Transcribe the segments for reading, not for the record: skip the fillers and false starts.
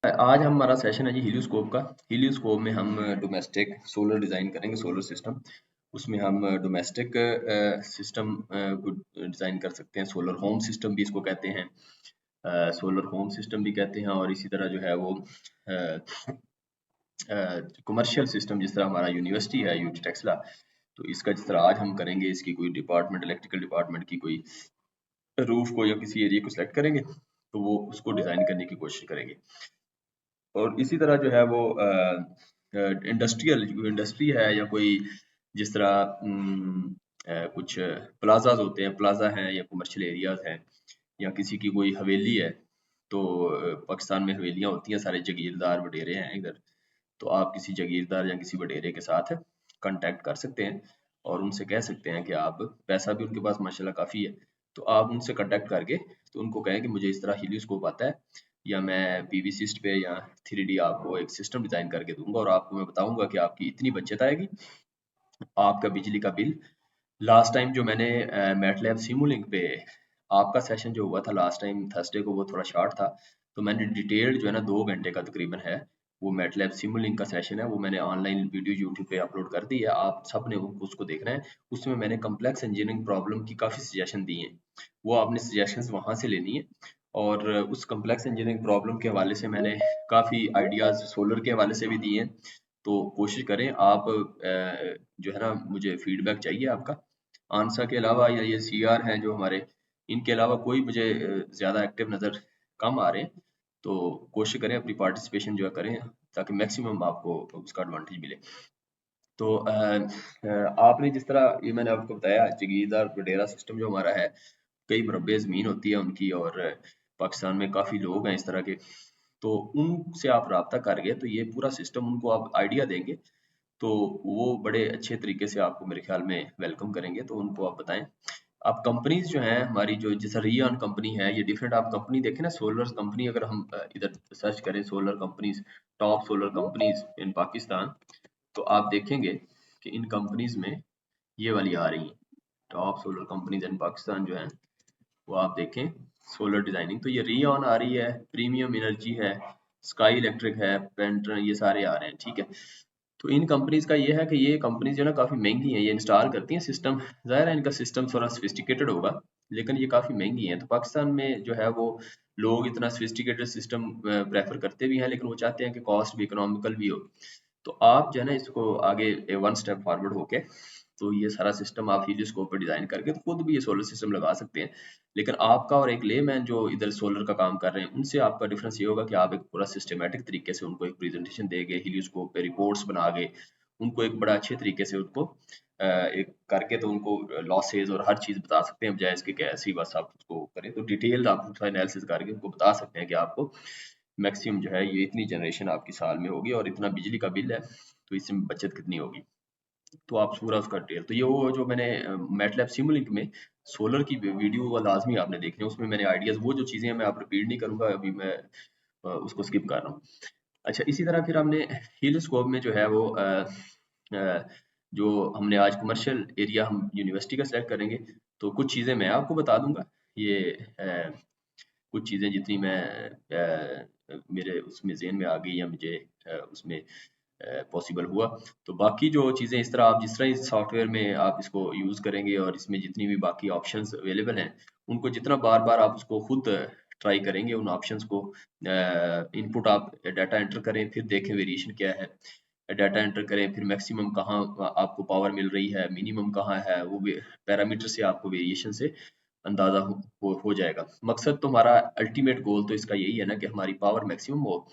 आज हमारा सेशन है जी हीलियोस्कोप का। हीलियोस्कोप में हम डोमेस्टिक सोलर डिज़ाइन करेंगे, सोलर सिस्टम। उसमें हम डोमेस्टिक सिस्टम को डिज़ाइन कर सकते हैं। सोलर होम सिस्टम भी इसको कहते हैं, सोलर होम सिस्टम भी कहते हैं। और इसी तरह जो है वो कमर्शियल सिस्टम, जिस तरह हमारा यूनिवर्सिटी है यूटी टेक्सला, तो इसका जिस तरह आज हम करेंगे, इसकी कोई डिपार्टमेंट, इलेक्ट्रिकल डिपार्टमेंट की कोई रूफ को या किसी एरिया को सिलेक्ट करेंगे, तो वो उसको डिज़ाइन करने की कोशिश करेंगे। और इसी तरह जो है वो इंडस्ट्रियल इंडस्ट्री है, या कोई जिस तरह कुछ प्लाजाज होते हैं, प्लाजा हैं या कमर्शियल एरियाज हैं, या किसी की कोई हवेली है। तो पाकिस्तान में हवेलियां होती हैं, सारे जागीरदार वडेरे हैं इधर। तो आप किसी जागीरदार या किसी वडेरे के साथ कांटेक्ट कर सकते हैं और उनसे कह सकते हैं कि आप, पैसा भी उनके पास माशाल्लाह काफ़ी है, तो आप उनसे कांटेक्ट करके तो उनको कहें कि मुझे इस तरह हीलियोस्कोप आता है, या मैं पीवीसिस्ट पे या 3D आपको एक सिस्टम डिज़ाइन करके दूंगा, और आपको मैं बताऊंगा कि आपकी इतनी बचत आएगी, आपका बिजली का बिल। लास्ट टाइम जो मैंने मैटलैब सिमुलिंक पे आपका सेशन जो हुआ था लास्ट टाइम थर्सडे को, वो थोड़ा शॉर्ट था, तो मैंने डिटेल्ड जो है ना 2 घंटे का तकरीबन है, वो मैटलैब सिमुलिंक का सेशन है, वो मैंने ऑनलाइन वीडियो यूट्यूब पे अपलोड कर दी है। आप सब ने उसको देखना है। उसमें मैंने कम्प्लेक्स इंजीनियरिंग प्रॉब्लम की काफ़ी सजेशन दी हैं, वो आपने सजेशंस वहाँ से लेनी है। और उस कम्प्लेक्स इंजीनियरिंग प्रॉब्लम के हवाले से मैंने काफ़ी आइडियाज़ सोलर के हवाले से भी दिए हैं। तो कोशिश करें आप, जो है ना, मुझे फीडबैक चाहिए आपका। आंसर के अलावा या ये सीआर हैं जो हमारे, इनके अलावा कोई मुझे ज़्यादा एक्टिव नज़र कम आ रहे हैं, तो कोशिश करें अपनी पार्टिसिपेशन जो है करें, ताकि मैक्सिमम आपको उसका एडवांटेज मिले। तो आपने जिस तरह ये मैंने आपको बताया, जागीरदार वडेरा सिस्टम जो हमारा है, कई मुरब्बे ज़मीन होती है उनकी, और पाकिस्तान में काफ़ी लोग हैं इस तरह के। तो उनसे आप राब्ता करके तो ये पूरा सिस्टम उनको आप आइडिया देंगे, तो वो बड़े अच्छे तरीके से आपको मेरे ख्याल में वेलकम करेंगे। तो उनको आप बताएं। आप कंपनीज जो हैं हमारी, जो जैसे रियान कंपनी है, ये डिफरेंट आप कंपनी देखें ना, सोलर कंपनी, अगर हम इधर सर्च करें solar companies, top solar companies in Pakistan, तो आप देखेंगे कि इन कंपनीज में ये वाली आ रही हैं, top solar companies in Pakistan जो है, वो आप देखें सोलर डिजाइनिंग, तो ये रियॉन आ रही है, प्रीमियम एनर्जी है, स्काई इलेक्ट्रिक है, पेंटर, ये सारे आ रहे हैं, ठीक है। तो इन कंपनीज का ये है कि ये कंपनीज जो है ना काफ़ी महंगी हैं, ये इंस्टॉल करती हैं सिस्टम, ज़ाहिर है इनका सिस्टम थोड़ा सोफिस्टिकेटेड होगा, लेकिन ये काफ़ी महंगी हैं। तो पाकिस्तान में जो है वो लोग इतना सोफिस्टिकेटेड सिस्टम प्रेफर करते भी हैं, लेकिन वो चाहते हैं कि कॉस्ट भी इकोनॉमिकल भी हो। तो आप जो है ना इसको आगे वन स्टेप फॉरवर्ड होके, तो ये सारा सिस्टम आप हीलियोस्कोप पे डिज़ाइन करके तो खुद भी ये सोलर सिस्टम लगा सकते हैं। लेकिन आपका और एक लेमैन जो इधर सोलर का काम कर रहे हैं, उनसे आपका डिफरेंस ये होगा कि आप एक पूरा सिस्टमेटिक तरीके से उनको एक प्रेजेंटेशन देंगे, हीलियोस्कोप पे रिपोर्ट्स बना के उनको एक बड़ा अच्छे तरीके से उनको एक करके, तो उनको लॉसेज और हर चीज़ बता सकते हैं, बजाय इसके कि ऐसी बस आप उसको करें। तो डिटेल्ड आप उसका एनालिसिस करके उनको बता सकते हैं कि आपको मैक्सिमम जो है ये इतनी जनरेशन आपकी साल में होगी, और इतना बिजली का बिल है, तो इसमें बचत कितनी होगी। तो आप पूरा उसका डिटेल, तो ये वो जो मैंने मैटलैब सिमुलिंक में सोलर की वीडियो वो लाजमी आपने देखनी है, उसमें मैंने आइडियाज़, वो जो चीज़ें मैं आप रिपीट नहीं करूँगा अभी, मैं उसको स्किप कर रहा हूँ। अच्छा, इसी तरह फिर हमने हीलियोस्कोप में जो है वो अ, जो हमने आज कमर्शियल एरिया हम यूनिवर्सिटी का सेलेक्ट करेंगे, तो कुछ चीज़ें मैं आपको बता दूंगा। ये कुछ चीज़ें जितनी मैं मेरे उसमें ज़हन में आ गई, या मुझे उसमें पॉसिबल हुआ, तो बाकी जो चीज़ें इस तरह आप, जिस तरह इस सॉफ्टवेयर में आप इसको यूज़ करेंगे, और इसमें जितनी भी बाकी ऑप्शंस अवेलेबल हैं, उनको जितना बार बार आप उसको खुद ट्राई करेंगे, उन ऑप्शंस को इनपुट आप डाटा एंटर करें, फिर देखें वेरिएशन क्या है, डाटा एंटर करें, फिर मैक्सिमम कहाँ आपको पावर मिल रही है, मिनिमम कहाँ है, वो पैरामीटर से आपको वेरिएशन से अंदाजा हो जाएगा। मकसद तो हमारा, अल्टीमेट गोल तो इसका यही है ना कि हमारी पावर मैक्सिमम हो,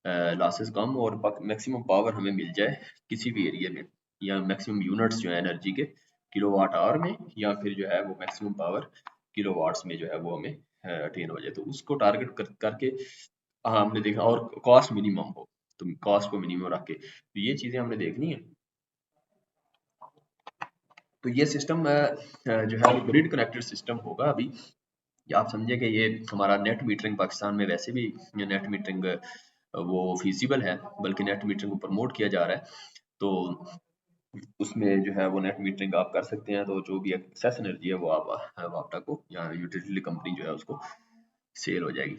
लॉसेस कम हो, और मैक्सिमम पावर हमें मिल जाए किसी भी एरिया में, या मैक्सिमम यूनिट्स जो है एनर्जी के किलोवाट आवर में, या फिर जो है वो मैक्सिमम पावर किलोवाट्स में जो है वो हमें अटेन हो जाए। तो उसको टारगेट करके हाँ, हमने देखा, और कॉस्ट मिनिमम हो, तो कॉस्ट को मिनिमम रख के, तो ये चीजें हमने देखनी है। तो ये सिस्टम जो है वो ग्रिड कनेक्टेड सिस्टम होगा अभी। या आप समझे कि ये हमारा नेट मीटरिंग, पाकिस्तान में वैसे भी नेट मीटरिंग वो फीसिबल है, बल्कि नेट मीटरिंग को प्रमोट किया जा रहा है। तो उसमें जो है वो नेट मीटरिंग आप कर सकते हैं, तो जो भी एक्सेस एनर्जी है वो आप वापटा को या यूटिलिटी कंपनी जो है उसको सेल हो जाएगी।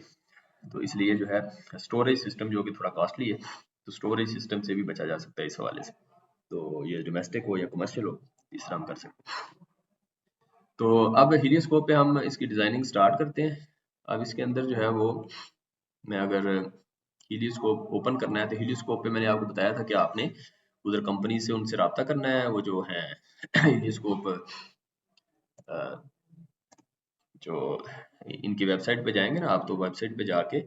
तो इसलिए जो है स्टोरेज सिस्टम जो कि थोड़ा कॉस्टली है, तो स्टोरेज सिस्टम से भी बचा जा सकता है इस हवाले से। तो ये डोमेस्टिक हो या कमर्शियल हो, इस तरह हम कर सकते हैं। तो अब हीलियोस्कोप पे हम इसकी डिज़ाइनिंग स्टार्ट करते हैं। अब इसके अंदर जो है वो, मैं अगर हीलियोस्कोप ओपन करना है तो हीलियोस्कोप पे मैंने आपको बताया था कि आपने उधर कंपनी से उनसे रब्ता करना है, वो जो है हीलियोस्कोप जो इनकी वेबसाइट पे जाएंगे ना आप, तो वेबसाइट पे जाके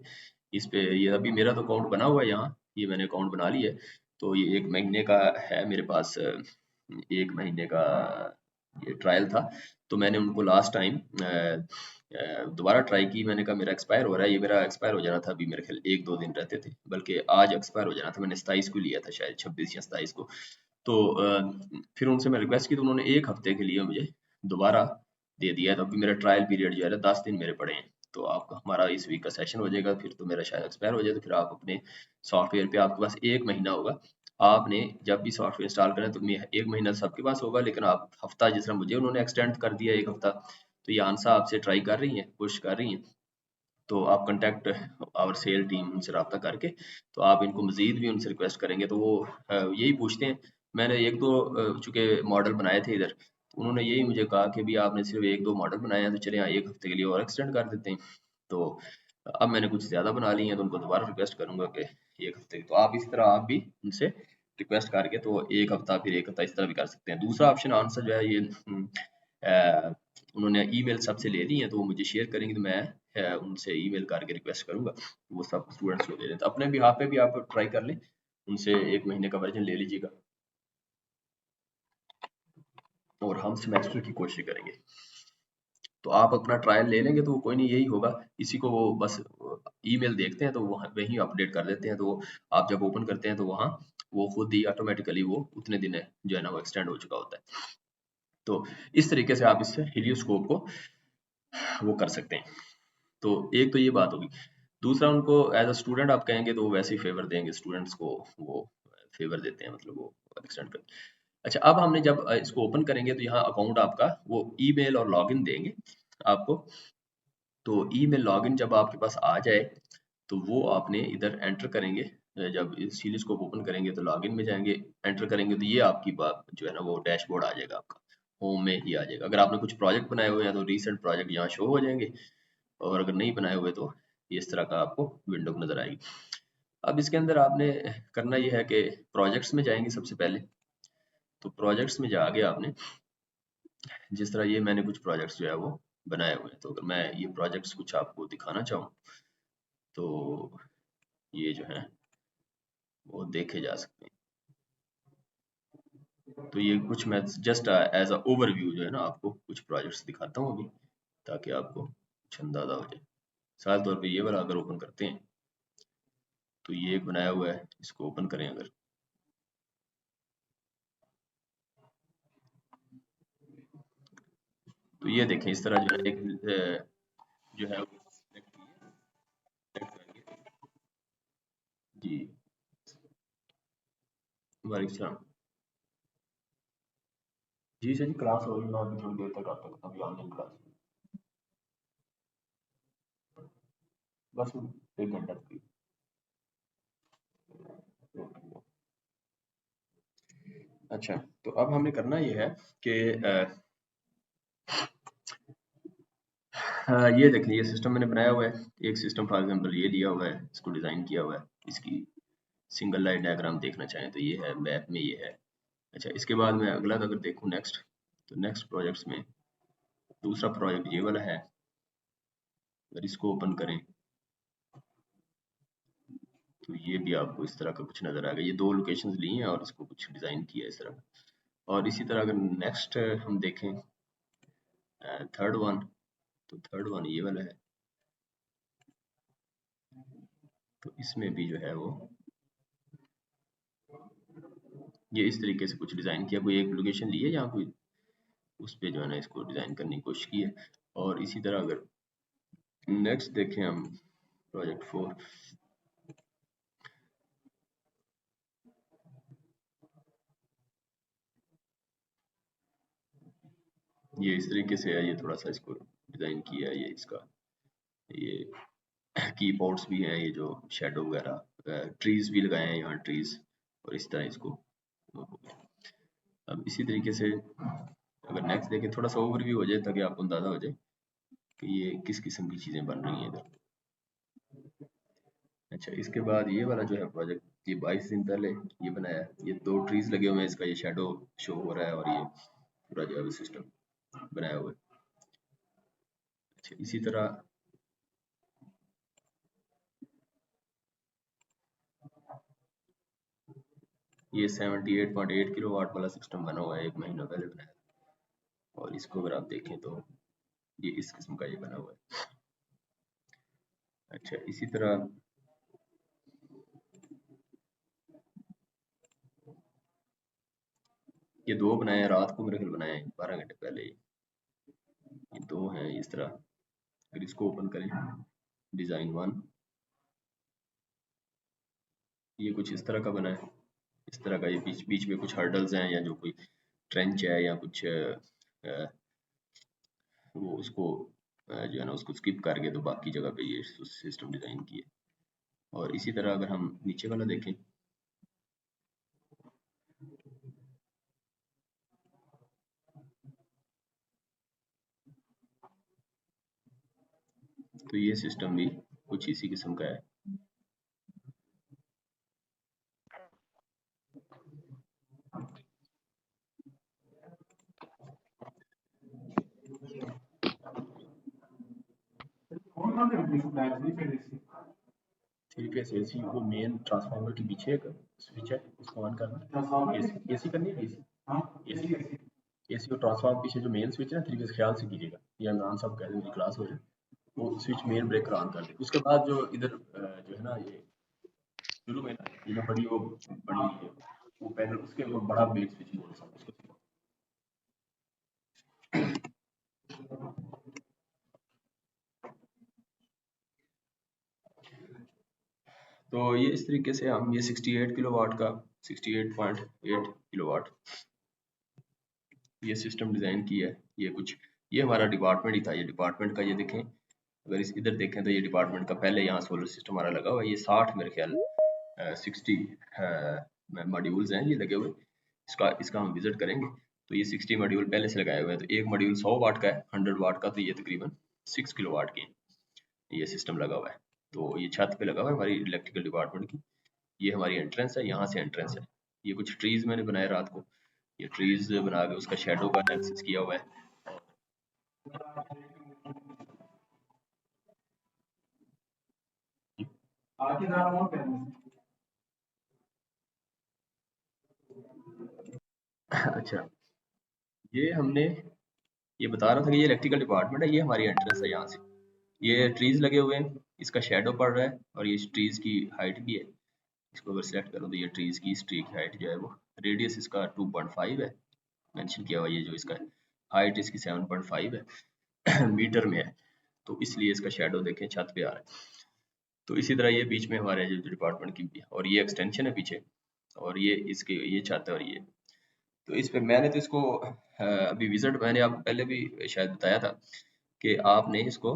इस पे, ये अभी मेरा तो अकाउंट बना हुआ है यहाँ, ये मैंने अकाउंट बना लिया है। तो ये 1 महीने का है मेरे पास, 1 महीने का ये ट्रायल था। तो मैंने उनको लास्ट टाइम दोबारा ट्राई की, मैंने कहा मेरा एक्सपायर हो रहा है, ये मेरा एक्सपायर हो जाना था अभी मेरे ख्याल 1-2 दिन रहते थे, बल्कि आज एक्सपायर हो जाना था, मैंने 27 को लिया था शायद, 26 या 27 को। तो फिर उनसे मैं रिक्वेस्ट की तो उन्होंने 1 हफ्ते के लिए मुझे दोबारा दे दिया है। तो अभी मेरा ट्रायल पीरियड जो है ना 10 दिन मेरे पड़े हैं। तो आपका हमारा इस वीक का सेशन हो जाएगा, फिर तो मेरा शायद एक्सपायर हो जाए, तो फिर आप अपने सॉफ्टवेयर पे आपके पास 1 महीना होगा। आपने जब भी सॉफ्टवेयर इंस्टॉल करें तो 1 महीना सबके पास होगा, लेकिन आप हफ्ता, जिस तरह मुझे उन्होंने एक्सटेंड कर दिया 1 हफ्ता, तो ये आंसा आपसे ट्राई कर रही हैं, कोशिश कर रही हैं। तो आप कॉन्टैक्ट आवर सेल टीम, उनसे रब्ता करके तो आप इनको मज़ीद भी उनसे रिक्वेस्ट करेंगे तो वो यही पूछते हैं। मैंने 1-2 चूँकि मॉडल बनाए थे इधर, तो उन्होंने यही मुझे कहा कि भई आपने सिर्फ़ 1-2 मॉडल बनाए हैं, तो चलें 1 हफ़्ते के लिए और एक्सटेंड कर देते हैं। तो अब मैंने कुछ ज़्यादा बना लिए हैं, तो उनको दोबारा रिक्वेस्ट करूँगा कि 1 हफ़्ते की। तो आप इसी तरह आप भी उनसे रिक्वेस्ट करके तो 1 हफ़्ता, फिर 1 हफ़्ता इस तरह भी कर सकते हैं। दूसरा ऑप्शन आंसर जो है ये उन्होंने ईमेल सबसे ले ली है, तो वो मुझे शेयर करेंगे, तो मैं उनसे ईमेल करके रिक्वेस्ट करूँगा, वो सब स्टूडेंट्स को दे दें। तो अपने बिहाफ़ पे भी आप ट्राई कर लें, उनसे 1 महीने का वर्ज़न ले लीजिएगा और हम सेमेस्टर की कोशिश करेंगे। तो आप अपना ट्रायल ले लेंगे तो कोई नहीं, यही होगा, इसी को वो बस ईमेल देखते हैं तो वो वहीं अपडेट कर देते हैं, तो आप जब ओपन करते हैं तो वहाँ वो खुद ही ऑटोमेटिकली वो उतने दिन है जो है ना वो एक्सटेंड हो चुका होता है। तो इस तरीके से आप इससे हीलियोस्कोप को वो कर सकते हैं। तो एक तो ये बात होगी। दूसरा, उनको एज़ अ स्टूडेंट आप कहेंगे तो वो वैसे ही फ़ेवर देंगे, स्टूडेंट्स को वो फ़ेवर देते हैं, मतलब वो एक्सटेंड कर। अच्छा, अब हमने जब इसको ओपन करेंगे तो यहाँ अकाउंट आपका वो ईमेल और लॉगिन देंगे आपको। तो ईमेल लॉगिन जब आपके पास आ जाए तो वो आपने इधर एंटर करेंगे। जब इस सीरीज को ओपन करेंगे तो लॉगिन में जाएंगे, एंटर करेंगे तो ये आपकी बात जो है ना वो डैशबोर्ड आ जाएगा आपका, होम में ही आ जाएगा। अगर आपने कुछ प्रोजेक्ट बनाए हुए हैं तो रीसेंट प्रोजेक्ट यहाँ शो हो जाएंगे, और अगर नहीं बनाए हुए तो ये इस तरह का आपको विंडो नजर आएगी। अब इसके अंदर आपने करना ये है कि प्रोजेक्ट्स में जाएंगे सबसे पहले। तो प्रोजेक्ट्स में जाके आपने, जिस तरह ये मैंने कुछ प्रोजेक्ट्स जो है वो बनाए हुए हैं, तो अगर मैं ये प्रोजेक्ट्स कुछ आपको दिखाना चाहूँ तो ये जो है वो देखे जा सकते हैं। तो ये कुछ मैं जस्ट एज अ ओवरव्यू जो है ना आपको कुछ प्रोजेक्ट्स दिखाता हूँ अभी, ताकि आपको कुछ अंदाजा हो जाए। मिसाल तौर पे ये वाला अगर ओपन करते हैं तो ये एक बनाया हुआ है, इसको ओपन करें अगर, तो ये देखें इस तरह जो है एक जो है select करेंगे। जी, वालेकुम सलाम। जी सर जी, क्लास हो रही है, मैं अभी थोड़ी देर तक आता हूँ, अभी ऑनलाइन क्लास बस 1 घंटा तक की। अच्छा, तो अब हमने करना ये है कि ये देखें, ये सिस्टम मैंने बनाया हुआ है। एक सिस्टम फॉर एग्जांपल ये लिया हुआ है, इसको डिज़ाइन किया हुआ है। इसकी सिंगल लाइन डायग्राम देखना चाहें तो ये है, मैप में ये है। अच्छा, इसके बाद मैं अगला अगर देखूँ नेक्स्ट, तो नेक्स्ट प्रोजेक्ट्स में दूसरा प्रोजेक्ट ये वाला है। अगर इसको ओपन करें तो ये भी आपको इस तरह का कुछ नज़र आएगा। ये 2 लोकेशंस ली हैं और इसको कुछ डिज़ाइन किया है इस तरह। और इसी तरह अगर नेक्स्ट हम देखें थर्ड वन, तो थर्ड वन ये वाला है। तो इसमें भी जो है वो ये इस तरीके से कुछ डिज़ाइन किया, कोई एक लोकेशन ली है, जहाँ कोई उस पे जो है ना इसको डिज़ाइन करने की कोशिश की है। और इसी तरह अगर नेक्स्ट देखें हम प्रोजेक्ट 4, ये इस तरीके से है। ये थोड़ा सा इसको डिज़ाइन किया है, ये इसका ये कीबोर्ड्स भी हैं, ये जो शेडो वगैरह, ट्रीज भी लगाए हैं यहाँ, ट्रीज, और इस तरह इसको। अब इसी तरीके से अगर नेक्स्ट देखें, थोड़ा सा ओवरव्यू हो जाए ताकि आपको अंदाजा हो जाए कि ये किस किस्म की चीज़ें बन रही हैं इधर। अच्छा, इसके बाद ये वाला जो है प्रोजेक्ट, ये 22 दिन पहले ये बनाया है। ये 2 ट्रीज लगे हुए हैं, इसका ये शेडो शो हो रहा है और ये पूरा जो है सिस्टम बनाया हुआ है। अच्छा, इसी तरह ये 78.8 किलोवाट वाला सिस्टम बना हुआ है, 1 महीना पहले बनाया, और इसको अगर आप देखें तो ये इस किस्म का ये बना हुआ है। अच्छा, इसी तरह ये 2 बनाए हैं, रात को मेरे ख्याल बनाए हैं 12 घंटे पहले। ये 2 हैं इस तरह। अगर इसको ओपन करें, डिज़ाइन 1, ये कुछ इस तरह का बना है। इस तरह का ये बीच बीच में कुछ हर्डल्स हैं, या जो कोई ट्रेंच है या कुछ वो उसको जो है ना उसको स्किप करके तो बाकी जगह पे ये सिस्टम डिज़ाइन किए। और इसी तरह अगर हम नीचे वाला देखें, तो ये सिस्टम भी कुछ इसी किस्म का है। थ्री फेस एसी, वो मेन ट्रांसफार्मर के पीछे एक स्विच है, उसको ऑन करना। एसी करनी है, एसी एसी और ट्रांसफार्मर पीछे जो मेन स्विच है ना, थ्री फेस, ख्याल से कीजिएगा, ये इमरान साहब कह दें क्लास हो जाए, वो स्विच मेन ब्रेकर ऑन कर दे। उसके बाद जो इधर जो है ना ये शुरू में ना ये जो बड़ी वो बड़ी वो पैनल, उसके वो बड़ा बेस स्विच बोल सकते हैं उसको। तो ये इस तरीके से हम ये 68 किलोवाट का 68.8 किलोवाट ये सिस्टम डिज़ाइन किया है। ये कुछ ये हमारा डिपार्टमेंट ही था, ये डिपार्टमेंट का ये देखें, अगर इस इधर देखें तो ये डिपार्टमेंट का पहले यहाँ सोलर सिस्टम हमारा लगा हुआ है। ये 60 मेरे ख्याल 60 मॉड्यूल्स हैं ये लगे हुए। इसका हम विजिट करेंगे तो ये 60 मॉड्यूल पहले से लगाए हुए हैं। तो एक मॉड्यूल 100 वाट का है, 100 वाट का, तो ये तकरीबन 6 किलो वाट के ये सिस्टम लगा हुआ है। तो ये छत पे लगा हुआ है हमारी इलेक्ट्रिकल डिपार्टमेंट की। ये हमारी एंट्रेंस है, यहाँ से एंट्रेंस है। ये कुछ ट्रीज मैंने बनाए रात को, ये ट्रीज बना के उसका शेडो का एनालिसिस किया हुआ है। अच्छा, ये हमने ये बता रहा था कि ये इलेक्ट्रिकल डिपार्टमेंट है, ये हमारी एंट्रेंस है यहाँ से। ये ट्रीज लगे हुए हैं, इसका शेडो पड़ रहा है, और ये ट्रीज की हाइट भी है। इसको अगर सेलेक्ट करो तो ये ट्रीज की स्ट्रीक हाइट जो है वो, रेडियस इसका 2.5 है मेंशन किया हुआ। ये जो इसका हाइट इसकी 7.5 है मीटर में है, तो इसलिए इसका शेडो देखें छत पे आ रहा है। तो इसी तरह ये बीच में हमारे जो डिपार्टमेंट की भी है, और ये एक्सटेंशन है पीछे, और ये इसके ये छत है, और ये तो इस पे मैंने तो इसको अभी विजिट मैंने आपको पहले भी शायद बताया था कि आपने इसको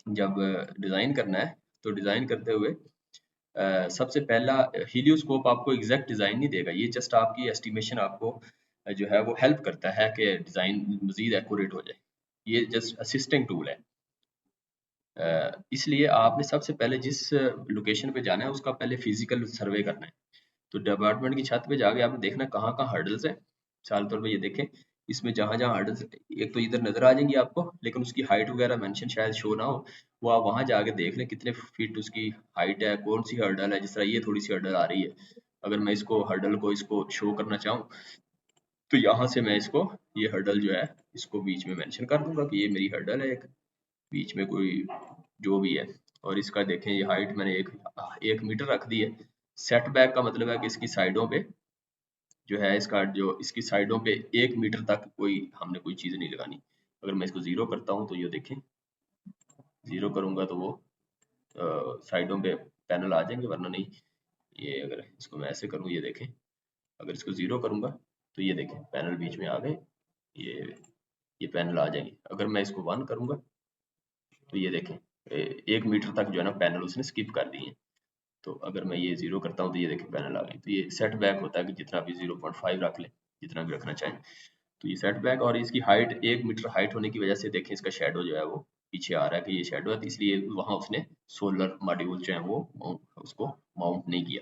जब डिज़ाइन करना है तो डिज़ाइन करते हुए सबसे पहला हीलियोस्कोप आपको एग्जैक्ट डिज़ाइन नहीं देगा, ये जस्ट आपकी एस्टिमेशन आपको जो है वो हेल्प करता है कि डिज़ाइन मज़ीद एक्यूरेट हो जाए। ये जस्ट असिस्टिंग टूल है। इसलिए आपने सबसे पहले जिस लोकेशन पे जाना है उसका पहले फिजिकल सर्वे करना है। तो डिपार्टमेंट की छत पे जाके आपने देखना कहाँ कहाँ हर्डल्स है। मिसाल तौर पे ये देखें, इसमें जहाँ जहाँ हर्डल्स एक तो इधर नजर आ जाएंगी आपको, लेकिन उसकी हाइट वगैरह मेंशन शायद शो ना हो, वो आप वहाँ जाके देख लें कितने फीट उसकी हाइट है, कौन सी हर्डल है। जिस तरह ये थोड़ी सी हर्डल आ रही है, अगर मैं इसको हर्डल को इसको शो करना चाहूँ तो यहाँ से मैं इसको ये हर्डल जो है इसको बीच में मेंशन कर दूंगा कि ये मेरी हर्डल है एक, बीच में कोई जो भी है। और इसका देखें ये हाइट मैंने एक मीटर रख दी है। सेटबैक का मतलब है कि इसकी साइडों पे जो है, इसका जो इसकी साइडों पे 1 मीटर तक कोई हमने कोई चीज़ नहीं लगानी। अगर मैं इसको ज़ीरो करता हूँ तो ये देखें, ज़ीरो करूँगा तो वो साइडों पे पैनल आ जाएंगे, वरना नहीं। ये अगर इसको मैं ऐसे करूँ, ये देखें, अगर इसको ज़ीरो करूँगा तो ये देखें पैनल बीच में आ गए, ये ये पैनल आ जाएंगे। अगर मैं इसको 1 करूँगा तो ये देखें 1 मीटर तक जो है ना पैनल उसने स्किप कर दिए हैं। तो अगर मैं ये 0 करता हूँ तो ये देखिए पैनल आ गई। तो ये सेट बैक होता है कि जितना भी 0.5 रख लें, जितना भी रखना चाहें। तो ये सेट बैक और इसकी हाइट 1 मीटर हाइट होने की वजह से देखें इसका शेडो जो है वो पीछे आ रहा है कि ये शेडो है, तो इसलिए वहाँ उसने सोलर मॉड्यूल जो है वो उसको माउंट नहीं किया।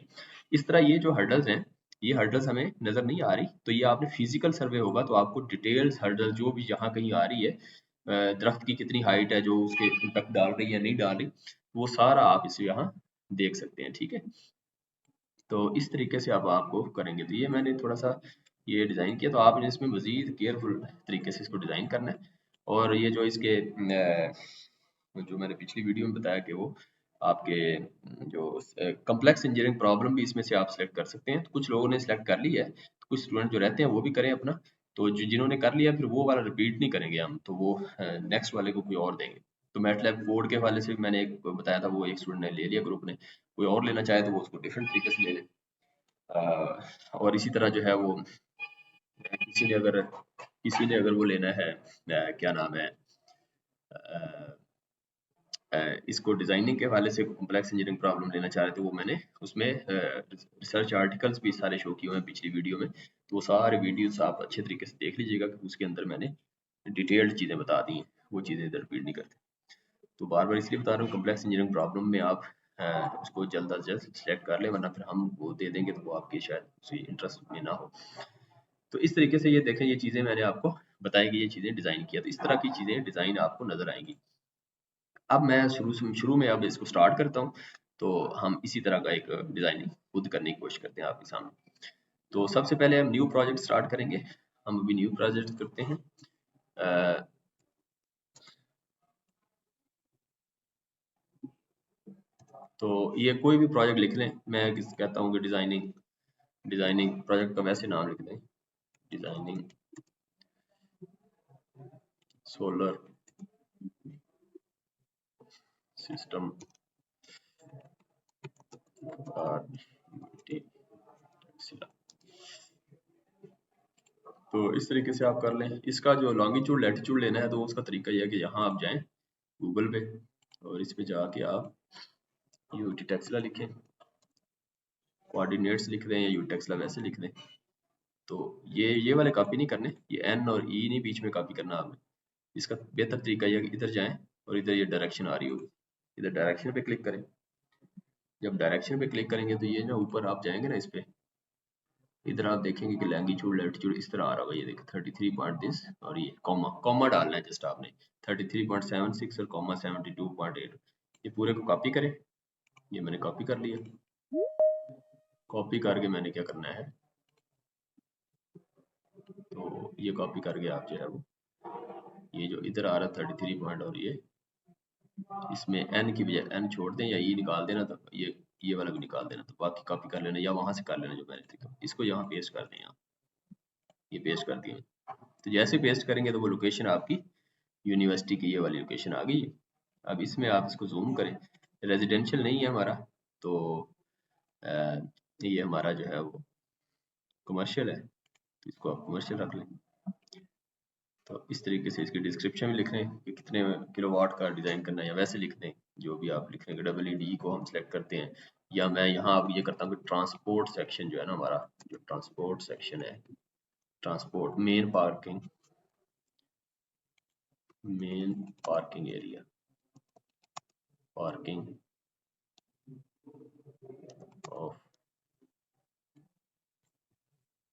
इस तरह ये जो हर्डल्स हैं, ये हर्डल्स हमें नजर नहीं आ रही, तो ये आपने फिजिकल सर्वे होगा तो आपको डिटेल्स हर्डल जो भी जहाँ कहीं आ रही है, दरख्त की कितनी हाइट है जो उसके इम्पैक्ट डाल रही है नहीं डाल रही, वो सारा आप इसे यहाँ देख सकते हैं। ठीक है, तो इस तरीके से अब आपको करेंगे। तो ये मैंने थोड़ा सा ये डिज़ाइन किया, तो आपने इसमें मज़ीद केयरफुल तरीके से इसको डिज़ाइन करना है। और ये जो इसके जो मैंने पिछली वीडियो में बताया कि वो आपके जो कम्प्लेक्स इंजीनियरिंग प्रॉब्लम भी इसमें से आप सेलेक्ट कर सकते हैं। तो कुछ लोगों ने सेलेक्ट कर लिया है, तो कुछ स्टूडेंट जो रहते हैं वो भी करें अपना। तो जिन्होंने कर लिया फिर वो वाला रिपीट नहीं करेंगे हम, तो वो नेक्स्ट वाले को कोई और देंगे। तो मैटलैब कोड के हवाले से भी मैंने एक बताया था, वो एक स्टूडेंट ने ले लिया ग्रुप ने, कोई और लेना चाहे तो वो उसको डिफरेंट तरीके से ले ले। और इसी तरह जो है वो किसी ने अगर वो लेना है, क्या नाम है, इसको डिजाइनिंग के हवाले से कॉम्प्लेक्स इंजीनियरिंग प्रॉब्लम लेना चाह रहे थे, वो मैंने उसमें रिसर्च आर्टिकल्स भी सारे शो किए हुए हैं पिछली वीडियो में। तो वो सारे वीडियोस आप अच्छे तरीके से देख लीजिएगा कि उसके अंदर मैंने डिटेल्ड चीज़ें बता दी हैं, वो चीज़ें इधर रिपीट नहीं करते। तो बार बार इसलिए बता रहा हूँ, कॉम्प्लेक्स इंजीनियरिंग प्रॉब्लम में आप उसको जल्द अज जल्द सेलेक्ट कर लें, वरना फिर हम वो दे देंगे तो वो आपके शायद उसी इंटरेस्ट में ना हो। तो इस तरीके से ये देखें, ये चीज़ें मैंने आपको बताई कि ये चीज़ें डिज़ाइन किया, तो इस तरह की चीज़ें डिज़ाइन आपको नज़र आएंगी। अब मैं शुरू में अब इसको स्टार्ट करता हूँ, तो हम इसी तरह का एक डिज़ाइनिंग खुद करने की कोशिश करते हैं आपके सामने। तो सबसे पहले हम न्यू प्रोजेक्ट स्टार्ट करेंगे। हम अभी न्यू प्रोजेक्ट करते हैं। अ, तो ये कोई भी प्रोजेक्ट लिख लें, मैं कहता हूँ कि डिज़ाइनिंग प्रोजेक्ट का वैसे नाम लिख दें, डिज़ाइनिंग सोलर सिस्टम फॉर तो इस तरीके से आप कर लें। इसका जो लॉन्गिट्यूड लैटिट्यूड लेना है तो उसका तरीका यह है कि यहाँ आप जाएं गूगल पे और इस पे जाके आप यूटी टेक्सला लिखें, कोऑर्डिनेट्स लिख दें या यूटी टेक्सला वैसे लिख दें। तो ये वाले कॉपी नहीं करने, ये एन और ई नहीं बीच में कॉपी करना आपने। इसका बेहतर तरीका यह है कि इधर जाएं और इधर ये डायरेक्शन आ रही होगी, इधर डायरेक्शन पे क्लिक करें। जब डायरेक्शन पे क्लिक करेंगे तो ये ना ऊपर आप जाएंगे ना, इस पे इधर आप देखेंगे कि लैंगिट्यूड लैटिट्यूड इस तरह आ रहा होगा, ये देखिए 33 पॉइंट दिस, और ये कॉमा कॉमा डालना है जस्ट आपने 33.76 और कॉमा 72.8। ये पूरे को कॉपी करें, ये मैंने कॉपी कर लिया। कॉपी करके मैंने क्या करना है, तो ये कॉपी करके आप जो है वो ये जो इधर आ रहा है 33 पॉइंट, और ये इसमें एन की बजाय एन छोड़ दें या ई निकाल देना, तो ये वाला भी निकाल देना, तो बाकी कॉपी कर लेना या वहां से कर लेना जो मैंने लिखा, इसको यहाँ पेस्ट कर दें। आप ये पेस्ट कर दिए, तो जैसे पेस्ट करेंगे तो वो लोकेशन आपकी यूनिवर्सिटी की ये वाली लोकेशन आ गई है। अब इसमें आप इसको जूम करें, रेजिडेंशियल नहीं है हमारा, तो ये हमारा जो है वो कमर्शियल है, तो इसको आप कमर्शियल रख लें। तो इस तरीके से इसकी डिस्क्रिप्शन में लिख लें कि कितने किलोवाट का डिज़ाइन करना है, या वैसे लिख दें जो भी आप लिख लेंगे। WD को हम सेलेक्ट करते हैं, या मैं यहाँ अब ये करता हूँ कि ट्रांसपोर्ट सेक्शन जो है ना हमारा, जो ट्रांसपोर्ट सेक्शन है, transport main parking area, parking of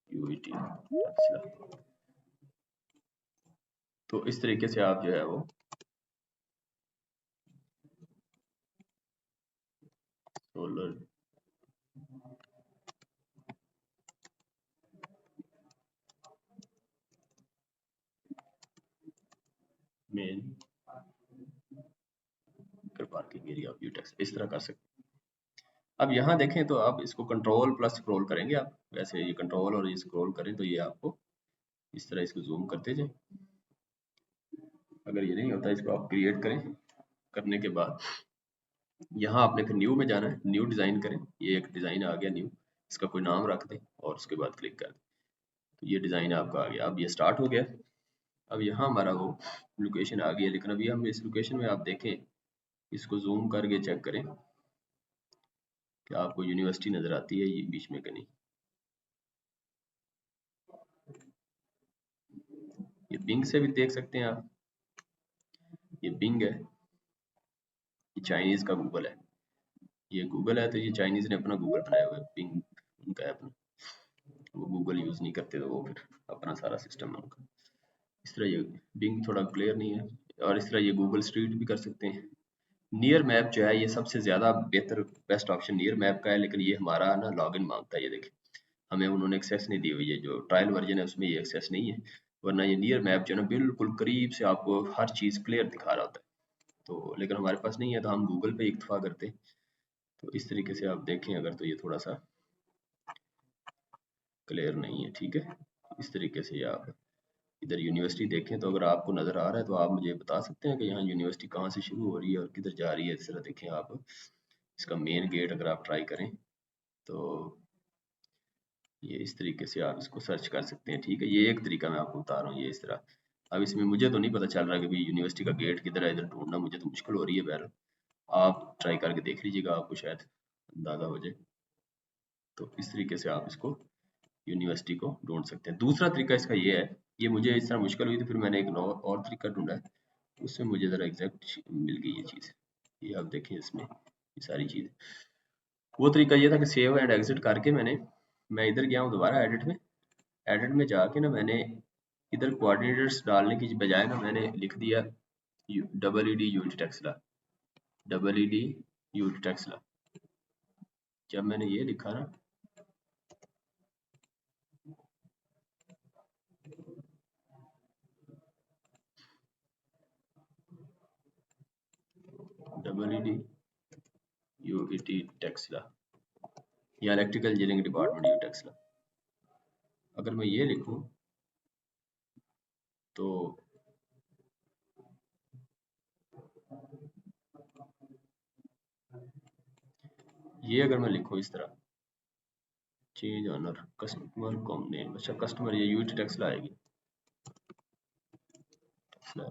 UET. तो इस तरीके से आप जो है वो solar main parking area of यूटेक्स इस तरह कर सकते हैं। अब यहाँ देखें तो आप इसको कंट्रोल प्लस स्क्रॉल करेंगे, आप वैसे ये कंट्रोल और ये स्क्रॉल करें तो ये आपको इस तरह इसको जूम करते जाए। अगर ये नहीं होता इसको आप क्रिएट करें, करने के बाद यहाँ आपने फिर न्यू में जाना है, न्यू डिज़ाइन करें। ये एक डिज़ाइन आ गया न्यू, इसका कोई नाम रख दें और उसके बाद क्लिक कर दें, तो ये डिज़ाइन आपका आ गया। अब ये स्टार्ट हो गया। अब यहाँ हमारा वो लोकेशन आ गई है, लेकिन अभी हम इस लोकेशन में आप देखें इसको जूम करके चेक करें कि आपको यूनिवर्सिटी नज़र आती है ये बीच में कहीं। ये बिंग से भी देख सकते हैं आप, ये बिंग है, ये चाइनीज़ का गूगल है। ये गूगल है तो ये चाइनीज़ ने अपना गूगल बनाया हुआ है, बिंग उनका है अपना, वो गूगल यूज़ नहीं करते तो वो फिर अपना सारा सिस्टम है उनका। इस तरह ये बिंग थोड़ा क्लियर नहीं है, और इस तरह ये गूगल स्ट्रीट भी कर सकते हैं। नियर मैप जो है ये सबसे ज़्यादा बेहतर बेस्ट ऑप्शन नियर मैप का है, लेकिन ये हमारा ना लॉगिन मांगता है। ये देखें, हमें उन्होंने एक्सेस नहीं दी हुई है, जो ट्रायल वर्जन है उसमें ये एक्सेस नहीं है, वरना ये नियर मैप जो है ना बिल्कुल करीब से आपको हर चीज़ क्लियर दिखा रहा होता है। तो लेकिन हमारे पास नहीं है तो हम गूगल पे इक्तफा करते हैं। तो इस तरीके से आप देखें अगर, तो ये थोड़ा सा क्लियर नहीं है, ठीक है। इस तरीके से आप इधर यूनिवर्सिटी देखें, तो अगर आपको नज़र आ रहा है तो आप मुझे बता सकते हैं कि यहाँ यूनिवर्सिटी कहाँ से शुरू हो रही है और किधर जा रही है। इस तरह देखें आप, इसका मेन गेट अगर आप ट्राई करें तो ये इस तरीके से आप इसको सर्च कर सकते हैं, ठीक है। ये एक तरीका मैं आपको बता रहा हूँ, ये इस तरह। अब इसमें मुझे तो नहीं पता चल रहा कि भाई यूनिवर्सिटी का गेट किधर है, इधर ढूंढना मुझे तो मुश्किल हो रही है। बहरहाल आप ट्राई करके देख लीजिएगा, आपको शायद अंदाज़ा हो जाए। तो इस तरीके से आप इसको यूनिवर्सिटी को ढूंढ सकते हैं। दूसरा तरीका इसका ये है, ये मुझे इस तरह मुश्किल हुई तो फिर मैंने एक और तरीका ढूंढा है, उसमें मुझे ज़रा एग्जैक्ट मिल गई ये चीज़। ये आप देखें इसमें ये सारी चीज़, वो तरीका ये था कि सेव एंड एग्जिट करके मैं इधर गया हूँ दोबारा एडिट में जाके ना मैंने इधर कोऑर्डिनेटर्स डालने की बजाय ना मैंने लिख दिया double E D UT Taxila, double E D UT Taxila. जब मैंने ये लिखा ना, double E D U E T Taxila या electrical engineering department U Taxila, अगर मैं ये लिखूं तो ये अगर मैं लिखूं इस तरह, change owner customer com name, अच्छा कस्टमर ये यूटी टेक्सला आएगी, टेक्सला।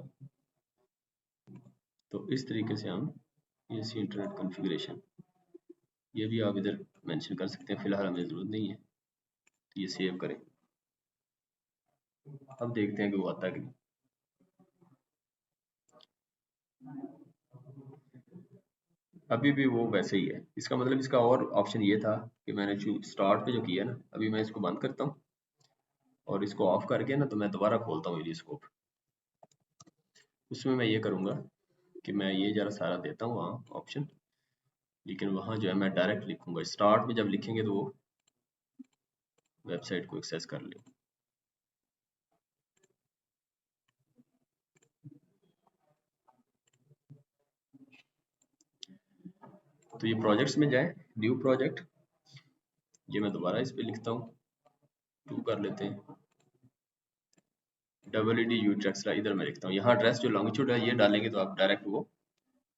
तो इस तरीके से हम ये सी इंटरनेट कॉन्फ़िगरेशन ये भी आप इधर मेंशन कर सकते हैं, फिलहाल हमें ज़रूरत नहीं है। तो ये सेव करें, अब देखते हैं कि वो आता है कि नहीं। अभी भी वो वैसे ही है, इसका मतलब इसका और ऑप्शन ये था कि मैंने स्टार्ट पे जो किया ना, अभी मैं इसको बंद करता हूँ और इसको ऑफ करके ना तो मैं दोबारा खोलता हूँ एलिस्कोप। उसमें मैं ये करूँगा कि मैं ये जरा सारा देता हूँ वहाँ ऑप्शन, लेकिन वहाँ जो है मैं डायरेक्ट लिखूंगा। स्टार्ट में जब लिखेंगे तो वो वेबसाइट को एक्सेस कर ले। तो ये प्रोजेक्ट्स में जाए, न्यू प्रोजेक्ट, ये मैं दोबारा इस पे लिखता हूँ, 2 कर लेते हैं, double E D you Taxila इधर मैं लिखता हूँ। यहाँ एड्रेस जो लॉन्गिट्यूड है ये डालेंगे तो आप डायरेक्ट वो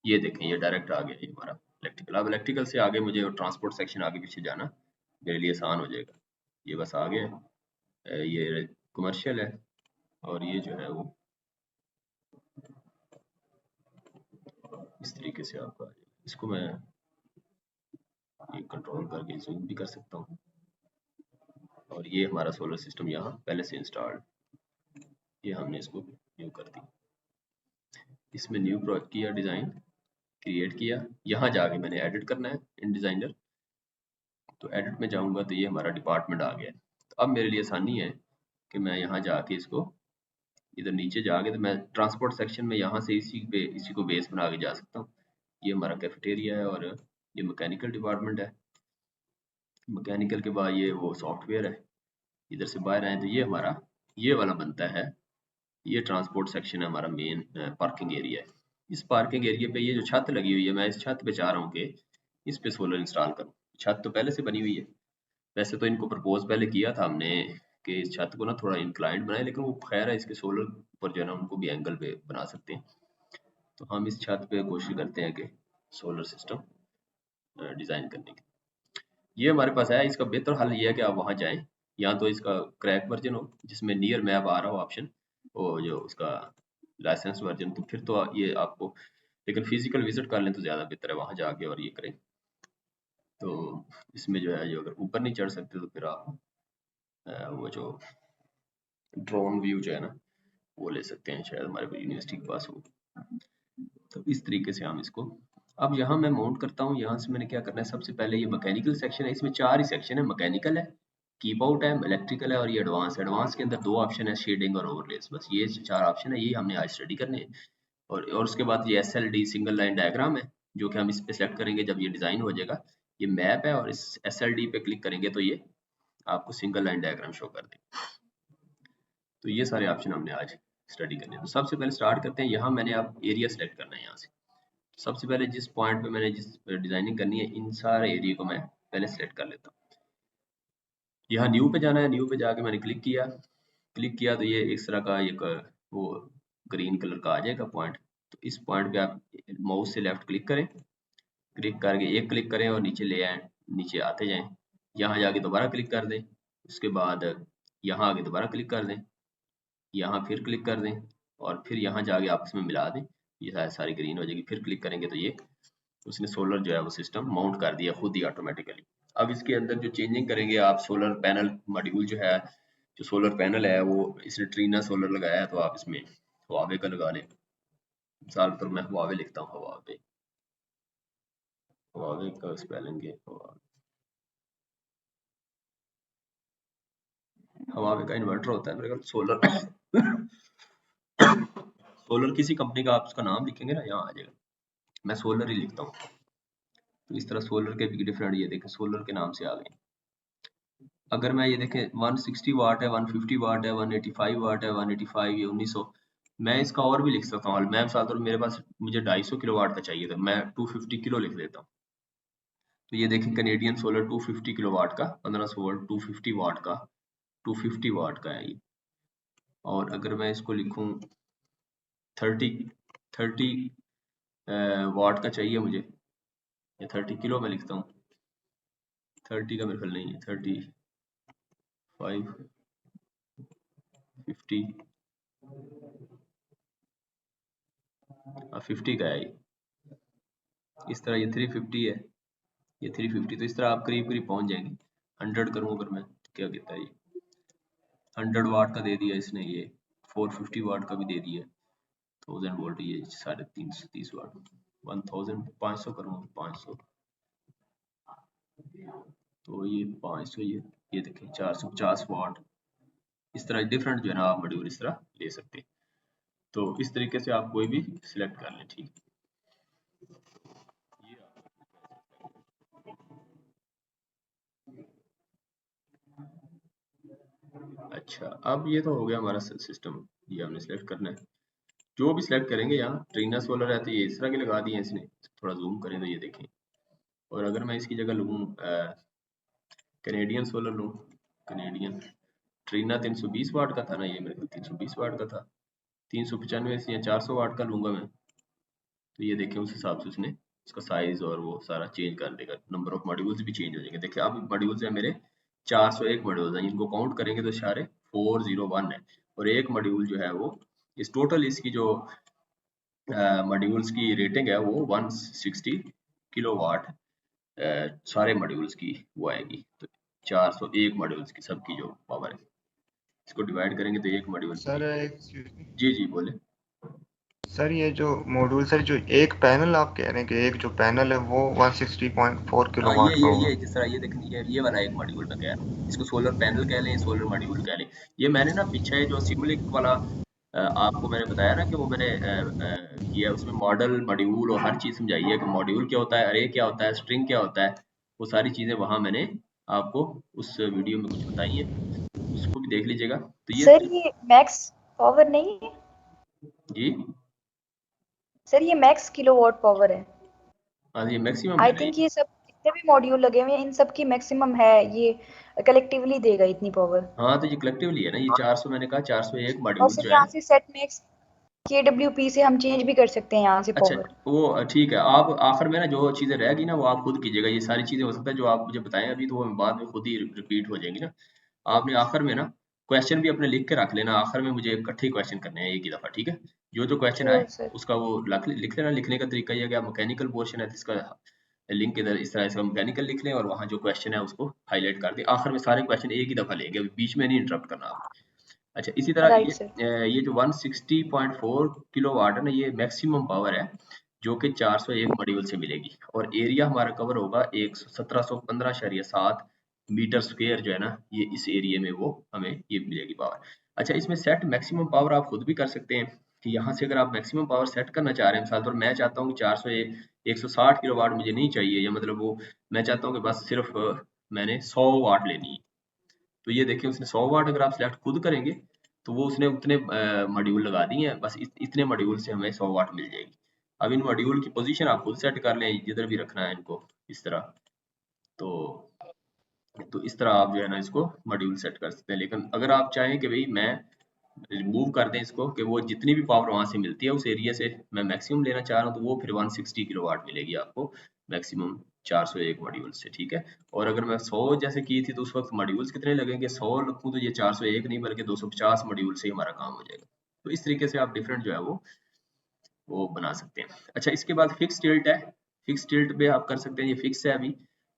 ये देखें, ये डायरेक्ट आ गया ये हमारा इलेक्ट्रिकल। अब इलेक्ट्रिकल से आगे मुझे ट्रांसपोर्ट सेक्शन आगे पीछे जाना मेरे लिए आसान हो जाएगा। ये बस आ गया, ये कमर्शियल है और ये जो है वो इस तरीके से आपका आ जाएगा। इसको मैं ये कंट्रोल करके जूम भी कर सकता हूँ। और ये हमारा सोलर सिस्टम यहाँ पहले से इंस्टॉल्ड, ये हमने इसको न्यू कर दी। इसमें न्यू प्रोजेक्ट किया, डिज़ाइन क्रिएट किया, यहाँ जाके मैंने एडिट करना है इन डिज़ाइनर। तो एडिट में जाऊँगा तो ये हमारा डिपार्टमेंट आ गया है। तो अब मेरे लिए आसानी है कि मैं यहाँ जाके इसको इधर नीचे जाके तो मैं ट्रांसपोर्ट सेक्शन में यहाँ से इसी को बेस बना के जा सकता हूँ। ये हमारा कैफेटेरिया है और ये मैकेनिकल डिपार्टमेंट है। मैकेनिकल के बाद ये वो सॉफ्टवेयर है। इधर से बाहर आए तो ये हमारा ये वाला बनता है, ये ट्रांसपोर्ट सेक्शन है हमारा, मेन पार्किंग एरिया है। इस पार्किंग एरिया पे ये जो छत लगी हुई है, मैं इस छत पे चाह रहा हूँ कि इस पे सोलर इंस्टॉल करूँ। छत तो पहले से बनी हुई है, वैसे तो इनको प्रपोज पहले किया था हमने कि इस छत को ना थोड़ा इंक्लाइंड बनाए, लेकिन वो खैर है इसके सोलर पर जो है ना उनको भी एंगल पे बना सकते हैं। तो हम इस छत पे कोशिश करते हैं कि सोलर सिस्टम डिज़ाइन करने की। ये हमारे पास है, इसका बेहतर हल ये है कि आप वहाँ जाएं, या तो इसका क्रैक वर्जन हो जिसमें नियर मैप आ रहा हो ऑप्शन, वो जो उसका लाइसेंस वर्जन, तो फिर तो ये आपको लेकिन फिजिकल विजिट कर लें तो ज़्यादा बेहतर है, वहाँ जाके और ये करें। तो इसमें जो है जो अगर ऊपर नहीं चढ़ सकते तो फिर आप वो जो ड्रोन व्यू जो है ना वो ले सकते हैं, शायद हमारे यूनिवर्सिटी के पास हो। तो इस तरीके से हम इसको, अब यहाँ मैं माउंट करता हूँ। यहाँ से मैंने क्या करना है, सबसे पहले ये मैकेनिकल सेक्शन है, इसमें 4 ही सेक्शन है, मैकेनिकल है, कीप आउट है, इलेक्ट्रिकल है और ये एडवांस। एडवांस के अंदर 2 ऑप्शन है, शेडिंग और ओवरलेस, बस ये 4 ऑप्शन है, ये हमने आज स्टडी करने हैं। और उसके बाद ये SLD सिंगल लाइन डायग्राम है, जो कि हम इस पे सेलेक्ट करेंगे जब ये डिजाइन हो जाएगा। ये मैप है और इस SLD पे क्लिक करेंगे तो ये आपको सिंगल लाइन डायग्राम शो कर देगा। तो ये सारे ऑप्शन हमने आज स्टडी करने हैं। तो सबसे पहले स्टार्ट करते हैं। यहाँ मैंने अब एरिया सेलेक्ट करना है। यहाँ से सबसे पहले जिस पॉइंट पे मैंने जिस डिजाइनिंग करनी है, इन सारे एरिया को मैं पहले सेलेक्ट कर लेता हूँ। यहाँ न्यू पे जाना है, न्यू पे जाके मैंने क्लिक किया तो ये इस तरह का एक वो ग्रीन कलर का आ जाएगा पॉइंट। तो इस पॉइंट पे आप माउस से लेफ्ट क्लिक करें, क्लिक करके एक क्लिक करें और नीचे ले आए, नीचे आते जाएं। यहाँ जाके दोबारा क्लिक कर दें, उसके बाद यहाँ आगे दोबारा क्लिक कर दें, यहाँ फिर क्लिक कर दें और फिर यहाँ जाके आपस में मिला दें, ये सारी ग्रीन हो जाएगी। फिर क्लिक करेंगे तो ये उसने सोलर जो है वो सिस्टम माउंट कर दिया खुद ही ऑटोमेटिकली। अब इसके अंदर जो चेंजिंग करेंगे आप, सोलर पैनल मॉड्यूल जो है, जो सोलर पैनल है वो इसने ट्रीना सोलर लगाया है, तो आप इसमें हुआवे का लगा लें। मिसाल पर मैं हुआवे लिखता हूँ, हुआवे का स्पेलिंग है हुआवे का इन्वर्टर होता है मेरे ख्याल सोलर सोलर किसी कंपनी का आप उसका नाम लिखेंगे ना, यहाँ आ जाएगा। मैं सोलर ही लिखता हूँ। तो इस तरह सोलर के भी डिफरेंट, ये देखें सोलर के नाम से आ गए। अगर मैं ये देखें 160 वाट है, 150 वाट है, 185 वाट है, 185 ये 1900, मैं इसका और भी लिख सकता हूँ। मैं मिसाल तौर मेरे पास मुझे 250 किलो वाट का चाहिए था, मैं 250 किलो लिख देता हूँ। तो ये देखें कैनेडियन सोलर 250 किलो वाट का 1500 वोल्ट 250 वाट का 250 वाट का है ये। और अगर मैं इसको लिखूं 30 वाट का चाहिए मुझे, या 30 किलो में लिखता हूँ, 30 का मेरे ख्याल नहीं है, 35 50 50 का है ये। इस तरह ये 350 है, ये 350, तो इस तरह आप करीब करीब पहुंच जाएंगे। 100 करूँ अगर मैं तो क्या कहता है, ये 100 वाट का दे दिया इसने, ये 450 वाट का भी दे दिया, 1000 वोल्ट, ये 330 वाट, 1500 करूँ 500, तो ये 500, ये देखें 450 वाट। इस तरह डिफरेंट जो है ना आप मॉड्यूल इस तरह ले सकते हैं। तो इस तरीके से आप कोई भी सिलेक्ट कर लें, ठीक। अच्छा, अब ये तो हो गया हमारा सिस्टम, ये हमने सिलेक्ट करना है। जो भी सिलेक्ट करेंगे, यहाँ ट्रीना सोलर है तो ये इस तरह के लगा दिए इसने। थोड़ा जूम करें तो ये देखें। और अगर मैं इसकी जगह लूँ कैनेडियन सोलर लूँ, कैनेडियन ट्रीना 320 वाट का था ना, ये मेरे को 320 वाट का था, 395 से या 400 वाट का लूंगा मैं, तो ये देखें उस हिसाब से उसने उसका साइज और वो सारा चेंज कर देगा। नंबर ऑफ मॉड्यूल्स भी चेंज हो जाएंगे। देखिए अब मॉड्यूल्स है मेरे 401 मॉड्यूल्स हैं, इनको काउंट करेंगे तो सारे 401 है। और एक मॉड्यूल जो है वो इस टोटल इसकी जो मॉड्यूल्स की रेटिंग है वो 160 किलोवाट सारे मॉड्यूल्स की वो आएगी। तो 401 मॉड्यूल्स की सबकी जो पावर है, इसको डिवाइड करेंगे तो एक मॉड्यूल सर जी जी बोले सर, ये जो मॉड्यूल सर, जो एक पैनल आप कह रहे हैं कि एक जो पैनल है वो 160.4 हाँ किलोवाट का होगा। ये जिस तरह ये देखें, ये वाला एक मॉड्यूल मैं कह रहा हूँ, इसको सोलर पैनल कह लें, सोलर मॉड्यूल कह लें। ये मैंने ना पीछे जो सिमुलिंक वाला आपको मैंने बताया ना कि वो मैंने किया, उसमें मॉडल मॉड्यूल और हर चीज़ समझाई है कि मॉड्यूल क्या होता है, अरे क्या होता है, स्ट्रिंग क्या होता है, वो सारी चीज़ें वहाँ मैंने आपको उस वीडियो में कुछ बताई है, उसको भी देख लीजिएगा। तो ये सर ये मैक्स पावर नहीं है जी सर, ये मैक्स किलोवाट पावर है। हाँ, ये मैक्सिमम आई है ना थिंक ये सब जितने भी मॉड्यूल लगे हुए हैं इन सब की मैक्सिमम है, ये कलेक्टिवली देगा इतनी पावर। हाँ, तो ये कलेक्टिवली है ना, ये 400 मैंने कहा 401 और मॉड्यूल सर जो है। यहाँ से सेट मैक्स KWP से हम चेंज भी कर सकते हैं यहाँ से अच्छा, पावर। वो ठीक है। आप आखिर में ना जो चीज़ें रहेगी ना वो आप खुद कीजिएगा। ये सारी चीज़ें हो सकता है जो आप मुझे बताएं अभी, तो वो बाद में खुद ही रिपीट हो जाएंगी ना। आपने आखिर में ना क्वेश्चन भी अपने लिख के रख लेना, आखिर में मुझे इकट्ठे क्वेश्चन करने हैं एक ही दफ़ा, ठीक है। जो क्वेश्चन श्योर आए सर। उसका वो लिख लेना। लिखने का तरीका ये है कि आप मैकेनिकल पोर्शन है तो इसका लिंक इधर इस तरह इसका मैकेनिकल लिख लें और वहाँ जो क्वेश्चन है उसको हाईलाइट कर दें। आखिर में सारे क्वेश्चन एक ही दफा लेंगे, बीच में नहीं इंटरप्ट करना आपने। अच्छा, इसी तरह राइट सर। ये जो 160.4 किलोवाट है ना, ये मैक्सिमम पावर है जो कि 401 मॉड्यूल से मिलेगी और एरिया हमारा कवर होगा 1715.7 मीटर स्क्वायर जो है ना, ये इस एरिया में वो हमें ये मिलेगी पावर। अच्छा, इसमें सेट मैक्सिमम पावर आप खुद भी कर सकते हैं कि यहाँ से अगर आप मैक्सिमम पावर सेट करना चाह रहे हैं, मिसाल तौर मैं चाहता हूँ कि 401 160 किलोवाट मुझे नहीं चाहिए, या मतलब वो मैं चाहता हूँ कि बस सिर्फ मैंने 100 वाट लेनी है, तो ये देखिए उसने 100 वाट अगर आप सिलेक्ट खुद करेंगे तो वो उसने उतने मॉड्यूल लगा दिए हैं, बस इतने मॉड्यूल से हमें 100 वाट मिल जाएगी। अब इन मॉड्यूल की पोजीशन आप खुद सेट कर लें जिधर भी रखना है इनको, इस तरह। तो इस तरह आप जो है ना इसको मॉड्यूल सेट कर सकते हैं। लेकिन अगर आप चाहें कि भाई मैं रिमूव कर दें इसको, कि वो जितनी भी पावर वहां से मिलती है उस एरिया से मैं मैक्सिमम लेना चाह रहा हूँ, तो वो फिर 160 किलोवाट मिलेगी आपको मैक्सिमम 401 मॉड्यूल से, ठीक है। और अगर मैं 100 जैसे की थी तो उस वक्त मॉड्यूल्स कितने लगेंगे, 100 रखूँ तो ये 401 नहीं बल्कि 250 मॉड्यूल से ही हमारा काम हो जाएगा। तो इस तरीके से आप डिफरेंट जो है वो बना सकते हैं। अच्छा, इसके बाद फिक्स टिल्ट है। फिक्स टिल्ट पे आप कर सकते हैं, ये फिक्स है अभी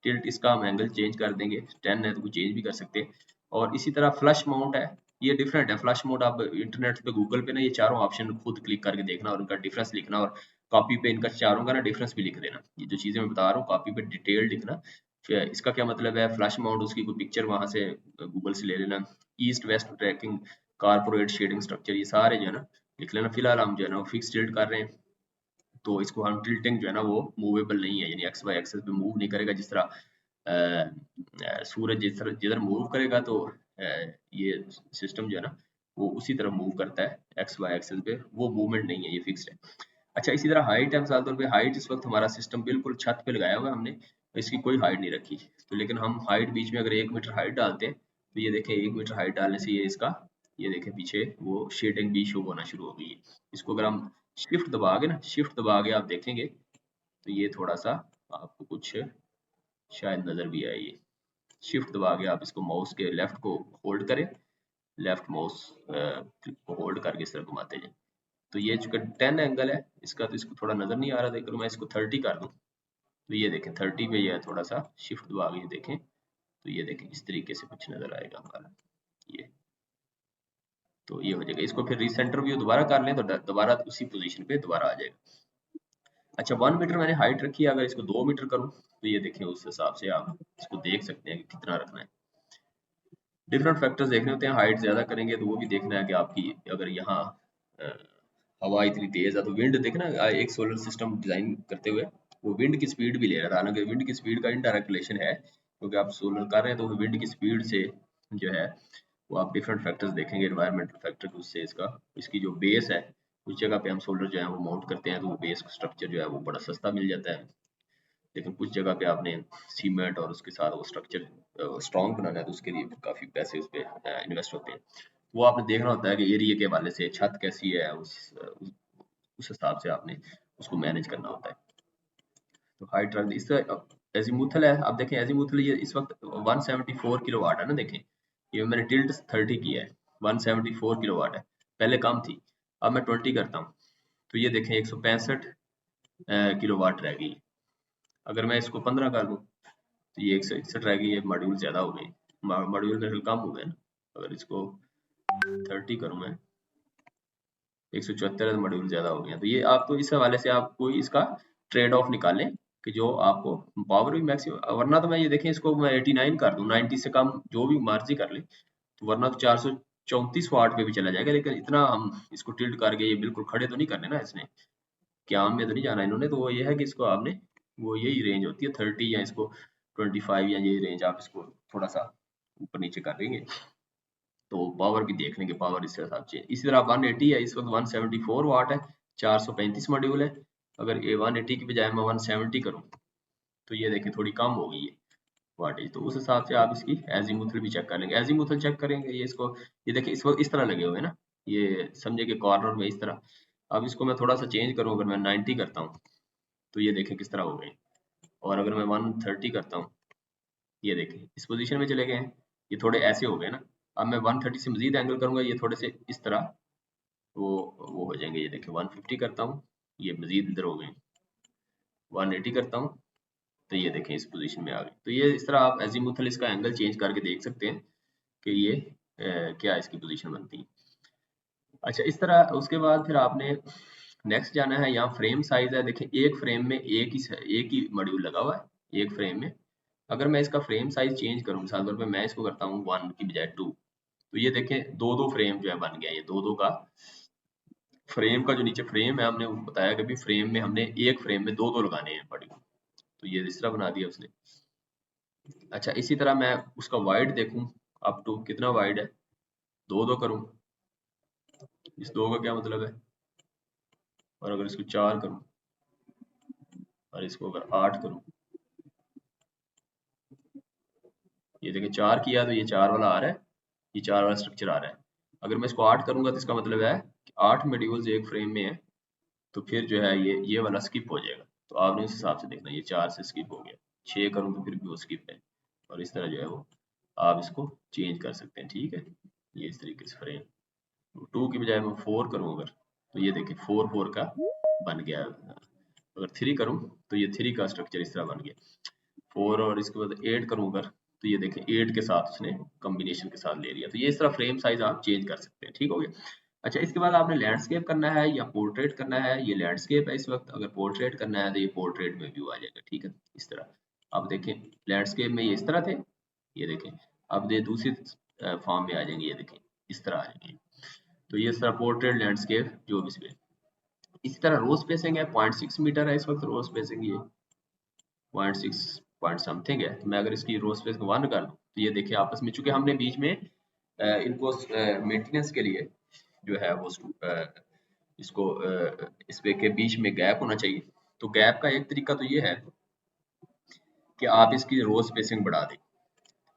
टिल्ट, इसका हम एंगल चेंज कर देंगे, 10 है तो चेंज भी कर सकते हैं। और इसी तरह फ्लश माउंट है, ये डिफरेंट है। फ्लश माउंट आप इंटरनेट पे गूगल पे ना ये चारों ऑप्शन खुद क्लिक करके देखना और उनका डिफरेंस लिखना, और कॉपी पे इनका चारों का ना डिफरेंस भी लिख देना। ये जो चीजें मैं बता रहा हूँ कॉपी पे डिटेल लिखना। फिर इसका क्या मतलब है, फ्लश माउंट उसकी कोई पिक्चर वहां से गूगल से ले लेना। East west tracking, corporate shading structure, ये सारे जो है ना लिख लेना। फिलहाल हम जो है ना फिक्स टिल्ट कर रहे हैं, तो इसको हम टिल्टिंग जो है ना वो मूवेबल नहीं है, यानी एक्स वाई एक्सेस पे मूव नहीं करेगा। जिस तरह सूरज जिस तरह जिधर मूव करेगा तो ये सिस्टम जो है ना वो उसी तरह मूव करता है एक्स वाई एक्सेस पे, वो मूवमेंट नहीं है, ये फिक्स्ड है। अच्छा, इसी तरह हाइट है, मिसाल तौर पे हाइट इस वक्त हमारा सिस्टम बिल्कुल छत पे लगाया हुआ है हमने, तो इसकी कोई हाइट नहीं रखी, तो लेकिन हम हाइट बीच में अगर 1 मीटर हाइट डालते हैं तो ये देखें 1 मीटर हाइट डालने से ये इसका ये देखें पीछे वो शेडिंग भी शो होना शुरू हो गई है। इसको अगर हम शिफ्ट दबा के ना शिफ्ट दबा के आप देखेंगे तो ये थोड़ा सा आपको कुछ शायद नजर भी आए। ये शिफ्ट दबा के आप इसको माउस के लेफ्ट को होल्ड करें, लेफ्ट माउस को होल्ड करके इस तरह घुमाते जाए, तो ये चूंकि 10 एंगल है इसका तो इसको थोड़ा नजर नहीं आ रहा था। अगर मैं इसको 30 कर दूं तो ये देखें 30 पे ये थोड़ा सा शिफ्ट दबा के देखें तो ये देखें इस तरीके से कुछ नजर आएगा हमारा ये, तो ये हो जाएगा। इसको फिर रिसेंटर व्यू दोबारा कर लें तो दोबारा उसी पोजीशन पे दोबारा आ जाएगा। अच्छा, 1 मीटर मैंने हाइट रखी है, अगर इसको 2 मीटर करूँ तो ये देखें उस हिसाब से आप इसको देख सकते हैं कि कितना रखना है। डिफरेंट फैक्टर्स देखने होते हैं, हाइट ज्यादा करेंगे तो वो भी देखना है कि आपकी अगर यहाँ अ, हवा इतनी तेज है तो विंड देखना। एक सोलर सिस्टम डिजाइन करते हुए वो विंड की स्पीड भी ले रहा था, हालांकि विंड की स्पीड का इनडायरेक्ट रिलेशन है क्योंकि आप सोलर कर रहे हैं, तो विंड की स्पीड से जो है वो आप डिफरेंट फैक्टर्स देखेंगे, एनवायरमेंटल फैक्टर, उससे इसकी जो बेस है उस जगह पे हम सोलर जो है वो माउंट करते हैं तो वो बेस स्ट्रक्चर जो है वो बड़ा सस्ता मिल जाता है। लेकिन कुछ जगह पे आपने सीमेंट और उसके साथ वो स्ट्रक्चर स्ट्रॉन्ग बनाना है तो उसके लिए काफी पैसे उस पर इन्वेस्ट होते हैं। वो आपने देखना होता है कि एरिया के हवाले से छत कैसी है, उस हिसाब से आपने उसको मैनेज करना होता है। तो हाइट रख दी। इससे एजीमुथल है, आप देखें एजीमुथल ये इस वक्त 174 किलोवाट है ना, देखें ये मैंने टिल्ट 30 किया है, 174 किलोवाट है, पहले कम थी, अब मैं 20 करता हूँ तो ये देखें 165 किलोवाट रह गई। अगर मैं इसको 15 कर दूं तो ये 161 रह गई, ये मॉड्यूल ज्यादा हो गए, मॉड्यूल मेरे कम हो गए ना। अगर इसको 30 करूं मैं 174 मॉड्यूल ज्यादा हो गया, तो ये आपको इस हवाले से आप कोई इसका ट्रेड ऑफ निकालें कि जो आपको पावर भी मैक्सिमम, वरना तो मैं ये देखें इसको मैं 89 कर दूं, 90 से कम जो भी मर्जी कर ले, तो वरना तो 434 वाट पे भी चला जाएगा। लेकिन इतना हम इसको टिल्ट करके ये बिल्कुल खड़े तो नहीं करने ना, इसने क्याम में तो नहीं जाना इन्होंने, तो वो ये है कि इसको आपने वो यही रेंज होती है 30 या इसको 25 या ये रेंज आप इसको थोड़ा सा ऊपर नीचे कर देंगे तो पावर भी देख लेंगे, पावर इस हिसाब से। इसी तरह 180 है, इस वक्त 174 वाट है, 435 मॉड्यूल है। अगर ये 180 की बजाय मैं 170 करूं तो ये देखें थोड़ी कम हो गई है वाटेज, तो उस हिसाब से आप इसकी एजीमुथल भी चेक कर लेंगे। एजीमुथल चेक करेंगे ये इसको, ये देखिए इस वक्त इस तरह लगे हुए हैं ना, ये समझे कि कॉर्नर में इस तरह। अब इसको मैं थोड़ा सा चेंज करूं, अगर मैं 90 करता हूँ तो ये देखें किस तरह हो गए, और अगर मैं 130 करता हूँ ये देखें इस पोजीशन में चले गए हैं, ये थोड़े ऐसे हो गए ना। अब मैं 130 से मजीद एंगल करूंगा, ये थोड़े से इस तरह वो हो जाएंगे। ये देखिए 150 करता हूँ, ये मजीद इधर हो गए, 180 करता हूँ तो ये देखें इस पोजीशन में आ गए। तो ये इस तरह आप एजीमुथल इसका एंगल चेंज करके देख सकते हैं कि ये क्या इसकी पोजीशन बनती है। अच्छा, इस तरह उसके बाद फिर आपने नेक्स्ट जाना है, यहाँ फ्रेम साइज है, देखें एक फ्रेम में एक ही मॉड्यूल लगा हुआ है एक फ्रेम में। अगर मैं इसका फ्रेम साइज चेंज करूँ, मिसाल तौर पर मैं इसको करता हूँ 1 की बजाय 2, तो ये देखें दो दो फ्रेम जो है बन गया, ये दो दो का फ्रेम का जो नीचे फ्रेम है, हमने बताया कि भी फ्रेम में हमने एक फ्रेम में दो दो लगाने हैं मॉड्यूल, तो ये इस तरह बना दिया उसने। अच्छा, इसी तरह मैं उसका वाइड देखूं, अप टू कितना वाइड है, दो दो करूं, इस दो का क्या मतलब है, और अगर इसको 4 करूं और इसको अगर 8 करूं, ये देखिए 4 किया तो ये 4 वाला आ रहा है, ये 4 वाला स्ट्रक्चर आ रहा है। अगर मैं इसको 8 करूंगा तो इसका मतलब है कि 8 मॉड्यूल्स एक फ्रेम में है, तो फिर जो है ये वाला स्किप हो जाएगा। तो आपने उस हिसाब से देखना, ये 4 से स्किप हो गया, 6 करूं तो फिर भी वो स्किप है, और इस तरह जो है वो आप इसको चेंज कर सकते हैं। ठीक है, ये इस तरीके से फ्रेम 2 की बजाय मैं 4 करूं अगर, तो ये देखिए 4 4 का बन गया। अगर 3 करूं तो ये 3 का स्ट्रक्चर इस तरह बन गया। 4 और इसके बाद 8 करूं अगर, तो ये देखें 8 के साथ उसने कॉम्बिनेशन के साथ ले लिया। तो ये इस तरह फ्रेम साइज आप चेंज कर सकते हैं। ठीक हो गया। अच्छा, इसके बाद आपने लैंडस्केप करना है या पोर्ट्रेट करना है, ये लैंडस्केप है इस वक्त, अगर पोर्ट्रेट करना है तो ये पोर्ट्रेट में व्यू आ जाएगा। ठीक है, इस तरह आप देखें लैंडस्केप में ये इस तरह थे, ये देखें अब ये दूसरी फॉर्म में आ जाएंगे, ये देखें इस तरह आ जाएंगे। तो ये इस तरह पोर्ट्रेट लैंडस्केप जो भी इसमें। इसी तरह रो स्पेसिंग है 0.6 मीटर है इस वक्त रो स्पेसिंग, ये 0.6 पॉइंट समथिंग है। तो मैं अगर इसकी रो स्पेस को 1 कर दूं तो ये देखिए आपस में, चूंकि हमने बीच में इनको मेंटेनेंस के लिए जो है वो इसको इस पे के बीच में गैप होना चाहिए। तो गैप का एक तरीका तो ये है कि आप इसकी रो स्पेसिंग बढ़ा दें,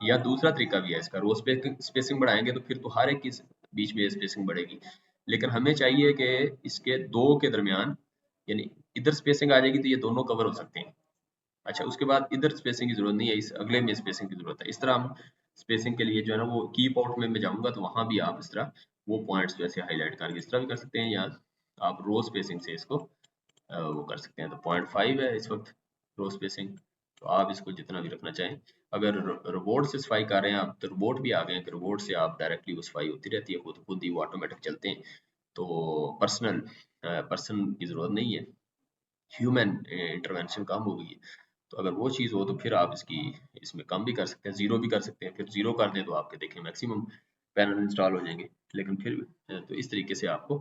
या दूसरा तरीका भी है इसका, रो स्पेसिंग बढ़ाएंगे तो फिर तो हर एक की बीच में स्पेसिंग बढ़ेगी, लेकिन हमें चाहिए कि इसके दो के दरमियान, यानी इधर स्पेसिंग आ जाएगी तो ये दोनों कवर हो सकते हैं। अच्छा, उसके बाद इधर स्पेसिंग की जरूरत नहीं है, इस अगले में स्पेसिंग की जरूरत है। इस तरह हम स्पेसिंग के लिए जो है ना वो की पोर्ट में मैं जाऊंगा तो वहां भी आप इस तरह वो पॉइंट्स वैसे हाईलाइट करके इस तरह भी कर सकते हैं, या आप रो स्पेसिंग से इसको वो कर सकते हैं। तो 0.5 है इस वक्त रो स्पेसिंग, तो आप इसको जितना भी रखना चाहें। अगर रोबोट से सफाई कर रहे हैं आप, तो रोबोट भी आ गए हैं कि रोबोट से आप डायरेक्टली वो सफाई होती रहती है, खुद ही वो ऑटोमेटिक चलते हैं, तो पर्सन की जरूरत नहीं है, ह्यूमन इंटरवेंशन कम हो गई है। तो अगर वो चीज़ हो तो फिर आप इसमें कम भी कर सकते हैं, जीरो भी कर सकते हैं। फिर जीरो कर दें तो आपके देखें मैक्सिमम पैनल इंस्टॉल हो जाएंगे। लेकिन फिर तो इस तरीके से आपको,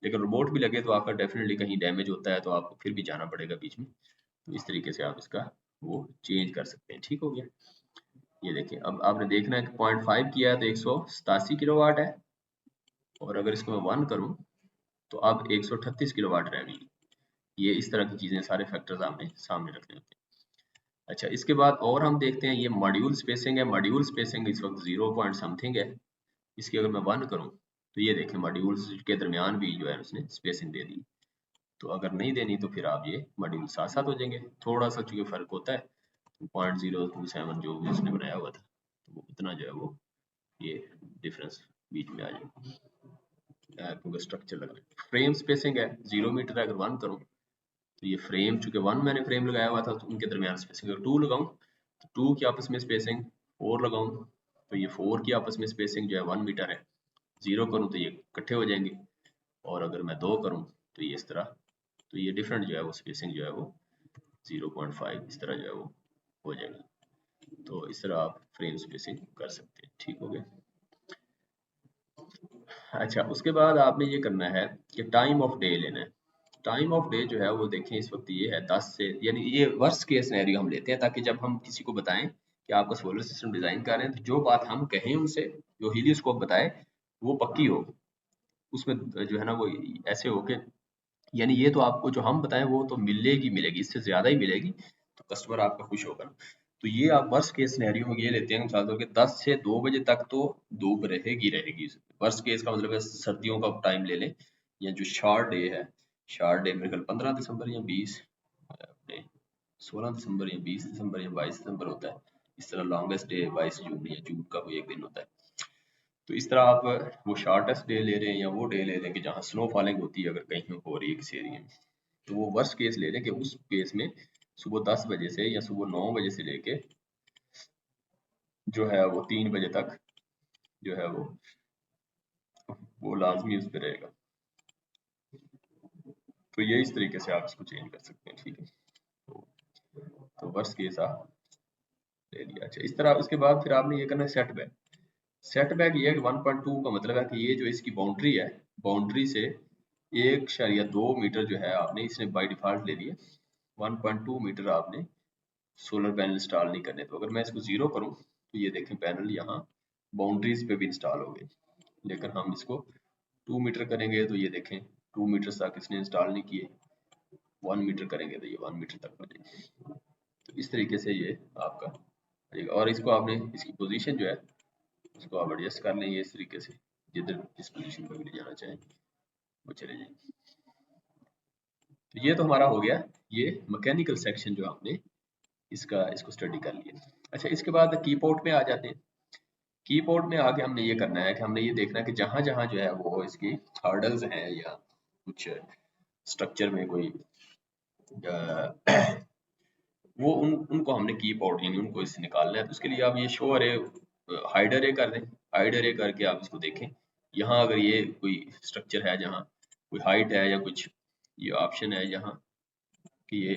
लेकिन रोबोट भी लगे तो आपका डेफिनेटली कहीं डैमेज होता है तो आपको फिर भी जाना पड़ेगा बीच में। तो इस तरीके से आप इसका वो चेंज कर सकते हैं। ठीक हो गया। ये देखिए अब आपने देखना है कि 0.5 किया है तो 187 किलोवाट है, और अगर इसको मैं 1 करूं तो अब 138 किलोवाट रह गई। ये इस तरह की चीजें, सारे फैक्टर्स आपने सामने रखने होते हैं। अच्छा, इसके बाद और हम देखते हैं ये मॉड्यूल स्पेसिंग है। मॉड्यूल स्पेसिंग इस वक्त 0 पॉइंट समथिंग है, इसकी अगर मैं 1 करूं तो ये देखें मॉड्यूल्स के दरमियान भी जो है उसने स्पेसिंग दे दी। तो अगर नहीं देनी तो फिर आप ये मॉड्यूल साथ साथ हो जाएंगे, थोड़ा सा चूंकि फर्क होता है, 0.027 जो भी उसने बनाया हुआ था तो वो इतना जो है वो ये डिफरेंस बीच में आ जाएगा, क्योंकि स्ट्रक्चर लग रहा है। फ्रेम स्पेसिंग है 0 मीटर, अगर 1 करूं तो ये फ्रेम, चूंकि 1 मैंने फ्रेम लगाया हुआ था तो उनके दरमियान स्पेसिंग, अगर 2 लगाऊं तो 2 की आपस में स्पेसिंग, 4 लगाऊं तो ये 4 की आपस में स्पेसिंग जो है 1 मीटर है, 0 करूं तो ये इकट्ठे हो जाएंगे, और अगर मैं 2 करूं तो ये इस तरह, तो ये डिफरेंट जो है वो स्पेसिंग जो है वो 0.5 इस तरह जो है वो हो जाएगा। तो इस तरह आप फ्रेम स्पेसिंग कर सकते हैं। ठीक हो गया। अच्छा, उसके बाद आपने ये करना है कि टाइम ऑफ डे लेना है। टाइम ऑफ डे जो है वो देखें इस वक्त ये है 10 से, यानी ये वर्स्ट केस सिनेरियो हम लेते हैं ताकि जब हम किसी को बताएं कि आपका सोलर सिस्टम डिजाइन कर रहे हैं तो जो बात हम कहें उनसे, जो हीलियोस्कोप बताए वो पक्की हो, उसमें जो है ना वो ऐसे हो कि, यानी ये तो आपको जो हम बताएं वो तो मिलेगी मिलेगी, इससे ज्यादा ही मिलेगी, तो कस्टमर आपका खुश होगा। तो ये आप वर्स्ट केस सिनेरियो में ये लेते हैं मिसाल तौर पे 10 से 2 बजे तक तो धूप रहेगी रहेगी। वर्स्ट केस का मतलब है सर्दियों का टाइम ले लें, या जो शार्ट डे है, शार्ट डे मेरे ख्याल 15 दिसंबर या 20 अपने 16 दिसंबर या 20 दिसंबर या 22 दिसंबर होता है, इस तरह लॉन्गेस्ट डे 22 जून या जून का कोई एक दिन होता है। तो इस तरह आप वो शॉर्टेस्ट डे ले रहे हैं या वो डे ले रहे हैं कि जहाँ स्नो फॉलिंग होती है अगर कहीं हो रही है किसी एरिया में, तो वो वर्स्ट केस ले रहे हैं कि उस केस में सुबह 10 बजे से या सुबह 9 बजे से लेके जो है वो 3 बजे तक जो है वो लाजमी उस पर रहेगा। तो ये इस तरीके से आप इसको चेंज कर सकते हैं, ठीक है। तो वर्स्ट केस आप ले लिया। अच्छा, इस तरह उसके बाद फिर आपने ये करना है सेटबैक। सेटबैक ये 1.2 का मतलब है कि ये जो इसकी बाउंड्री है, बाउंड्री से 1.2 मीटर जो है आपने इसने बाय डिफॉल्ट ले लिया। 1.2 मीटर आपने सोलर पैनल इंस्टॉल नहीं करने। तो अगर मैं इसको 0 करूं तो ये देखें पैनल यहाँ बाउंड्रीज पे भी इंस्टॉल हो गए, लेकिन हम इसको 2 मीटर करेंगे तो ये देखें 2 मीटर तक इसने इंस्टॉल नहीं किए। 1 मीटर करेंगे तो ये 1 मीटर तक बनेंगे। तो इस तरीके से ये आपका, और इसको आपने इसकी पोजीशन जो है इसको आप एडजस्ट कर लेंगे इस तरीके से, जिधर जिस पोजीशन पर भी ले जाना चाहें वो चले जाएंगे। तो ये तो हमारा हो गया ये मैकेनिकल सेक्शन जो आपने इसको स्टडी कर लिया। अच्छा, इसके बाद कीपोर्ट में आ जाते हैं। कीपोर्ट में आके हमने ये करना है कि हमने ये देखना है कि जहां जहां जो है वो इसकी हर्डल्स हैं या कुछ स्ट्रक्चर में कोई वो उनको हमने कीपोर्ट यानी उनको इससे निकालना है। तो उसके लिए आप ये शो अरे हाइड अरे कर दें। हाइड अरे करके आप इसको देखें, यहाँ अगर ये कोई स्ट्रक्चर है जहाँ कोई हाइट है या कुछ ये ऑप्शन है यहाँ कि ये,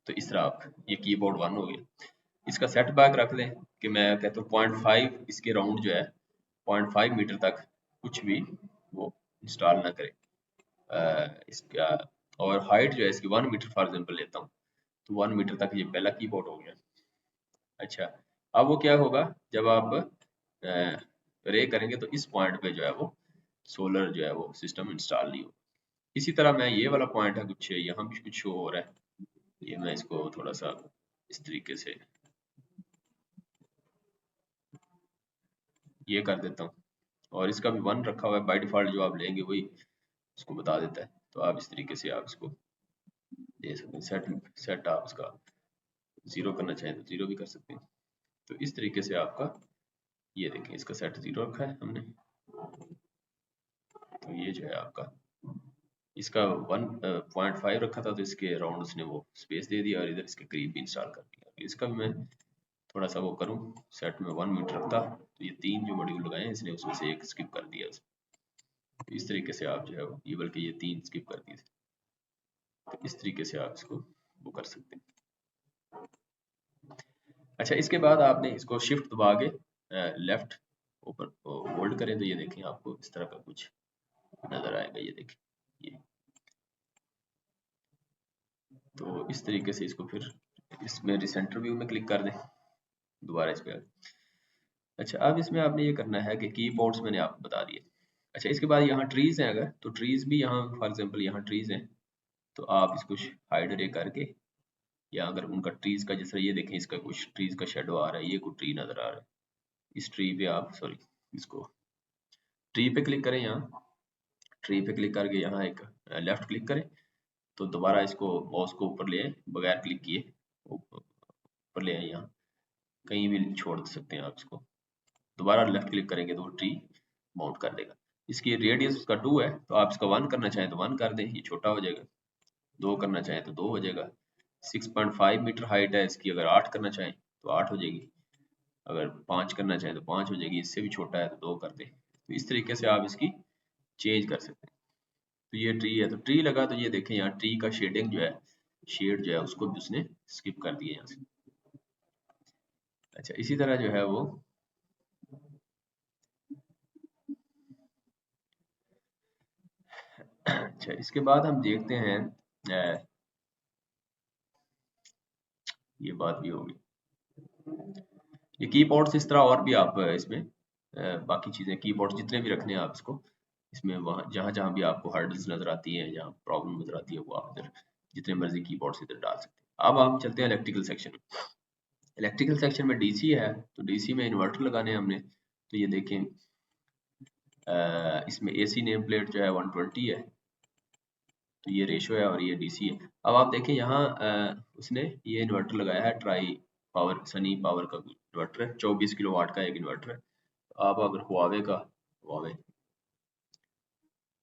तो इस तरह आप ये कीबोर्ड 1 हो गया। इसका सेट बैक रख लें कि मैं कहता हूँ 0.5 इसके राउंड जो है 0.5 मीटर तक कुछ भी वो इंस्टॉल ना करे। इसका और हाइट जो है इसकी 1 मीटर फॉर एग्जाम्पल लेता हूँ, तो 1 मीटर तक ये पहला कीबोर्ड हो गया। अच्छा, अब वो क्या होगा जब आप रे करेंगे तो इस पॉइंट पे जो है वो सोलर जो है वो सिस्टम इंस्टॉल नहीं होगा। इसी तरह मैं ये वाला पॉइंट है कुछ यहाँ भी कुछ शो हो रहा है, ये मैं इसको थोड़ा सा इस तरीके से ये कर देता हूँ, और इसका भी 1 रखा हुआ है बाय डिफॉल्ट, जो आप लेंगे वही इसको बता देता है। तो आप इस तरीके से आप इसको दे सकते हैं। सेट आप इसका 0 करना चाहें तो 0 भी कर सकते हैं। तो इस तरीके से आपका ये देखें इसका सेट 0 रखा है हमने, तो ये जो है आपका इसका 1.5 रखा था तो इसके अराउंड उसने वो स्पेस दे दिया और इधर इसके करीब भी इंस्टॉल कर दिया। इसका भी मैं थोड़ा सा वो करूं, सेट में 1 मीटर रखता तो ये 3 जो मॉड्यूल लगाए हैं इसने उसमें से एक स्किप कर दिया। तो इस तरीके से आप जो है ये बल्कि ये 3 स्किप कर दिए। तो इस तरीके से आप इसको वो कर सकते हैं। अच्छा, इसके बाद आपने इसको शिफ्ट दबा के लेफ्ट ऊपर होल्ड करें तो ये देखें आपको इस तरह का कुछ नजर आएगा। ये देखें ये, तो इस तरीके से इसको फिर इसमें रिसेंटर व्यू में क्लिक कर दें दोबारा इस पे। अच्छा, अब इसमें आपने ये करना है कि कीबोर्ड्स मैंने आपको बता दिए। अच्छा, इसके बाद यहाँ ट्रीज हैं, अगर तो ट्रीज भी यहाँ फॉर एग्जांपल यहाँ ट्रीज हैं तो आप इसको हाइड अरे करके, या अगर उनका ट्रीज का जैसे ये देखें इसका कुछ ट्रीज का शेडो आ रहा है, ये कोई ट्री नजर आ रहा है, इस ट्री पे आप सॉरी इसको ट्री पे क्लिक करें, यहाँ ट्री पे क्लिक करके यहाँ एक लेफ्ट क्लिक करें तो दोबारा इसको माउस को ऊपर ले आए बगैर क्लिक किए, ऊपर ले आए, यहाँ कहीं भी छोड़ सकते हैं आप इसको। दोबारा लेफ्ट क्लिक करेंगे तो वो ट्री माउंट कर देगा। इसकी रेडियस उसका 2 है तो आप इसका 1 करना चाहें तो 1 कर दें, ये छोटा हो जाएगा। 2 करना चाहें तो 2 हो जाएगा। 6.5 मीटर हाइट है इसकी, अगर 8 करना चाहें तो 8 हो जाएगी। अगर 5 करना चाहें तो 5 हो जाएगी। इससे भी छोटा है तो 2 कर दें। तो इस तरीके से आप इसकी चेंज कर सकते हैं। तो ये ट्री है तो ट्री लगा तो ये देखें यहाँ ट्री का शेडिंग जो है, शेड जो है उसको भी उसने स्किप कर दिया यहाँ से। अच्छा, इसी तरह जो है वो अच्छा, इसके बाद हम देखते हैं ये बात भी होगी, ये कीबोर्ड्स इस तरह और भी आप इसमें बाकी चीजें कीबोर्ड जितने भी रखने हैं आप इसको इसमें वहाँ जहाँ जहाँ भी आपको हर्डल्स नजर आती है या प्रॉब्लम नजर आती है वो आप इधर जितने मर्जी कीबोर्ड्स इधर डाल सकते हैं। अब हम चलते हैं इलेक्ट्रिकल सेक्शन में। इलेक्ट्रिकल सेक्शन में डीसी है तो डीसी में इन्वर्टर लगाने हैं हमने। तो ये देखें इसमें एसी नेम प्लेट जो है 120 है, तो ये रेशो है और ये डीसी है। अब आप देखें यहाँ उसने ये इन्वर्टर लगाया है ट्राई पावर सनी पावर का इन्वर्टर है, 24 किलोवाट का एक इन्वर्टर है। आप अगर हुआवे का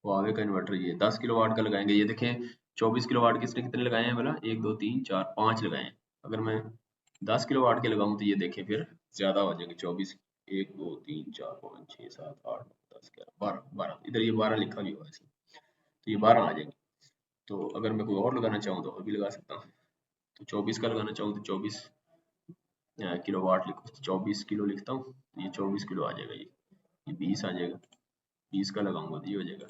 हुआवे का इन्वर्टर ये 10 किलोवाट का लगाएंगे। ये देखें 24 किलोवाट के इसने कितने लगाए हैं बोला, 1 2 3 4 5 लगाए हैं। अगर मैं 10 किलोवाट के लगाऊं तो ये देखें फिर ज्यादा हो जाएंगे। 24 1 2 3 4 5 6 7 8 9 10 11 12 इधर ये 12 लिखा भी हुआ है इसमें, तो ये 12 आ जाएंगे। तो अगर मैं कोई और लगाना चाहूँ तो और भी लगा सकता हूँ। तो 24 का लगाना चाहूँ तो 24 किलोवाट लिखो, 24 किलो लिखता हूँ तो ये 24 किलो आ जाएगा। ये 20 आ जाएगा। 20 का लगाऊंगा तो ये हो जाएगा।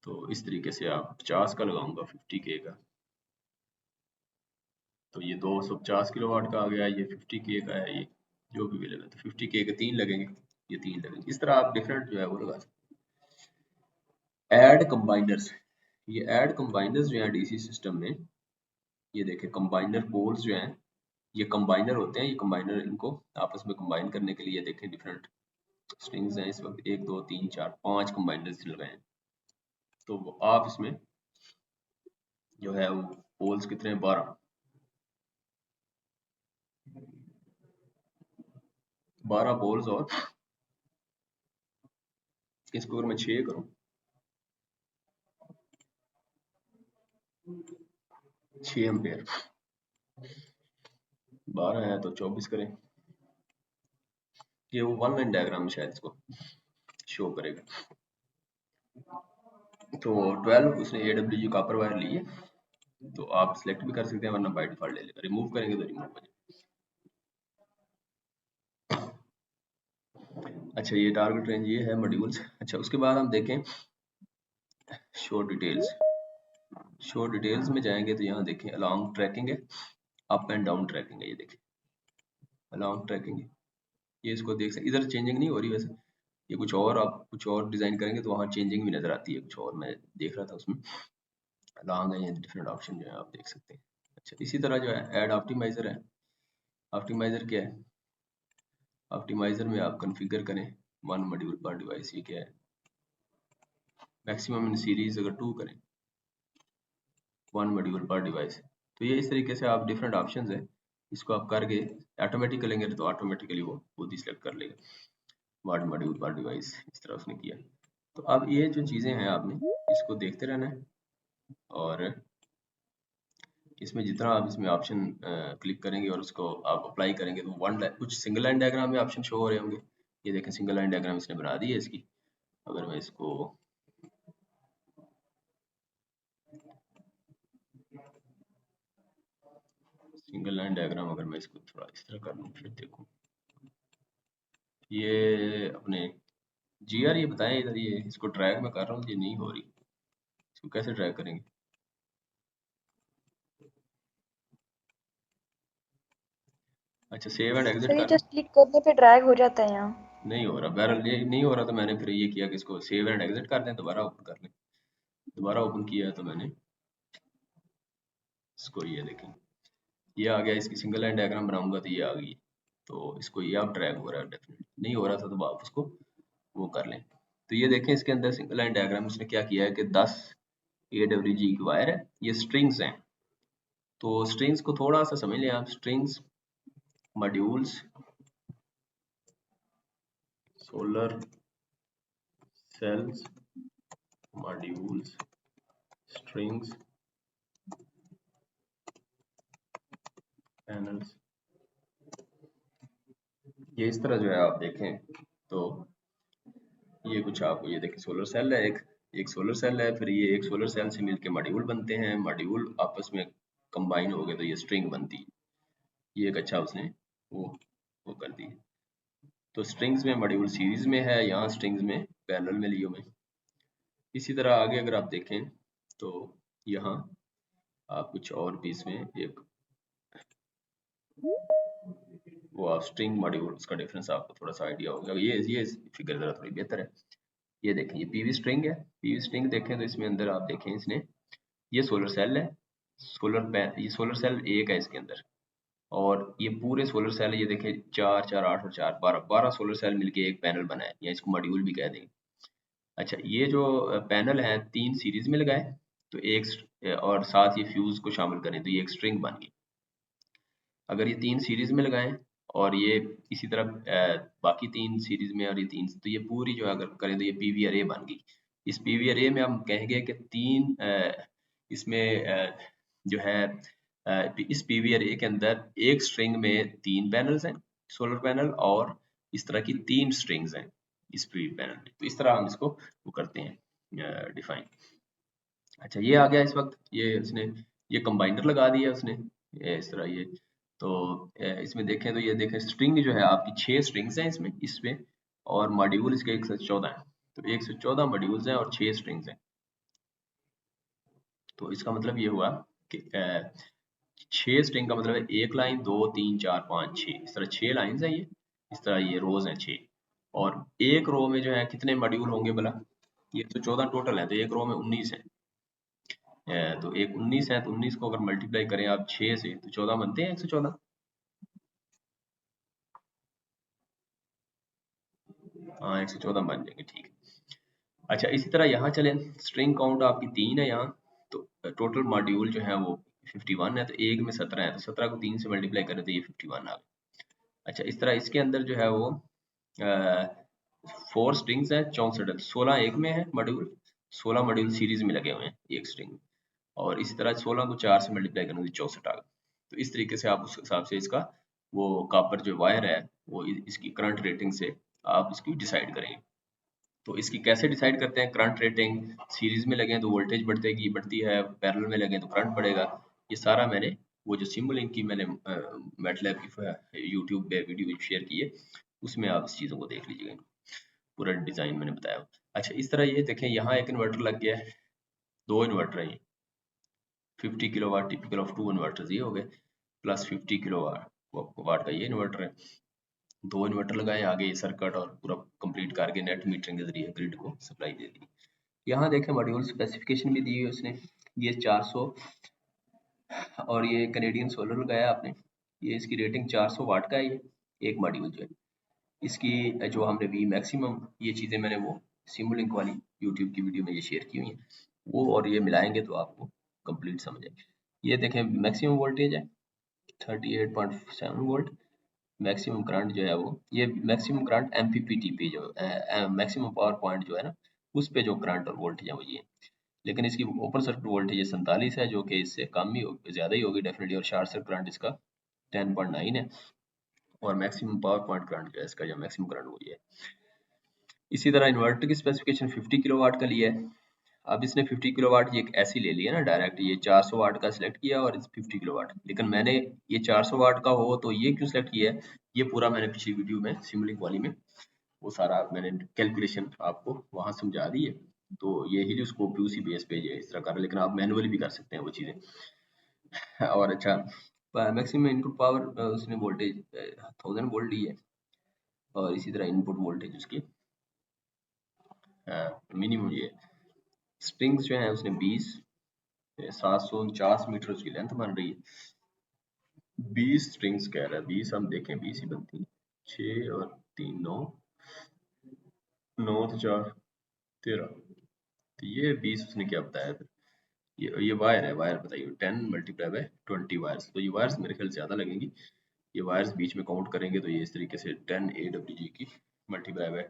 तो इस तरीके से आप 50 का लगाऊंगा 50K का, तो ये 250 किलोवाट का आ गया। ये 50K का है, ये जो भी लगा तो 50K के 3 लगेंगे, ये 3 लगेंगे। इस तरह आप डिफरेंट जो है वो लगा सकते हैं। ऐड कंबाइनर्स, ये ऐड कंबाइनर्स जो है डीसी सिस्टम में, ये देखें कंबाइनर पोल्स जो हैं ये कंबाइनर होते हैं। ये कंबाइनर इनको आपस में कंबाइन करने के लिए देखें डिफरेंट स्ट्रिंग्स हैं इस वक्त 1 2 3 4 5 कंबाइनर्स लगाए हैं। तो आप इसमें जो है वो पोल्स कितने हैं, 12 पोल्स, और इसको अगर मैं 6 करूं 6 एम्पेयर, 12 है तो 24 करें। ये वो वन लाइन डायग्राम में शायद इसको शो करेगा। तो 12 उसने AWG कॉपर वायर ली है, तो आप सिलेक्ट भी कर सकते हैं वरना बाय डिफॉल्ट ले लेगा। रिमूव करेंगे तो रिमूव हो जाएगा। अच्छा ये टारगेट रेंज ये है मॉड्यूल्स। अच्छा उसके बाद हम देखें शो डिटेल्स। शो डिटेल्स में जाएंगे तो यहाँ देखें अलोंग ट्रैकिंग है, अप एंड डाउन ट्रैकिंग है। ये देखें अलोंग ट्रैकिंग है, ये इसको देख सकते। इधर चेंजिंग नहीं हो रही वैसे, ये कुछ और आप कुछ और डिजाइन करेंगे तो वहाँ चेंजिंग भी नजर आती है कुछ और, मैं देख रहा था उसमें अलोंग है। ये डिफरेंट ऑप्शन जो है आप देख सकते हैं। अच्छा इसी तरह जो है ऐड ऑप्टिमाइजर है। ऑप्टिमाइजर क्या है, ऑप्टिमाइजर में आप कॉन्फ़िगर करें 1 मॉड्यूल पर डिवाइस। ये क्या है, मैक्सिमम इन सीरीज अगर 2 करें 1 मॉड्यूल पर डिवाइस। तो ये इस तरीके से आप डिफरेंट ऑप्शंस है, इसको आप करके ऑटोमेटिक करेंगे तो ऑटोमेटिकली वो खुद ही सिलेक्ट कर लेगा 1 मॉड्यूल पर डिवाइस। इस तरह उसने किया। तो अब ये जो चीज़ें हैं आपने इसको देखते रहना है, और इसमें जितना आप इसमें ऑप्शन क्लिक करेंगे और उसको आप अप्लाई करेंगे तो कुछ सिंगल लाइन डायग्राम में ऑप्शन शो हो रहे होंगे। ये देखें सिंगल लाइन डायग्राम इसने बना दी है इसकी। अगर मैं इसको सिंगल लाइन डायग्राम अगर मैं इसको थोड़ा इस तरह कर लूँ, फिर देखूँ ये अपने GR ये बताएं इधर, ये इसको ड्रैग में कर रहा हूँ ये नहीं हो रही, इसको कैसे ड्रैग करेंगे। अच्छा सेव एंड एग्जिट सर ये कर, जस्ट क्लिक करने पे ड्रैग हो जाता है यहाँ। नहीं हो रहा बहरहाल, ये नहीं हो रहा तो मैंने फिर ये किया कि इसको सेव एंड एग्जिट कर दें, दोबारा ओपन कर लें। दोबारा ओपन किया है तो मैंने इसको, ये देखें ये आ गया। इसकी सिंगल लाइन डायग्राम बनाऊंगा तो ये आ गई। तो इसको ये अब ड्रैग हो रहा है, डेफिनेटली नहीं हो रहा था तो आप उसको वो कर लें। तो ये देखें इसके अंदर सिंगल लाइन डायग्राम उसने क्या किया है कि 10 AWG की वायर है, ये स्ट्रिंग्स हैं। तो स्ट्रिंग्स को थोड़ा सा समझ लें आप। Strings modules solar cells modules strings panels, ये इस तरह जो है आप देखें तो ये कुछ आपको ये देखें सोलर सेल है, एक सोलर सेल है, फिर ये एक सोलर सेल से मिलके मॉड्यूल बनते हैं। मॉड्यूल आपस में कंबाइन हो गए तो ये स्ट्रिंग बनती है। ये एक अच्छा उसने वो कर दी। तो स्ट्रिंग्स में मॉड्यूल सीरीज में है, यहाँ स्ट्रिंग्स में पैरेलल में लियो में। इसी तरह आगे अगर आप देखें तो यहाँ आप कुछ और भी इसमें एक वो आप स्ट्रिंग मॉड्यूल उसका डिफरेंस आपको थोड़ा सा आइडिया होगा। ये फिगर जरा थोड़ी बेहतर है। ये देखें ये पीवी स्ट्रिंग है। पीवी स्ट्रिंग देखें तो इसमें अंदर आप देखें इसने ये सोलर सेल है, ये सोलर सेल एक है इसके अंदर, और ये पूरे सोलर सेल ये देखें 4 4 8 और 4 12 सोलर सेल मिलके एक पैनल बना है, या इसको मॉड्यूल भी कह देंगे। अच्छा ये जो पैनल है 3 सीरीज में लगाए तो एक और साथ ये फ्यूज को शामिल करें तो ये एक स्ट्रिंग बन गई। अगर ये 3 सीरीज में लगाएं और ये इसी तरह बाकी 3 सीरीज में और ये 3, तो ये पूरी जो है अगर करें तो ये पीवी अरे बन गई। इस पीवी अरे में हम कहेंगे कि 3 इसमें जो है इस पीवी अरे के अंदर एक स्ट्रिंग में 3 पैनल्स हैं सोलर पैनल, और इस तरह की 3 स्ट्रिंग्स हैं इस पीवी पैनल में। तो इस तरह हम इसको वो करते हैं डिफाइन। अच्छा ये आ गया इस वक्त, ये उसने ये कंबाइनर लगा दिया उसने इस तरह ये। तो इसमें देखें तो ये देखें स्ट्रिंग जो है आपकी 6 स्ट्रिंग्स हैं इसमें और मॉड्यूल इसके 114 है। तो 114 मॉड्यूल्स हैं और 6 स्ट्रिंग्स हैं। तो इसका मतलब ये हुआ कि 6 स्ट्रिंग का मतलब है 1 लाइन 2 3 4 5 6, इस तरह 6 लाइंस हैं ये, इस तरह ये रोज हैं 6। और एक रो में जो है कितने मॉड्यूल होंगे भला, ये 114 टोटल है, तो एक रो में 19 है। तो एक 19 है, तो 19 को अगर मल्टीप्लाई करें आप 6 से तो 14 बनते हैं 114। हाँ 114 बन जाएंगे, ठीक है। अच्छा इसी तरह यहाँ चलें, स्ट्रिंग काउंट आपकी 3 है यहाँ, तो टोटल मॉड्यूल जो है वो 51 है, तो एक में 17 है, तो 17 को 3 से मल्टीप्लाई करें तो ये 51 आ गया। अच्छा इस तरह इसके अंदर जो है वो 4 स्ट्रिंग्स हैं 64, 16 एक में है मॉड्यूल, 16 मॉड्यूल सीरीज में लगे हुए हैं एक स्ट्रिंग में, और इसी तरह 16 को 4 से मल्टीप्लाई करें तो 64 आ गया। तो इस तरीके से आप उस हिसाब से इसका वो कॉपर जो वायर है वो इसकी करंट रेटिंग से आप इसकी डिसाइड करेंगे। तो इसकी कैसे डिसाइड करते हैं करंट रेटिंग, सीरीज में लगे तो वोल्टेज बढ़ती है, पैरेलल में लगे तो करंट बढ़ेगा। ये सारा मैंने वो जो सिमुलिंक की मैंने मैटलैब की यूट्यूब पे वीडियो शेयर की है उसमें आप इस चीज़ों को देख लीजिएगा, पूरा डिज़ाइन मैंने बताया। अच्छा इस तरह ये देखें यहाँ एक इन्वर्टर लग गया है, 2 इन्वर्टर हैं, 50 किलोवाट टिपिकल ऑफ 2 इन्वर्टर्स ये हो गए, प्लस 50 किलोवाट का ये इन्वर्टर है। 2 इन्वर्टर लगाए आगे ये सर्किट और पूरा कंप्लीट करके नेट मीटरिंग के जरिए ग्रिड को सप्लाई दे दी। यहाँ देखें मॉड्यूल स्पेसिफिकेशन भी दी है उसने, ये 400 और ये कैनेडियन सोलर लगाया आपने, ये इसकी रेटिंग 400 वाट का है ये एक मॉड्यूल जो है। इसकी जो हमने वी मैक्सिमम ये चीज़ें मैंने वो सिमुलिंक वाली यूट्यूब की वीडियो में ये शेयर की हुई हैं, वो और ये मिलाएंगे तो आपको कंप्लीट समझ आएगी। ये देखें मैक्सिमम वोल्टेज है 38.7 वोल्ट, मैक्सिमम करंट जो है वो ये मैक्सिमम करंट एमपीपीटी पे जो मैक्सिमम पावर पॉइंट जो है ना उस पे जो करंट और वोल्टेज है वो ये, लेकिन इसकी ओपन सर्किट वोल्टेज 47 है जो कि इससे कम ही होगी, ज़्यादा ही होगी डेफिनेटली, और शॉर्ट सर्किट करंट इसका 10.9 है, और मैक्सिमम पावर पॉइंट करंट जो है इसका जो मैक्सिमम करंट वो ये है। इसी तरह इन्वर्टर की स्पेसिफिकेशन 50 किलोवाट का लिया है। अब इसने 50 किलोवाट ये एक ऐसी ले लिया ना डायरेक्ट, ये 400 वाट का सिलेक्ट किया और 50 किलोवाट, लेकिन मैंने ये 400 वाट का हो तो ये क्यों सिलेक्ट किया है, ये पूरा मैंने पिछली वीडियो में सिमुलिंक वाली में वो सारा मैंने कैलकुलेशन आपको वहां समझा दी है। तो ये ही जो स्कोप है उसी बेस पे ये इस तरह कर रहा है, लेकिन आप मैनुअली भी कर सकते हैं वो चीज़ें। और अच्छा मैक्सिमम इनपुट पावर उसने वोल्टेज 1000 वोल्ट ली है, और इसी तरह इनपुट वोल्टेज उसकी मिनिमम ये स्ट्रिंग्स जो है उसने 20 749 मीटर उसकी लेंथ बन रही है। 20 स्ट्रिंग्स कह रहा है, 20 हम देखें 20 ही बनती है, 6 और 3 9, 9 तो 4 13, तो ये 20 उसने क्या बताया फिर, ये वायर है, वायर बताइए 10 मल्टीप्लाई बाय 20 वायर्स, तो ये वायर्स मेरे ख्याल से ज़्यादा लगेंगी, ये वायर्स बीच में काउंट करेंगे तो ये इस तरीके से 10 AWG की मल्टीप्लाई बाय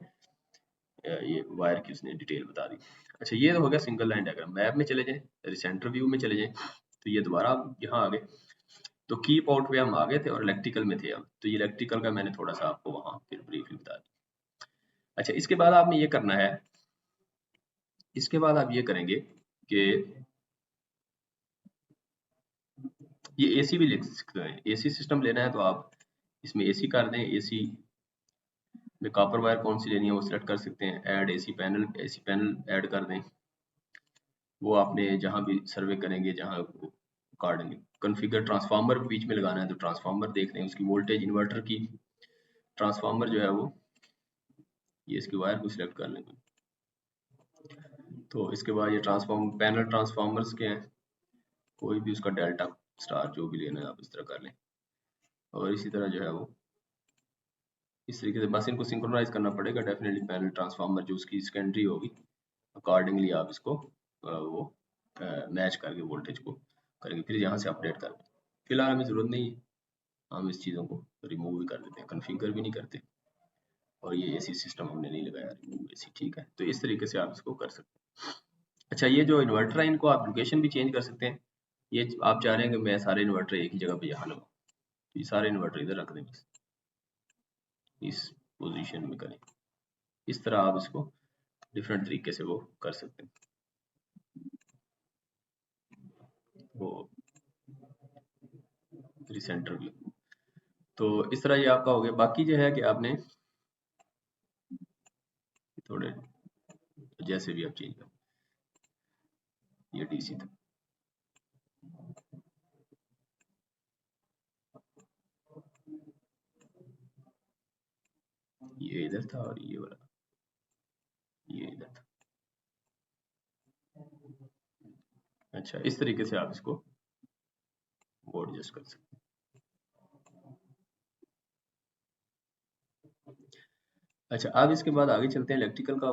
ये वायर की उसने डिटेल बता दी। अच्छा ये तो हो गया सिंगल लाइन डायग्राम। मैप में चले जाएं, रिसेंटर व्यू में चले जाएं, तो ये दोबारा आप यहाँ आ गए, तो कीप आउट पे हम आ गए थे और इलेक्ट्रिकल में थे हम, तो ये इलेक्ट्रिकल का मैंने थोड़ा सा आपको वहाँ फिर ब्रीफली बता दिया। अच्छा इसके बाद आपने ये करना है, इसके बाद आप ये करेंगे कि ये एसी भी लिख सकते हैं, एसी सिस्टम लेना है तो आप इसमें एसी कर दें, एसी में कॉपर वायर कौन सी लेनी है वो सिलेक्ट कर सकते हैं, ऐड एसी पैनल ऐड कर दें, वो आपने जहाँ भी सर्वे करेंगे जहाँ कार्ड कन्फिगर ट्रांसफार्मर बीच में लगाना है तो ट्रांसफार्मर देख लें, उसकी वोल्टेज इन्वर्टर की ट्रांसफार्मर जो है वो ये इसकी वायर को सिलेक्ट कर लेंगे। तो इसके बाद ये ट्रांसफार्मर पैनल ट्रांसफार्मर्स के हैं, कोई भी उसका डेल्टा स्टार जो भी लेना है आप इस तरह कर लें, और इसी तरह जो है वो इस तरीके से बस इनको सिंक्रोनाइज करना पड़ेगा डेफिनेटली, पैनल ट्रांसफार्मर जो उसकी सेकेंडरी होगी अकॉर्डिंगली आप इसको वो मैच करके वोल्टेज को करेंगे, फिर यहाँ से अपडेट कर, फिलहाल हमें ज़रूरत नहीं है। हम इस चीज़ों को रिमूव भी कर देते हैं, कन्फिगर भी नहीं करते। और ये एसी सिस्टम हमने नहीं लगाया, रिमूव एसी, ठीक है। तो इस तरीके से आप इसको कर सकते हैं। अच्छा, ये जो इन्वर्टर है इनको आप लोकेशन भी चेंज कर सकते हैं। ये आप चाह रहे हैं कि मैं सारे इन्वर्टर एक ही जगह पे यहाँ लगाऊँ, तो ये सारे इन्वर्टर इधर रख दें, बस इस पोजीशन में करें। इस तरह आप इसको डिफरेंट तरीके से वो कर सकते हैं। वो रिसेंटर व्यू, तो इस तरह ये आपका हो गया। बाकी जो है कि आपने थोड़े जैसे भी आप चेंज करें, ये डीसी था, ये इधर था और ये वाला ये इधर था। अच्छा, इस तरीके से आप इसको वो एडजस्ट कर सकते हैं। अच्छा, अब इसके बाद आगे चलते हैं इलेक्ट्रिकल का,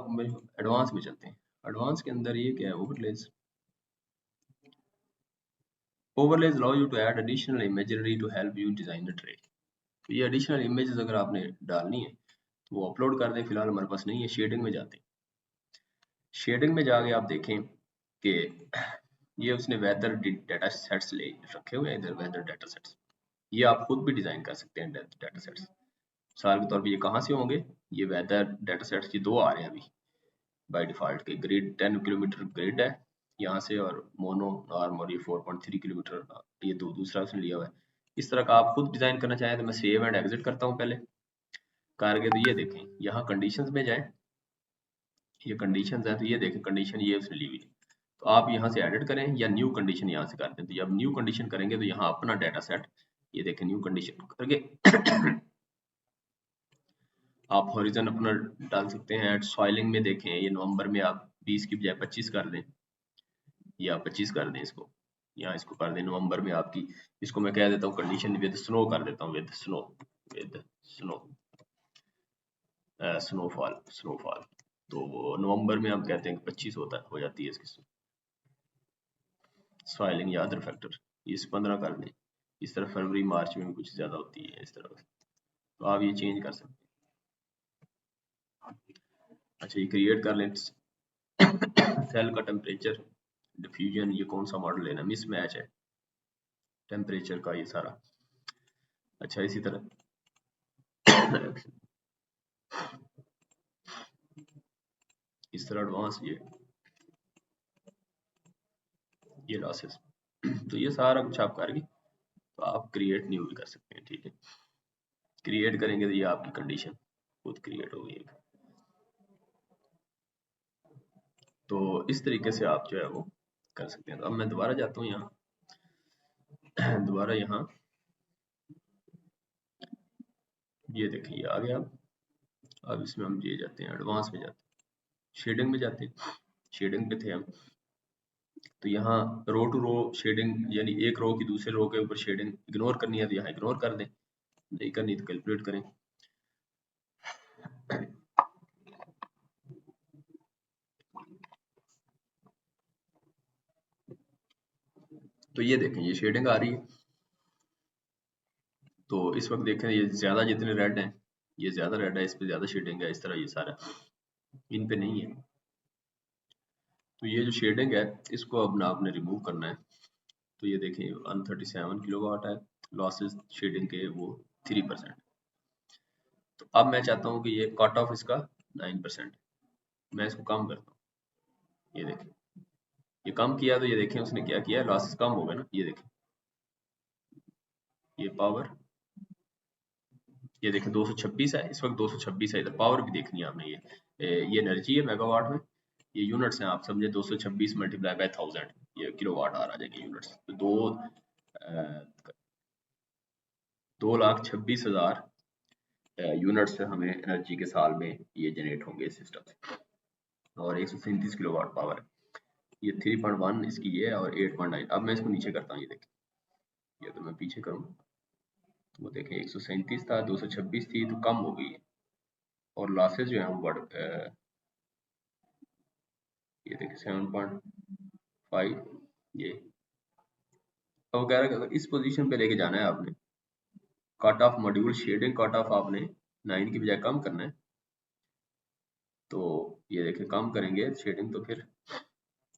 एडवांस में चलते हैं। एडवांस के अंदर ये क्या है, overlays. Overlays allow you to add additional imagery to help you design the tray. तो ये एडिशनल इमेजेस अगर आपने डालनी है तो वो अपलोड कर दें। फिलहाल हमारे पास नहीं है, शेडिंग में जाते हैं। शेडिंग में जाके आप देखें कि ये उसने वेदर डाटा सेट्स ले रखे हुए हैं इधर, वेदर डाटा सेट्स। ये आप खुद भी डिजाइन कर सकते हैं डाटा सेट्स। मिसाल के तौर पे ये कहाँ से होंगे, ये वेदर डाटा सेट्स की दो आ रहे हैं अभी बाय डिफॉल्ट के। ग्रिड 10 किलोमीटर ग्रिड है यहाँ से, और मोनो नॉर्म, और ये 4.3 किलोमीटर ये दूसरा उसने लिया हुआ है। इस तरह का आप खुद डिजाइन करना चाहें तो मैं सेव एंड एग्जिट करता हूँ पहले करके। तो ये देखें यहाँ कंडीशंस में जाएं, ये कंडीशंस है, तो ये देखें कंडीशन ये उसने ली हुई है। तो आप यहाँ से एडिट करें या न्यू कंडीशन यहाँ से करते हैं। तो जब न्यू कंडीशन करेंगे तो यहाँ अपना डाटा सेट, ये देखें न्यू कंडीशन करके आप हॉरिजन अपना डाल सकते हैं। सॉइलिंग में देखें, ये नवंबर में आप 20 की बजाय 25 कर दें, या 25 कर दें इसको, यहाँ इसको कर दें नवंबर में आपकी। इसको मैं कह देता हूँ कंडीशन विद स्नो कर देता हूँ, with snow, with snow, snowfall, snowfall. तो वो नवंबर में हम कहते हैं कि 25 होता है, हो जाती है इसकी सॉइलिंग या अदर फैक्टर। इस 15 कर दें। इस तरह फरवरी मार्च में भी कुछ ज़्यादा होती है इस तरह, तो आप ये चेंज कर सकते हैं। अच्छा, ये क्रिएट कर लें सेल का टेम्परेचर, डिफ्यूजन, ये कौन सा मॉडल लेना, मिस मैच है टेम्परेचर का ये सारा। अच्छा, इसी तरह इस तरह एडवांस ये लॉसेस तो ये सारा कुछ आप करके तो आप क्रिएट न्यू भी कर सकते हैं, ठीक है। क्रिएट करेंगे तो ये आपकी कंडीशन खुद क्रिएट हो गई। तो इस तरीके से आप जो है वो कर सकते हैं। तो अब मैं दोबारा जाता हूँ यहाँ, दोबारा यहाँ, ये देखिए आ गया। अब इसमें हम ये जाते हैं एडवांस में, जाते हैं शेडिंग में, जाते हैं शेडिंग पे थे हम। तो यहाँ रो टू रो शेडिंग, यानी एक रो की दूसरे रो के ऊपर शेडिंग इग्नोर करनी है तो यहाँ इग्नोर कर दें, नहीं करनी तो कैलकुलेट करें। तो ये देखें ये शेडिंग आ रही है। तो इस वक्त देखें ये ज्यादा जितने रेड हैं, ये ज्यादा रेड है, इस पे ज्यादा शेडिंग है, इस तरह ये सारा इन पे नहीं है। तो ये जो शेडिंग है इसको अब ना आपने रिमूव करना है। तो ये देखें 137 किलोवाट है, लॉसेस शेडिंग के वो 3%। तो अब मैं चाहता हूँ कि ये कट ऑफ इसका 9%, मैं इसको कम करता हूँ। ये देखें ये कम किया तो ये देखें उसने क्या किया, लॉसेस कम हो गए ना। ये देखें ये पावर, ये देखें 226 है इस वक्त, 226 है। इधर पावर भी देखनी है आपने, ये एनर्जी है मेगावाट में, ये यूनिट्स हैं, आप समझे 226 मल्टीप्लाई बाय 1000, ये किलोवाट आ जाएंगे यूनिट्स। तो 2,26,000 यूनिट से हमें एनर्जी के साल में ये जनरेट होंगे इस सिस्टम से। और 137 किलोवाट पावर है, ये 3.1 इसकी ये है, और 8.9। अब मैं इसको नीचे करता हूँ, ये देखें ये तो मैं पीछे करूँ तो वो देखें 137 था, 226 थी, तो कम हो गई है। और लॉसेस जो है वो बढ़, ये देखिए 7.5 ये। अब कह रहा है कि अगर इस पोजीशन पे लेके जाना है आपने cut off module shading cut off आपने 9 की बजाय कम करना है। तो ये देखिए कम करेंगे शेडिंग तो फिर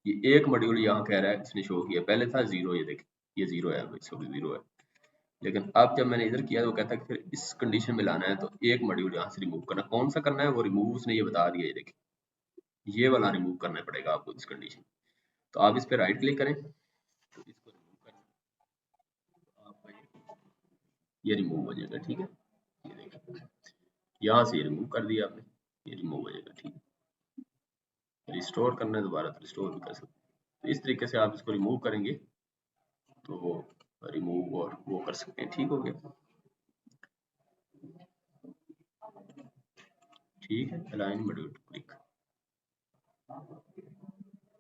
ये एक मॉड्यूल यहाँ कह रहा है इसने शो किया, पहले था 0, ये देखिए ये 0 है, सॉरी 0 है, लेकिन अब जब मैंने इधर किया तो कहता है कि फिर इस कंडीशन में लाना है तो एक मॉड्यूल यहाँ से रिमूव करना, कौन सा करना है वो रिमूव उसने ये बता दिया, ये देखिए ये वाला रिमूव करना पड़ेगा आपको इस कंडीशन। तो आप इस पर राइट क्लिक करें तो इसको रिमूव करें तो आपका ये रिमूव हो जाएगा, ठीक है। ये देखिए यहाँ से रिमूव कर दिया आपने, ये रिमूव हो जाएगा, ठीक है। रिस्टोर करना है दोबारा तो रिस्टोर भी कर सकते हैं। तो इस तरीके से आप इसको रिमूव करेंगे तो वो रिमूव और वो कर सकते हैं, ठीक हो गया, ठीक है। अलाइन मॉड्यूल क्लिक,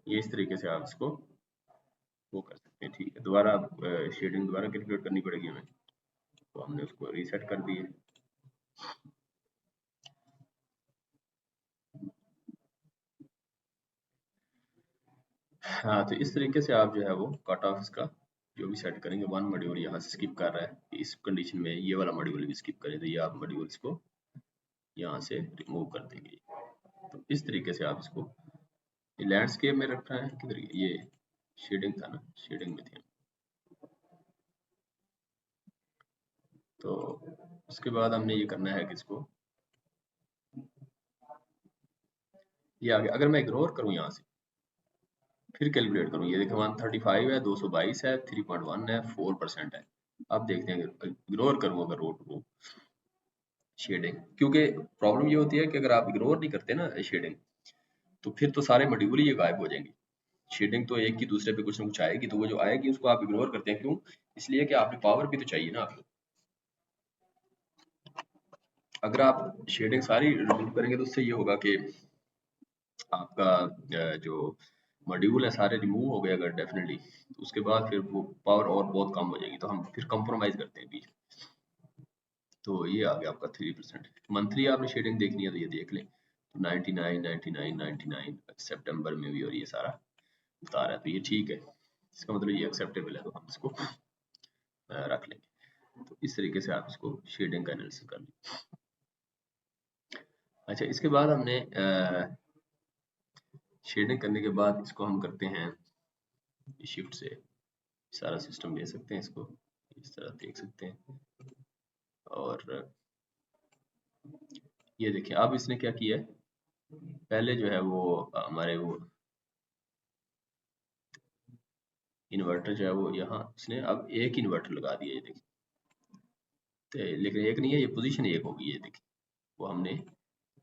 ये इस तरीके से आप इसको वो कर सकते हैं, ठीक है। दोबारा शेडिंग दोबारा कैलकुलेट करनी पड़ेगी हमें, तो हमने उसको रीसेट कर दिए। हाँ, तो इस तरीके से आप जो है वो कट ऑफ इसका जो भी सेट करेंगे, वन मॉड्यूल यहाँ से स्किप कर रहा है इस कंडीशन में, ये वाला मॉड्यूल भी स्किप करें तो ये आप मॉड्यूल इसको यहाँ से रिमूव कर देंगे। तो इस तरीके से आप इसको लैंडस्केप में रखना है, किधर ये शेडिंग था ना, शेडिंग में थे। तो उसके बाद हमने ये करना है कि इसको ये आगे अगर मैं इग्नोर करूँ यहाँ से फिर कैलकुलेट करूँ, ये देखिए 135 है, 222 है, 3.1 है, 4% है। अब देखते हैं इग्नोर करूँ अगर रो टू रो शेडिंग, क्योंकि प्रॉब्लम ये होती है कि अगर आप इग्नोर नहीं करते ना शेडिंग तो फिर तो सारे मॉड्यूल ही ये गायब हो जाएंगे। शेडिंग तो एक की दूसरे पे कुछ ना कुछ आएगी, तो वो जो आएगी उसको आप इग्नोर करते हैं, क्यों? इसलिए कि आपने पावर भी तो चाहिए ना आपको। अगर आप शेडिंग सारी रिमूव करेंगे तो उससे ये होगा कि आपका जो मॉड्यूल है सारे रिमूव हो गए अगर डेफिनेटली, तो उसके बाद फिर वो पावर और बहुत कम हो जाएगी, तो हम फिर कंप्रोमाइज करते हैं बीच। तो ये आ गया आपका 3%। मंथली आपने शेडिंग देखनी है तो ये देख लें, तो 99 99 99 सितंबर में भी, और ये सारा बता रहा है, तो ये ठीक है, इसका मतलब ये एक्सेप्टेबल है, तो हम इसको रख लेंगे। तो इस तरीके से आप इसको शेडिंग का एनालिसिस कर लें। अच्छा, इसके बाद हमने शेडिंग करने के बाद इसको हम करते हैं शिफ्ट से सारा सिस्टम ले सकते हैं, इसको इस तरह देख सकते हैं। और ये देखिए अब इसने क्या किया है, पहले जो है वो हमारे वो इन्वर्टर जो है वो यहाँ इसने अब एक इन्वर्टर लगा दिया, ये देखिए, तो लेकिन एक नहीं है, ये पोजीशन एक होगी, ये देखिए वो हमने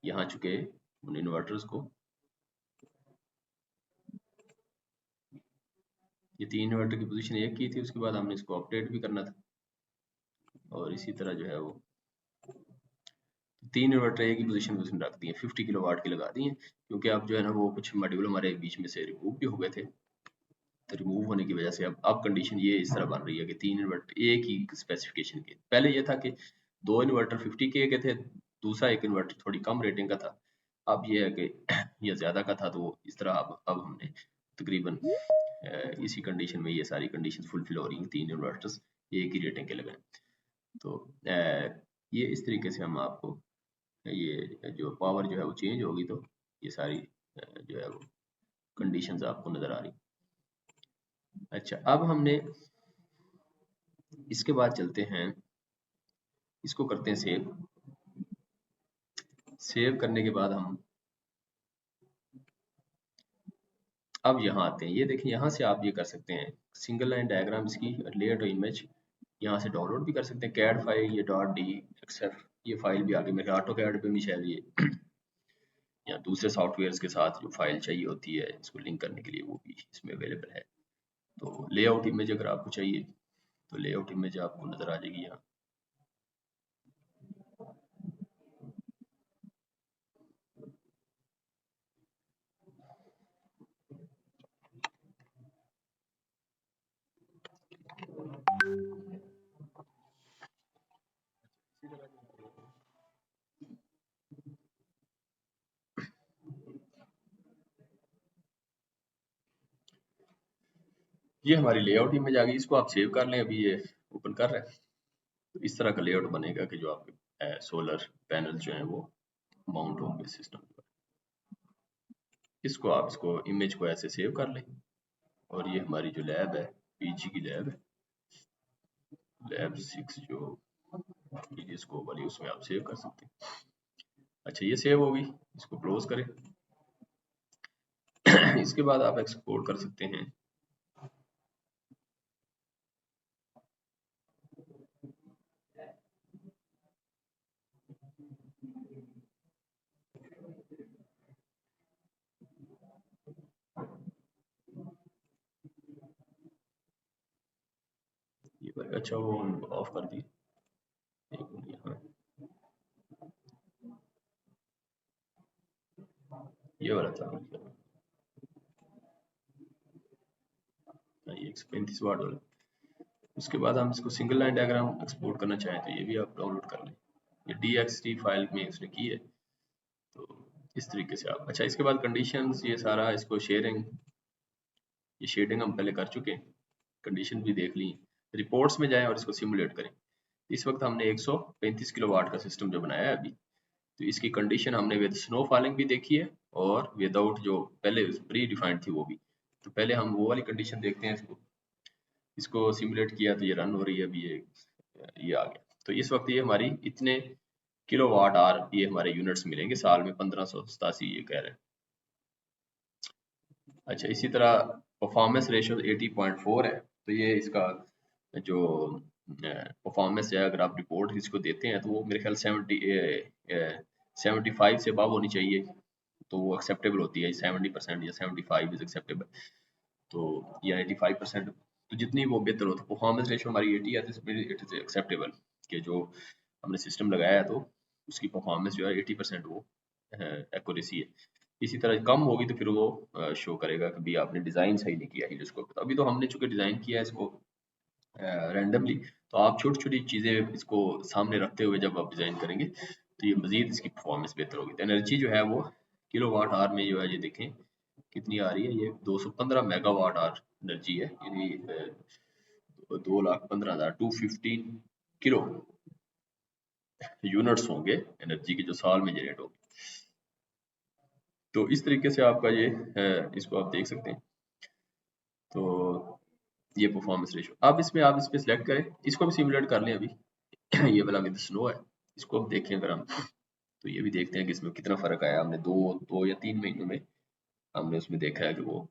यहाँ चुके उन इन्वर्टर्स को, ये 3 इन्वर्टर की पोजीशन एक की थी, उसके बाद हमने इसको अपडेट भी करना था, और इसी तरह जो है वो 3 इन्वर्टर एक ही पोजीशन पे उसने रख दिए, 50 किलोवाट की लगा दिए, क्योंकि अब जो है ना वो कुछ मॉड्यूल हमारे बीच में से रिमूव भी हो गए थे, तो रिमूव होने की वजह से अब कंडीशन ये इस तरह बन रही है कि 3 इन्वर्टर एक ही स्पेसिफिकेशन के, पहले ये था कि 2 इन्वर्टर 50 के थे, दूसरा एक इन्वर्टर थोड़ी कम रेटिंग का था, अब ये है कि ये ज्यादा का था, तो इस तरह अब हमने तकरीबन इसी कंडीशन में ये सारी कंडीशन फुलफिल हो रही हैं, 3 इन्वर्टर्स एक ही रेटिंग के लगाए। तो ये इस तरीके से हम आपको ये जो पावर जो है वो चेंज होगी, तो ये सारी जो है वो कंडीशंस आपको नजर आ रही। अच्छा, अब हमने इसके बाद चलते हैं, इसको करते हैं सेव। सेव करने के बाद हम अब यहाँ आते हैं, ये देखिए यहाँ से आप ये कर सकते हैं सिंगल लाइन डायग्राम इसकी लेयर टू इमेज, यहाँ से डाउनलोड भी कर सकते हैं कैड फाइल, ये .d ये फाइल भी आगे मेरे ऑटो कैड पे भी शायद ये या दूसरे सॉफ्टवेयर के साथ जो फाइल चाहिए होती है इसको लिंक करने के लिए वो भी इसमें अवेलेबल है। तो लेआउट इमेज अगर आपको चाहिए तो लेआउट इमेज आपको नजर आ जाएगी यहाँ। ये हमारी लेआउट इमेज आ गई, इसको आप सेव कर लें, अभी ये ओपन कर रहे हैं। तो इस तरह का लेआउट बनेगा कि जो आपके सोलर पैनल जो हैं वो माउंट होंगे सिस्टम पर। इसको इमेज को ऐसे सेव कर लें और ये हमारी जो लैब है पीजी की लैब है, लैब 6 जो स्कोप वाली उसमें आप सेव कर सकते हैं। अच्छा ये सेव होगी, इसको क्लोज करें। इसके बाद आप एक्सपोर्ट कर सकते हैं। ये अच्छा वो ऑफ कर दी, एक मिनट यहाँ ये वाला था, ये 135 वाट वाला। उसके बाद हम इसको सिंगल लाइन डायग्राम एक्सपोर्ट करना चाहें तो ये भी आप डाउनलोड कर लें। ये DXT फाइल में उसने की है, तो इस तरीके से आप। अच्छा इसके बाद कंडीशंस, ये सारा इसको शेयरिंग, ये शेडिंग हम पहले कर चुके हैं, कंडीशन भी देख ली। रिपोर्ट्स में जाएं और इसको सिमुलेट करें। इस वक्त हमने 135 किलोवाट का सिस्टम जो बनाया है अभी, तो इसकी कंडीशन हमने विद स्नो फॉलिंग भी देखी है और विदाउट जो पहले प्री डिफाइंड थी वो भी। तो पहले हम वो वाली कंडीशन देखते हैं। इसको सिमुलेट किया तो ये रन हो रही है अभी, ये आ गया। तो इस वक्त ये हमारी इतने किलोवाट आर ये हमारे यूनिट्स मिलेंगे साल में 1587 ये कह रहे हैं। अच्छा इसी तरह परफॉर्मेंस रेशियो 80.4 है, तो ये इसका जो परफॉर्मेंस है अगर आप रिपोर्ट इसको देते हैं तो वो मेरे ख्याल 75 से अबव होनी चाहिए, तो वो एक्सेप्टेबल होती है। 70% या 75 इज एक्सेप्टेबल, तो या 85%, तो जितनी वो बेहतर हो। तो परफॉर्मेंस रेशियो हमारी 80 है, इट इज एक्सेप्टेबल कि जो हमने सिस्टम लगाया है तो उसकी परफॉर्मेंस जो है 80% वो एक्यूरेसी है। इसी तरह कम होगी तो फिर वो शो करेगा कि भी आपने डिज़ाइन सही नहीं किया हीलियोस्कोप। तो अभी तो हमने चूंकि डिज़ाइन किया है इसको रैंडमली, तो आप छोटी छोटी चीज़ें इसको सामने रखते हुए जब आप डिज़ाइन करेंगे तो ये मज़ीद इसकी परफॉर्मेंस बेहतर होगी। तो एनर्जी जो है वो किलोवाट आवर में जो है ये देखें कितनी आ रही है, ये 215 मेगावाट आवर एनर्जी है, यानी 2,15,215 किलो यूनिट्स होंगे एनर्जी के जो साल में जनरेट होंगे। तो इस तरीके से आपका ये इसको आप देख सकते हैं। तो ये परफॉर्मेंस रेशियो अब इसमें आप इस पे सिलेक्ट करें, इसको भी सिमुलेट कर लें अभी। ये वाला विद स्नो है, इसको हम देखें अगर हम, तो ये भी देखते हैं कि इसमें कितना फर्क आया। हमने दो या 3 महीनों में हमने उसमें देखा है कि वो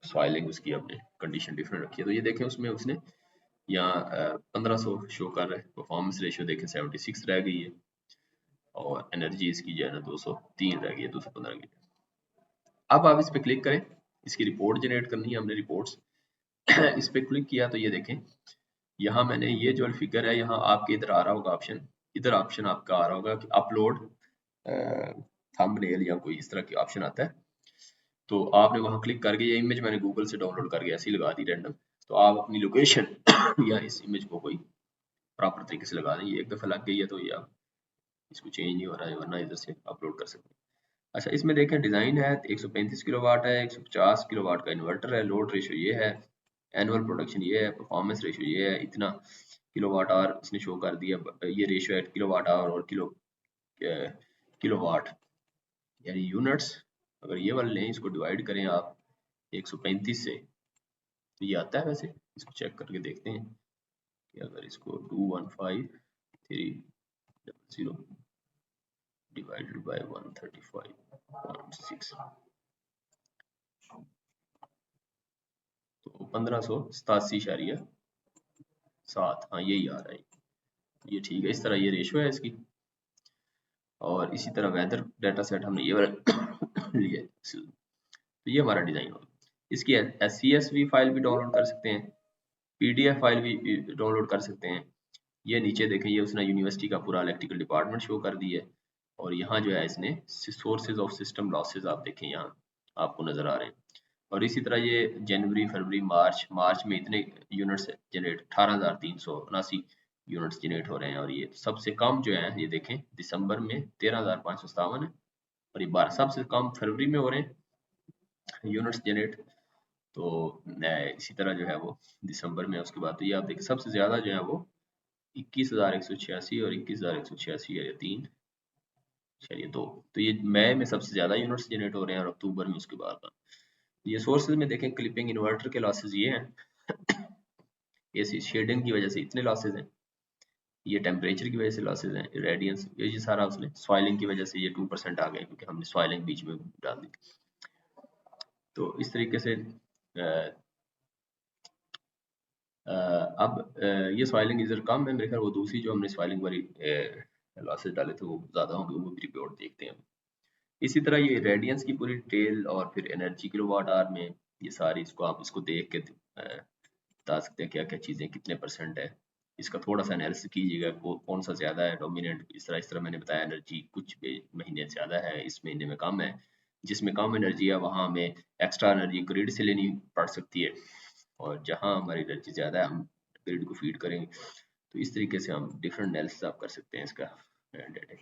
सॉइलिंग उसकी हमने कंडीशन डिफरेंट रखी है। तो ये देखें उसमें उसने यहाँ 1500 शो कर रहा है, परफॉर्मेंस रेशियो देखें 76 रह गई है और एनर्जी इसकी जो है ना 203 रह गई है, 215 की। अब आप इस पे क्लिक करें, इसकी रिपोर्ट जनरेट करनी है हमने रिपोर्ट्स। इस पे क्लिक किया तो ये देखें यहाँ मैंने ये जो फिगर है, यहाँ आपके इधर आ रहा होगा ऑप्शन, इधर ऑप्शन आपका आ रहा होगा कि अपलोड थंबनेल या कोई इस तरह की ऑप्शन आता है। तो आपने वहां क्लिक करके, ये इमेज मैंने गूगल से डाउनलोड करके ऐसे ही लगा दी रैंडम, तो आप अपनी लोकेशन या इस इमेज को कोई प्रॉपर तरीके से लगा दें। ये एक दफा लग गई है तो ये आप इसको चेंज नहीं हो रहा है, वरना इधर से अपलोड कर सकते हैं। अच्छा इसमें देखें डिजाइन है 135 किलोवाट है, 150 किलोवाट का इन्वर्टर है, लोड रेशियो ये है, एनुअल प्रोडक्शन ये है, परफॉर्मेंस रेशियो ये है, इतना किलोवाट आवर इसने शो कर दिया। ये रेशियो है किलोवाट आवर और किलोवाट यानी यूनिट्स। अगर ये वाले लें, इसको डिवाइड करें आप 135 से, तो ये आता है। वैसे इसको चेक करके देखते हैं कि अगर इसको 215,300 डिवाइडेड बाय 135.6 तो 1587.7, हाँ यही आ रहा है, ये ठीक है। इस तरह ये रेशो है इसकी। और इसी तरह वेदर डाटा सेट हमने ये वाला लिया, तो ये हमारा डिजाइन होगा। इसकी CSV फाइल भी डाउनलोड कर सकते हैं, PDF फाइल भी डाउनलोड कर सकते हैं। ये नीचे देखें, ये उसने यूनिवर्सिटी का पूरा इलेक्ट्रिकल डिपार्टमेंट शो कर दी है। और यहाँ जो है इसने सोर्सेज ऑफ सिस्टम लॉसेज आप देखें यहाँ आपको नजर आ रहे हैं। और इसी तरह ये जनवरी, फरवरी, मार्च में इतने यूनिट्स जनरेट 18,379 यूनिट्स जनरेट हो रहे हैं। और ये सबसे कम जो है ये देखें दिसंबर में 13,557 है, और ये 12 सबसे कम फरवरी में हो रहे हैं यूनिट्स जनरेट। तो इसी तरह जो है वो दिसंबर में, उसके बाद तो ये आप देखें सबसे ज्यादा जो है वो 21,186 और 21,186 है, 3 चलिए 2। तो ये मई में सबसे ज़्यादा यूनिट्स जनरेट हो रहे हैं और अक्टूबर में उसके बाद का। ये सोर्सेज में देखें, क्लिपिंग इन्वर्टर के लॉसेज ये हैं, ये शेडिंग की वजह से इतने लॉसेज हैं, ये टेम्परेचर की वजह से लॉसेज हैं, रेडियंस ये सारा उसने, सॉइलिंग की वजह से ये 2% आ गए क्योंकि हमने सॉइलिंग बीच में डाल दी। तो इस तरीके से अब ये सॉइलिंग इधर कम है मेरे ख्याल, वो दूसरी जो हमने सॉइलिंग वाली लॉसेज डाले थे वो ज़्यादा होंगे, वो भी रिपोर्ट देखते हैं। इसी तरह ये रेडियंस की पूरी डिटेल और फिर एनर्जी किलोवाट आवर में ये सारी, इसको आप इसको देख के बता सकते हैं क्या क्या चीज़ें कितने % है। इसका थोड़ा सा एनालिसिस कीजिएगा, कौन सा ज़्यादा है डोमिनेंट। इस तरह मैंने बताया, एनर्जी कुछ महीने ज़्यादा है, इस महीने में कम है। जिसमें कम एनर्जी है वहाँ हमें एक्स्ट्रा एनर्जी ग्रिड से लेनी पड़ सकती है, और जहाँ हमारी एनर्जी ज़्यादा है हम ग्रिड को फीड करेंगे। तो इस तरीके से हम डिफरेंट एनालिसिस आप कर सकते हैं इसका डाटा।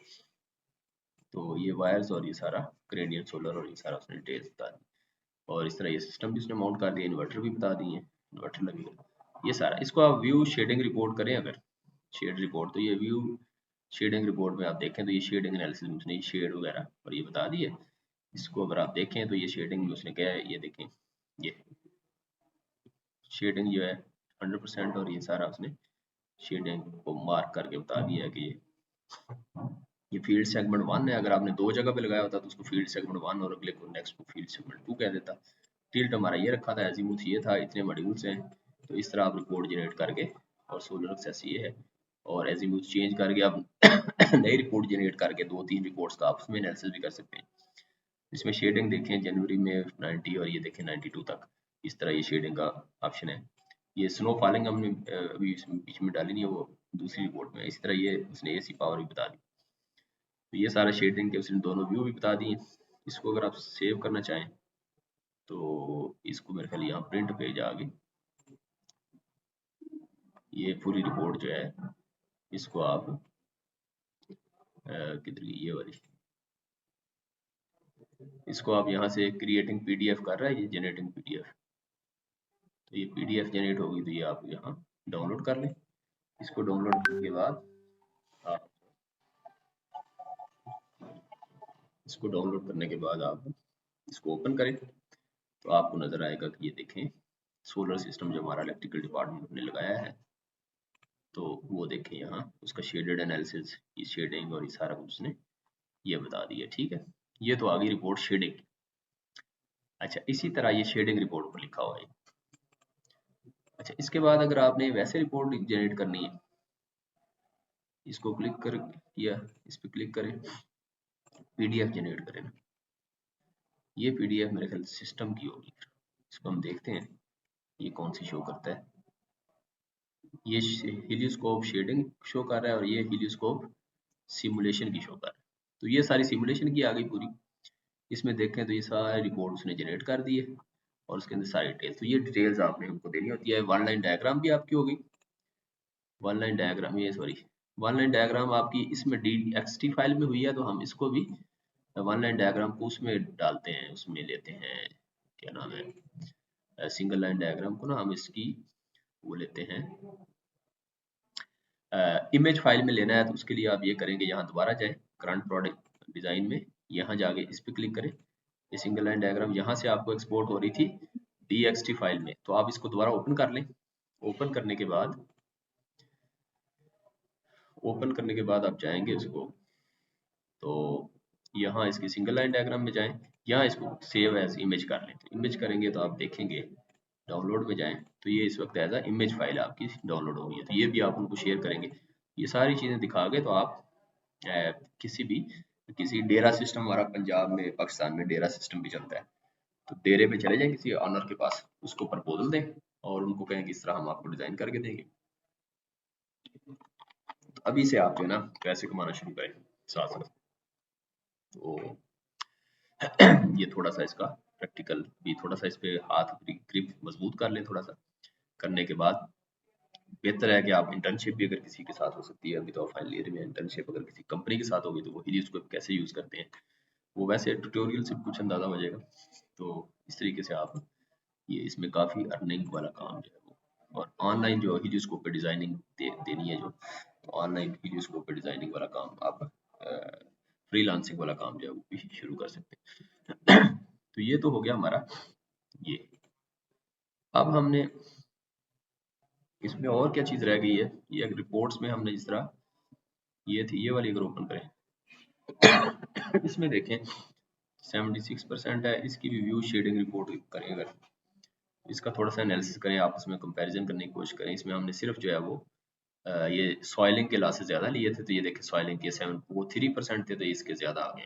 तो ये वायर्स और ये सारा ग्रेडियंट सोलर और ये सारा उसने डिटेल्स बता दी, और इस तरह ये सिस्टम भी उसने माउंट कर दिया, इन्वर्टर भी बता दिए, इन्वर्टर लगेगा ये सारा। इसको आप व्यू शेडिंग रिपोर्ट करें, अगर शेड रिपोर्ट, तो ये व्यू शेडिंग रिपोर्ट में आप देखें तो ये शेडिंग एनालिसिस में उसने शेड वगैरह और ये बता दिए। इसको अगर आप देखें तो ये शेडिंग में उसने क्या है, ये देखें, ये शेडिंग जो है 100%, और ये सारा उसने शेडिंग को मार्क करके बता दिया है कि ये फील्ड सेगमेंट 1 है। अगर आपने 2 जगह पे लगाया होता तो उसको फील्ड सेगमेंट 1 और अगले को नेक्स्ट को फील्ड सेगमेंट 2 कह देता। टिल्ट हमारा ये रखा था, एजीमुथ ये था, इतने मॉड्यूल्स हैं। तो इस तरह आप रिपोर्ट जनरेट करके, और सोलर एक्सेस ये है, और एजीमुथ चेंज करके आप नई रिपोर्ट जनरेट करके 2-3 रिपोर्ट्स का आपस में एनालिसिस भी कर सकते हैं। इसमें शेडिंग देखें जनवरी में 90 और ये देखें 92 तक, इस तरह ये शेडिंग का ऑप्शन है। ये स्नो फॉलिंग हमने अभी बीच में डाली नहीं है, वो दूसरी रिपोर्ट में। इसी तरह ये उसने एसी पावर भी बता दी। तो ये सारा शेडिंग के उसने दोनों व्यू भी बता दिए। इसको अगर आप सेव करना चाहें तो इसको मेरे ख्याल यहाँ प्रिंट पेज आ गई, ये पूरी रिपोर्ट जो है इसको आप किधर गई ये वाली, इसको आप यहाँ से क्रिएटिंग पीडीएफ कर रहा है ये जनरेटिंग पीडीएफ। तो ये पीडीएफ जनरेट होगी तो ये आप यहाँ डाउनलोड कर लें। इसको डाउनलोड करने के बाद आप इसको डाउनलोड करने के बाद आप इसको ओपन करें तो आपको नजर आएगा कि ये देखें सोलर सिस्टम जो हमारा इलेक्ट्रिकल डिपार्टमेंट ने लगाया है, तो वो देखें यहाँ उसका शेडेड एनालिसिस, ये शेडिंग और ये सारा कुछ उसने ये बता दिया। ठीक है, ये तो आ गई रिपोर्ट शेडिंग। अच्छा, इसी तरह ये शेडिंग रिपोर्ट पर लिखा हुआ है। अच्छा, इसके बाद अगर आपने वैसे रिपोर्ट जनरेट करनी है, इसको क्लिक कर किया, इस पर क्लिक करें, पीडीएफ जनरेट करें ना, ये पीडीएफ मेरे ख्याल सिस्टम की होगी। इसको हम देखते हैं ये कौन सी शो करता है। ये हीलियोस्कोप शेडिंग शो कर रहा है और ये हीलियोस्कोप सिमुलेशन की शो कर रहा है। तो ये सारी सिमुलेशन की आ गई पूरी। इसमें देखें तो ये सारी रिपोर्ट उसने जनरेट कर दी है और उसके अंदर सारी डिटेल्स। तो ये डिटेल्स आपने हमको देनी होती है। वन लाइन डायग्राम भी आपकी होगी, वन लाइन डायग्राम, ये सॉरी वन लाइन डायग्राम आपकी इसमें DXT फाइल में हुई है, तो हम इसको भी वन लाइन डायग्राम को उसमें डालते हैं, उसमें लेते हैं, क्या नाम है, सिंगल लाइन डायग्राम को ना हम इसकी वो लेते हैं, इमेज फाइल में लेना है। तो उसके लिए आप ये करेंगे, यहाँ दोबारा जाए करंट प्रोडक्ट डिजाइन में, यहाँ जाके इस पर क्लिक करें। ये सिंगल लाइन डायग्राम यहाँ से आपको एक्सपोर्ट हो रही थी DXT फाइल में, तो आप इसको दोबारा ओपन कर लें। ओपन करने के बाद आप जाएंगे इसको, तो यहाँ इसकी सिंगल लाइन डायग्राम में जाएं, यहाँ इसको सेव एज इमेज कर लें। तो इमेज करेंगे तो आप देखेंगे डाउनलोड में जाएं तो ये इस वक्त एज अ इमेज फाइल आपकी डाउनलोड हो गई है। तो ये भी आप उनको शेयर करेंगे। ये सारी चीज़ें दिखा के तो आप किसी डेरा सिस्टम, हमारा पंजाब में पाकिस्तान में डेरा सिस्टम भी चलता है, तो डेरे पे चले जाएं किसी ऑनर के पास, उसको प्रपोजल दें और उनको कहें कि इस तरह हम आपको डिजाइन करके देंगे। तो अभी से आप जो है ना पैसे कमाना शुरू करें साथ साथ। तो ये थोड़ा सा इसका प्रैक्टिकल भी, थोड़ा सा इस पे हाथ ग्रिप मजबूत कर लें। थोड़ा सा करने के बाद बेहतर है कि आप इंटर्नशिप भी अगर किसी के साथ हो सकती है, अभी तो फाइनल ईयर में इंटर्नशिप अगर किसी कंपनी के साथ होगी तो वो हीलियोस्कोप कैसे यूज करते हैं वो वैसे ट्यूटोरियल से कुछ अंदाजा हो जाएगा। तो इस तरीके से आप ये इसमें काफी अर्निंग वाला काम जो है वो और ऑनलाइन जो हीलियोस्कोप पे डिजाइनिंग देनी है जो, तो ऑनलाइन हीलियोस्कोप पे डिजाइनिंग वाला काम आप फ्रीलांसिंग वाला काम जो है वो भी शुरू कर सकते हैं। तो ये तो हो गया हमारा ये। अब हमने इसमें और क्या चीज रह गई है, ये रिपोर्ट्स में हमने जिस तरह ये थी, ये वाली अगर ओपन करें इसमें देखें 76% है, इसकी भी व्यू शेडिंग रिपोर्ट करें, अगर इसका थोड़ा सा एनालिसिस करें, आप उसमें कंपैरिजन करने की कोशिश करें। इसमें हमने सिर्फ जो है वो ये सॉइलिंग के लॉसेस ज्यादा लिए थे, तो ये देखें सॉइलिंग के 3% थे, तो इसके ज्यादा आ गए।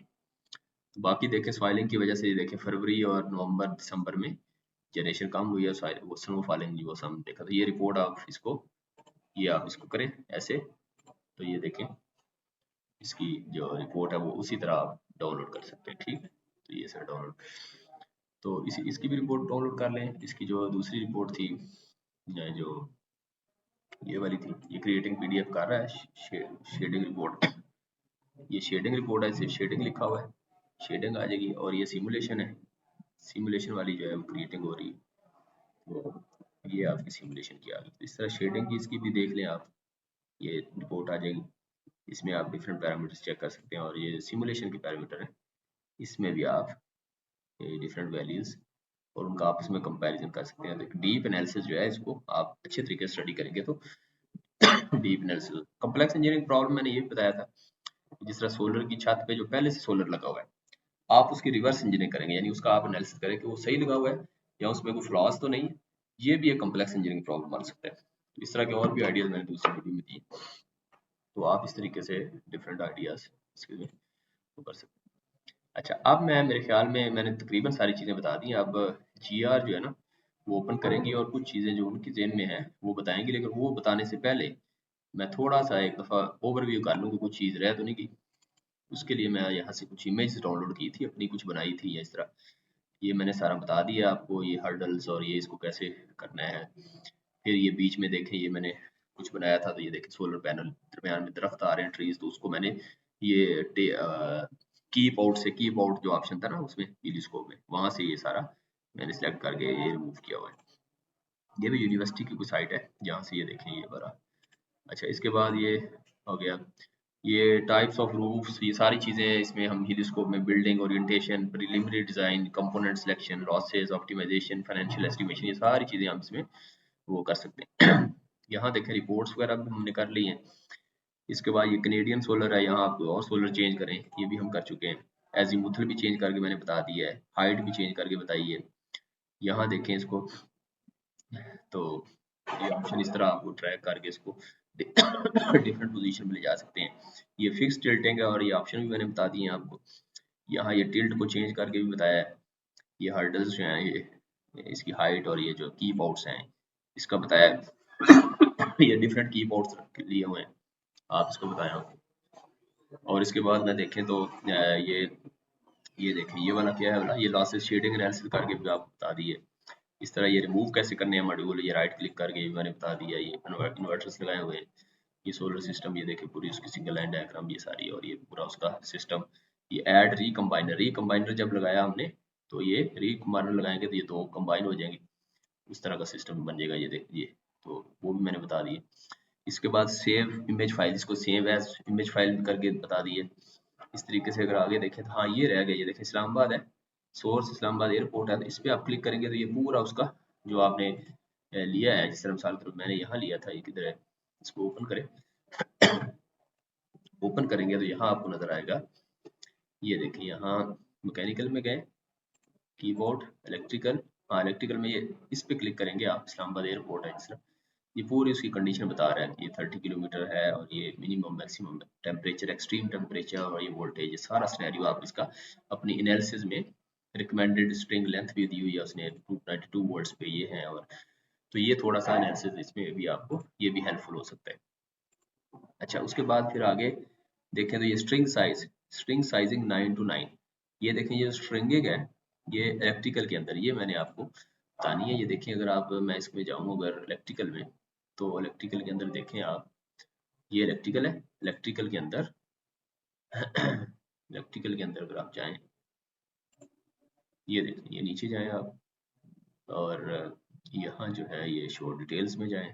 तो बाकी देखें सॉइलिंग की वजह से ये देखें फरवरी और नवंबर दिसंबर में जनरेशन कम हुई है, वो स्नो फॉलिंग वो सब देखा। तो ये रिपोर्ट आप इसको, ये आप इसको करें ऐसे, तो ये देखें इसकी जो रिपोर्ट है वो उसी तरह आप डाउनलोड कर सकते हैं, ठीक है। तो ये सर डाउनलोड, तो इसकी भी रिपोर्ट डाउनलोड कर लें। इसकी जो दूसरी रिपोर्ट थी जो ये वाली थी, ये क्रिएटिंग पीडीएफ कर रहा है, शेडिंग रिपोर्ट, ये शेडिंग रिपोर्ट है, सिर्फ शेडिंग लिखा हुआ है, शेडिंग आ जाएगी। और ये सिमुलेशन है, सिमुलेशन वाली जो है वो क्रिएटिंग हो रही है, तो ये आपकी सिमुलेशन की आ गई। इस तरह शेडिंग की इसकी भी देख लें आप, ये रिपोर्ट आ जाएगी। इसमें आप डिफरेंट पैरामीटर्स चेक कर सकते हैं, और ये सिमुलेशन के पैरामीटर है, इसमें भी आप डिफरेंट वैल्यूज और उनका आपस में कंपैरिजन कर सकते हैं। तो डीप एनालिसिस जो है इसको आप अच्छे तरीके से स्टडी करेंगे तो deep analysis. Complex engineering problem मैंने ये भी बताया था, जिस तरह सोलर की छत पे जो पहले से सोलर लगा हुआ है, आप उसकी रिवर्स इंजीनियरिंग करेंगे, यानी उसका आप एनालिसिस करें कि वो सही लगा हुआ है या उसमें कोई फ्लॉज तो नहीं है। ये भी एक कॉम्प्लेक्स इंजीनियरिंग प्रॉब्लम बन सकता है। तो इस तरह के और भी आइडियाज मैंने दूसरी वीडियो में दिए, तो आप इस तरीके से डिफरेंट आइडियाज इसके में वो कर सकते हैं। अच्छा, अब मैं मेरे ख्याल में मैंने तकरीबन सारी चीज़ें बता दी। अब जीआर जो है ना वो ओपन करेंगे और कुछ चीज़ें जो उनके ज़हन में है वो बताएंगे, लेकिन वो बताने से पहले मैं थोड़ा सा एक दफ़ा ओवरव्यू कर लूँ कि कुछ चीज़ रह तो नहीं गई। उसके लिए मैं यहाँ से कुछ इमेज डाउनलोड की थी, अपनी कुछ बनाई थी, या इस तरह ये मैंने सारा बता दिया आपको, ये हर्डल्स और ये इसको कैसे करना है। फिर ये बीच में देखें ये मैंने कुछ बनाया था, तो ये देखें सोलर पैनल, दरमियान में दरख्त आ रहे हैं ट्रीज, तो उसको मैंने ये कीप आउट से, कीप आउट जो ऑप्शन था ना उसमें टेलीस्कोप में, वहां से ये सारा मैंने सेलेक्ट करके ये रिमूव किया हुआ है। ये भी यूनिवर्सिटी की कोई साइट है जहाँ से ये देखें ये बड़ा। अच्छा, इसके बाद ये हो गया, ये टाइप्स ऑफ रूफ्स, ये सारी चीज़ें इसमें हम हीलियोस्कोप में building orientation, preliminary design, component selection, losses optimization, financial estimation, ये सारी चीज़ें हम इसमें वो कर सकते हैं। यहाँ देखें रिपोर्ट्स वगैरह भी हमने कर ली हैं। इसके बाद ये कनेडियन सोलर है, यहाँ आप और सोलर चेंज करें, ये भी हम कर चुके हैं। एजीमुथल भी चेंज करके मैंने बता दिया है, हाइट भी चेंज करके बताई है। यहाँ देखें इसको, तो ये ऑप्शन इस तरह आपको ट्रैक करके इसको डिफरेंट पोजीशन में ले जा सकते हैं। ये फिक्स टिल्टिंग है, और ये ऑप्शन भी मैंने बता दिए हैं आपको। यहाँ ये टिल्ट को चेंज करके भी बताया है। ये हर्डल्स जो हैं, ये इसकी हाइट और ये जो की बोर्ड्स हैं इसका बताया है। ये डिफरेंट की बोर्ड्स लिए हुए हैं, आप इसको बताया होंगे। और इसके बाद मैं देखें तो ये देखें ये वाला क्या है वाला, ये लॉसेस शेडिंग एनालिसिस करके भी आप बता दिए। इस तरह ये रिमूव कैसे करने हैं मॉड्यूल, ये राइट क्लिक करके भी मैंने बता दिया। ये इन्वर्टर्स लगाए हुए हैं, ये सोलर सिस्टम, ये देखें पूरी उसकी सिंगल लाइन डायग्राम ये सारी, और ये पूरा उसका सिस्टम। ये ऐड रिकम्बाइनर जब लगाया हमने, तो ये रिकम्बाइनर लगाएंगे तो ये दो कंबाइन हो जाएंगे, उस तरह का सिस्टम बन जाएगा। ये देखिए, तो वो भी मैंने बता दिए। इसके बाद सेव इमेज फाइल, इसको सेव एज इमेज फाइल करके बता दिए। इस तरीके से अगर आगे देखें तो हाँ ये रह गया, ये देखें इस्लामाबाद है, सोर्स इस्लामाबाद एयरपोर्ट है, तो इस पर आप क्लिक करेंगे तो ये पूरा उसका जो आपने लिया है, जिस तरह मिसाल के मैंने यहाँ लिया था, ये किधर है, इसको ओपन करें। ओपन करेंगे तो यहाँ आपको नजर आएगा, ये देखिए यहाँ मैकेनिकल में गए, कीबोर्ड इलेक्ट्रिकल, हाँ इलेक्ट्रिकल में ये इस पे क्लिक करेंगे आप, इस्लामाबाद एयरपोर्ट है जिस तरह, ये पूरी उसकी कंडीशन बता रहा है कि ये 30 किलोमीटर है, और ये minimum maximum temperature, extreme temperature, और ये वोल्टेज, ये सारा सिनेरियो आप इसका अपनी एनालिसिस में, रिकमेंडेड स्ट्रिंग लेंथ भी दी हुई है उसने 292 वोल्ट्स पे ये है। और तो ये थोड़ा सा एनालिसिस इसमें भी आपको ये भी हेल्पफुल हो सकता है। अच्छा, उसके बाद फिर आगे देखें तो ये string size, string sizing 9 to 9, ये देखें ये स्ट्रिंगिंग है, ये इलेक्ट्रिकल के अंदर, ये मैंने आपको बतानी है। ये देखें अगर आप, मैं इसमें जाऊँ अगर इलेक्ट्रिकल में, तो इलेक्ट्रिकल के अंदर देखें आप, ये इलेक्ट्रिकल है, इलेक्ट्रिकल के अंदर इलेक्ट्रिकल के अंदर अगर आप जाएं, ये देखें, ये नीचे जाएं आप, और यहाँ जो है ये शो डिटेल्स में जाएं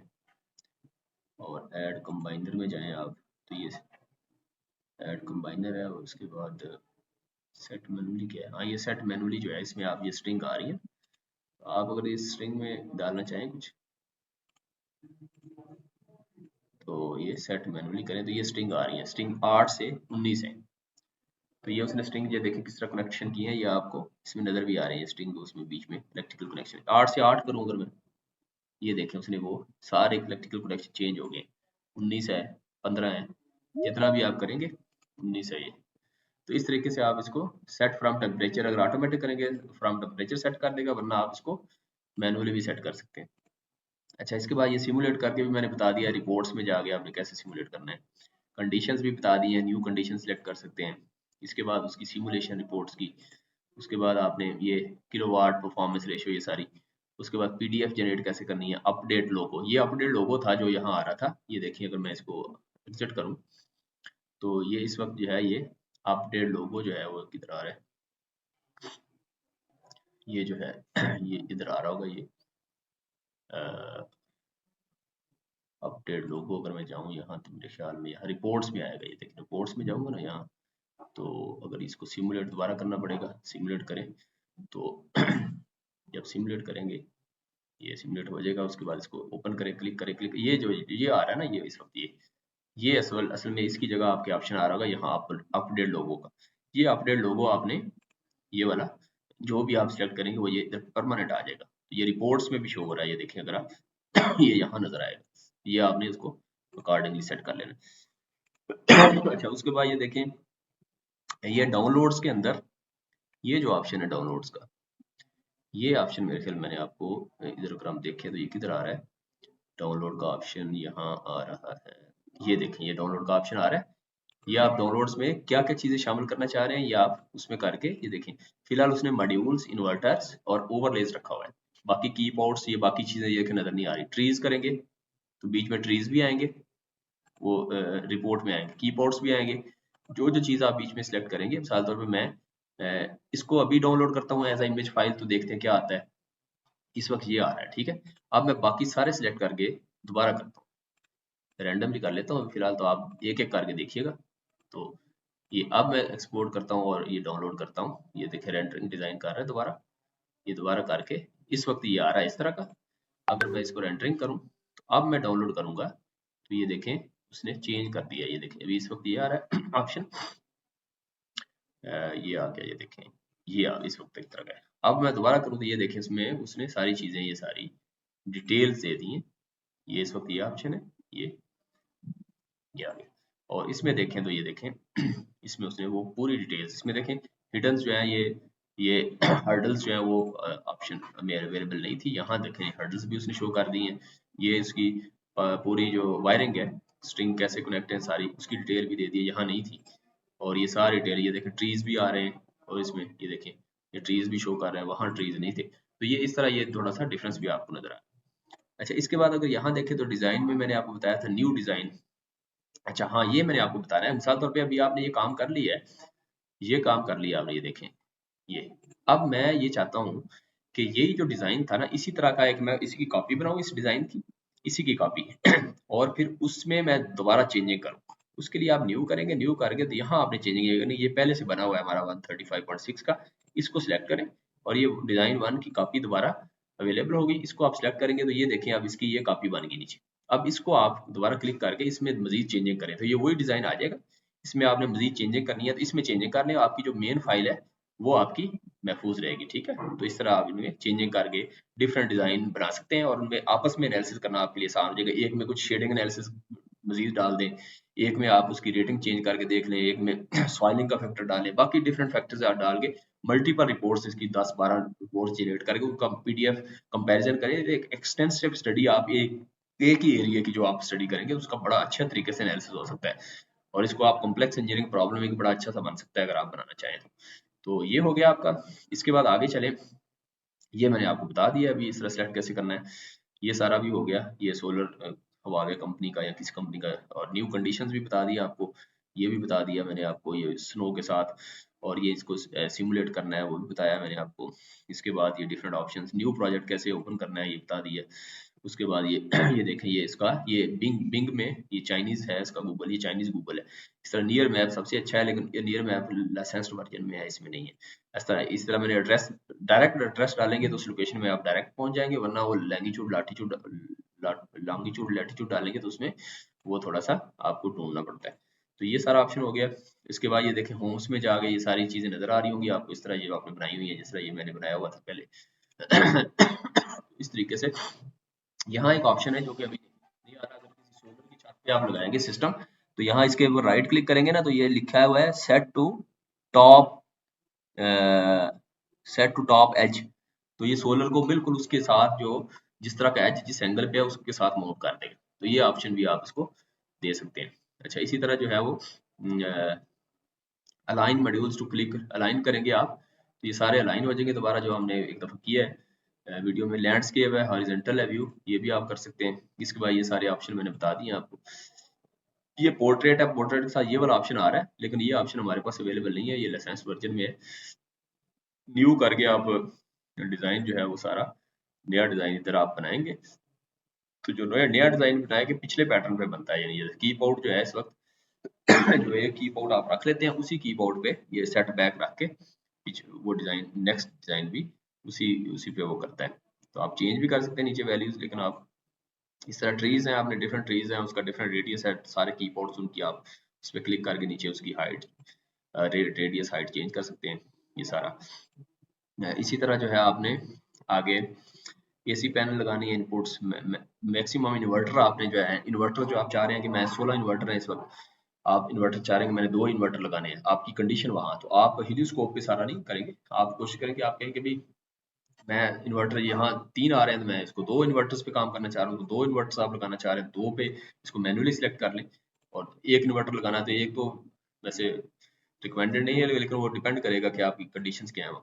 और ऐड कंबाइनर में जाएं आप, तो ये ऐड कंबाइनर है और उसके बाद सेट मैनुअली क्या है, हाँ ये सेट मैनुअली जो है इसमें आप ये स्ट्रिंग आ रही है, तो आप अगर इस स्ट्रिंग में डालना चाहें कुछ तो ये सेट मैनुअली करें तो ये स्ट्रिंग आ रही है, स्ट्रिंग 8 से 19 है। तो ये उसने स्ट्रिंग ये देखिए किस तरह कनेक्शन किए हैं, ये आपको इसमें नजर भी आ रहे हैं स्ट्रिंग उसमें बीच में इलेक्ट्रिकल कनेक्शन 8 से 8 करूँ अगर मैं, ये देखें उसने वो सारे इलेक्ट्रिकल कनेक्शन चेंज हो गए, 19 है 15 है, जितना भी आप करेंगे 19 है ये। तो इस तरीके से आप इसको सेट फ्रॉम टेम्परेचर अगर ऑटोमेटिक करेंगे फ्रॉम टेम्परेचर सेट कर देगा, वरना आप इसको मैनुअली भी सेट कर सकते हैं। अच्छा इसके बाद ये सिमुलेट करके भी मैंने बता दिया, रिपोर्ट्स में जाके आपने कैसे सिमुलेट करना है, कंडीशंस भी बता दी है, न्यू कंडीशन सेलेक्ट कर सकते हैं। इसके बाद उसकी सिमुलेशन रिपोर्ट्स की, उसके बाद आपने ये किलोवाट परफॉर्मेंस रेशियो ये सारी, उसके बाद पीडीएफ जनरेट कैसे करनी है, अपडेट लोगो, ये अपडेट लोगो था जो यहाँ आ रहा था, ये देखिए अगर मैं इसको एग्जिट करूँ तो ये इस वक्त जो है ये अपडेट लोगो जो है वो किधर आ रहा है, ये जो है ये इधर आ रहा होगा, ये अपडेट लोगो अगर मैं जाऊँ यहाँ तो मेरे ख्याल में यहाँ रिपोर्ट्स में आएगा, ये देखिए रिपोर्ट्स में जाऊँगा ना यहाँ, तो अगर इसको सिमुलेट दोबारा करना पड़ेगा, सिमुलेट करें तो जब सिमुलेट करेंगे ये सिमुलेट हो जाएगा, उसके बाद इसको ओपन करें, क्लिक करें, क्लिक, ये जो ये आ रहा है ना ये इस वक्त ये असल में इसकी जगह आपके ऑप्शन आ रहा होगा यहाँ अपडेट लोगो का, ये अपडेट लोगो आपने ये वाला जो भी आप सिलेक्ट करेंगे वो ये इधर परमानेंट आ जाएगा, ये रिपोर्ट्स में भी शो हो रहा है, ये देखिए अगर आप ये यहाँ नजर आएगा, ये आपने इसको अकॉर्डिंगली सेट कर लेना। अच्छा उसके बाद ये देखें ये डाउनलोड्स के अंदर ये जो ऑप्शन है डाउनलोड्स का, ये ऑप्शन मेरे ख्याल मैंने आपको इधर अगर हम देखें तो ये किधर आ रहा है, डाउनलोड का ऑप्शन यहाँ आ रहा है, ये देखें ये डाउनलोड का ऑप्शन आ रहा है, ये आप डाउनलोड्स में क्या क्या चीजें शामिल करना चाह रहे हैं ये आप उसमें करके ये देखें, फिलहाल उसने मॉड्यूल्स इन्वर्टर्स और ओवरलेज रखा हुआ है, बाकी की पोर्ट्स ये बाकी चीजें ये नजर नहीं आ रही, ट्रीज करेंगे तो बीच में ट्रीज भी आएंगे, वो रिपोर्ट में आएंगे, की पोर्ट्स भी आएंगे, जो जो चीज आप बीच में सिलेक्ट करेंगे, मिसाल तौर पर मैं इसको अभी डाउनलोड करता हूँ एज इमेज फाइल, तो देखते हैं क्या आता है, इस वक्त ये आ रहा है, ठीक है। अब मैं बाकी सारे सिलेक्ट करके दोबारा करता हूँ, रैंडमली कर लेता हूँ फिलहाल, तो आप एक एक करके देखिएगा। तो ये अब मैं एक्सपोर्ट करता हूँ और ये डाउनलोड करता हूँ, ये देखिए रेंडरिंग डिजाइन कर रहा है दोबारा, ये दोबारा करके इस वक्त ये आ रहा है इस तरह का। अगर मैं इसको रेंडरिंग करूँ तो अब मैं डाउनलोड करूंगा तो ये देखें उसने चेंज कर दिया, ये देखें अभी इस वक्त ये आ रहा है ऑप्शन, ये आ गया, ये देखें ये आ इस वक्त एक तरह का है। अब मैं दोबारा करूँ तो ये देखें इसमें उसने सारी चीजें ये सारी डिटेल्स दे दी हैं, ये इस वक्त ये ऑप्शन है, ये आ गया। और इसमें देखें तो ये देखें इसमें उसने वो पूरी डिटेल्स इसमें देखें, हिडन जो है ये हर्डल्स जो है वो ऑप्शन में अवेलेबल नहीं थी, यहाँ देखें हर्डल्स भी उसने शो कर दी हैं, ये इसकी पूरी जो वायरिंग है स्ट्रिंग कैसे कनेक्ट है सारी उसकी डिटेल भी दे दी है, यहाँ नहीं थी। और ये सारे डिटेल ये देखें ट्रीज भी आ रहे हैं और इसमें ये देखें ये ट्रीज भी शो कर रहे हैं, वहाँ ट्रीज नहीं थे, तो ये इस तरह ये थोड़ा सा डिफरेंस भी आपको नजर आया। अच्छा इसके बाद अगर यहाँ देखें तो डिजाइन में मैंने आपको बताया था न्यू डिजाइन, अच्छा हाँ ये मैंने आपको बताना है, मिसाल तौर पे अभी आपने ये काम कर लिया है, ये काम कर लिया आपने, ये देखें ये, अब मैं ये चाहता हूँ कि यही जो डिजाइन था ना इसी तरह का एक मैं इसकी कॉपी बनाऊँ इस डिजाइन की, इसी की कॉपी और फिर उसमें मैं दोबारा चेंजिंग करूँ, उसके लिए आप न्यू करेंगे, न्यू करके तो यहाँ आपने चेंजिंग ये करनी, ये पहले से बना हुआ है हमारा 135.6 का, इसको सिलेक्ट करें और ये डिजाइन 1 की कॉपी दोबारा अवेलेबल होगी, इसको आप सिलेक्ट करेंगे तो ये देखें अब इसकी ये कॉपी बन गई नीचे। अब इसको आप दोबारा क्लिक करके इसमें मजीद चेंजिंग करें तो ये वही डिजाइन आ जाएगा, इसमें आपने मजीद चेंजिंग करनी है तो इसमें चेंजिंग कर लें, आपकी जो मेन फाइल है वो आपकी महफूज रहेगी, ठीक है। तो इस तरह आप इनमें चेंजिंग करके डिफरेंट डिजाइन बना सकते हैं और उनमें आपस में एनालिसिस करना आपके लिए आसान हो जाएगा, एक में कुछ शेडिंग एनालिसिस मजीद डाल दें, एक में आप उसकी रेटिंग चेंज करके देख लें, एक में सॉइलिंग का फैक्टर डालें, बाकी डिफरेंट फैक्टर्स आप डाल के मल्टीपल रिपोर्ट्स इसकी 10-12 रिपोर्ट्स जनरेट करके उनका पीडीएफ कंपैरिजन करें, एक एक्सटेंसिव स्टडी आप एक ही एरिया की जो आप स्टडी करेंगे उसका बड़ा अच्छा तरीके से एनालिसिस हो सकता है और इसको आप कॉम्प्लेक्स इंजीनियरिंग प्रॉब्लम एक बड़ा अच्छा सा बन सकता है अगर आप बनाना चाहें तो ये हो गया आपका। इसके बाद आगे चले, ये मैंने आपको बता दिया अभी इस तरह सेलेक्ट कैसे करना है, ये सारा भी हो गया, ये सोलर हवावे कंपनी का या किस कंपनी का, और न्यू कंडीशंस भी बता दिया आपको, ये भी बता दिया मैंने आपको ये स्नो के साथ, और ये इसको सिमुलेट करना है वो भी बताया मैंने आपको। इसके बाद ये डिफरेंट ऑप्शंस, न्यू प्रोजेक्ट कैसे ओपन करना है ये बता दिया। उसके बाद ये ये देखें, ये इसका ये बिंग में ये चाइनीज है, इसका गूगल, ये चाइनीज गूगल है। इस तरह नियर मैप सबसे अच्छा है, लेकिन ये नियर मैप लाइसेंस्ड वर्जन में है, इसमें नहीं है। इस तरह मैंने एड्रेस, डायरेक्ट एड्रेस डालेंगे तो उस लोकेशन में आप डायरेक्ट पहुंच जाएंगे, वरना वो लैंगिट्यूड लॉन्गिट्यूड लैटिट्यूड डालेंगे तो उसमें वो थोड़ा सा आपको ढूंढना पड़ता है। तो ये सारा ऑप्शन हो गया। इसके बाद ये देखें, होम्स में जाके ये सारी चीजें नजर आ रही होंगी आपको, इस तरह ये आपने बनाई हुई है, जिस तरह ये मैंने बनाया हुआ था पहले। इस तरीके से यहाँ एक ऑप्शन है जो कि अभी नहीं आ रहा, अगर किसी सोलर की छत पे आप लगाएंगे सिस्टम, तो यहाँ इसके ऊपर राइट क्लिक करेंगे ना, तो ये लिखा हुआ है सेट टू टॉप एज। तो ये सोलर को बिल्कुल उसके साथ जो जिस तरह का एज जिस एंगल पे है उसके साथ मूव कर देगा। तो ये ऑप्शन भी आप इसको दे सकते हैं। अच्छा, इसी तरह जो है वो align modules to click align करेंगे आप, तो ये सारे अलाइन हो जाएंगे दोबारा, जो हमने एक दफा किया है वीडियो में। लैंडस्केप है, हॉरिजॉन्टल है व्यू, ये भी आप कर सकते हैं। इसके बाद ये सारे ऑप्शन मैंने बता दिए आपको। ये पोर्ट्रेट है, पोर्ट्रेट के साथ ये वाला ऑप्शन आ रहा है, लेकिन ये ऑप्शन हमारे पास अवेलेबल नहीं है, ये लाइसेंस वर्जन में है। न्यू करके आप डिजाइन जो है वो सारा नया डिजाइन इधर आप बनाएंगे, तो जो नया डिजाइन बनाएंगे पिछले पैटर्न पे बनता है। यानी कीबोर्ड जो है इस वक्त जो है कीबोर्ड आप रख लेते हैं, उसी कीबोर्ड पे ये सेट बैक रख के वो डिजाइन नेक्स्ट डिजाइन भी उसी पे वो करता है। तो आप चेंज भी कर सकते हैं नीचे वैल्यूज, लेकिन आप इस तरह ट्रीज हैं, आपने डिफरेंट ट्रीज हैं, उसका डिफरेंट रेडियस है, सारे कीबोर्ड्स उनकी आप उस पर क्लिक करके नीचे उसकी हाइट रेडियस हाइट चेंज कर सकते हैं। ये सारा इसी तरह जो है आपने आगे एसी पैनल लगानी है, इनपुट्स मैक्सिमम इन्वर्टर आपने जो है, इन्वर्टर जो आप चाह रहे हैं कि मैं 16 इन्वर्टर है इस वक्त, आप इन्वर्टर चाह रहे हैं कि मैंने 2 इन्वर्टर लगाने हैं, आपकी कंडीशन वहां, तो आप हीलियोस्कोप पे सारा नहीं करेंगे, आप कोशिश करेंगे, आप कहेंगे भाई मैं इन्वर्टर यहाँ 3 आ रहे हैं तो मैं इसको 2 इन्वर्टर्स पे काम करना चाह रहा हूँ, तो 2 इन्वर्टर्स आप लगाना चाह रहे हैं, 2 पे इसको मैन्युअली सिलेक्ट कर लें। और एक इन्वर्टर लगाना है तो एक तो वैसे रिकमेंडेड नहीं है, लेकिन वो डिपेंड करेगा कि आपकी कंडीशंस क्या है।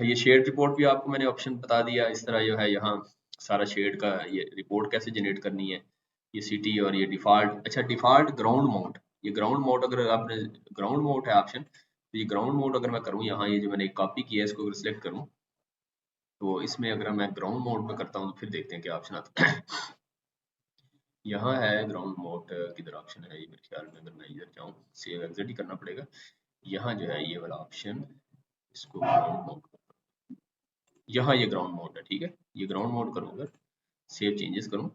ये शेड रिपोर्ट भी आपको मैंने ऑप्शन बता दिया। इस तरह जो है यहाँ सारा शेड का ये रिपोर्ट कैसे जनरेट करनी है, ये सिटी और ये डिफॉल्ट। अच्छा, डिफॉल्ट ग्राउंड माउंट, ये ग्राउंड माउंट अगर आपने ग्राउंड माउंट है ऑप्शन, तो ये ग्राउंड माउंट अगर मैं करूँ यहाँ, ये जो मैंने कॉपी किया है इसको अगर सिलेक्ट करूँ, तो इसमें अगर मैं ग्राउंड मोड में करता हूँ तो फिर देखते हैं क्या ऑप्शन आता है। यहाँ है ग्राउंड मोड, किधर ऑप्शन है ये, मेरे ख्याल में अगर मैं इधर जाऊँ, सेव एग्जिट ही करना पड़ेगा। यहाँ जो है ये वाला ऑप्शन, इसको ग्राउंड मोड, यहाँ ये ग्राउंड मोड है, ठीक है। ये ग्राउंड मोड करूँ, अगर सेव चेंजेस करूँ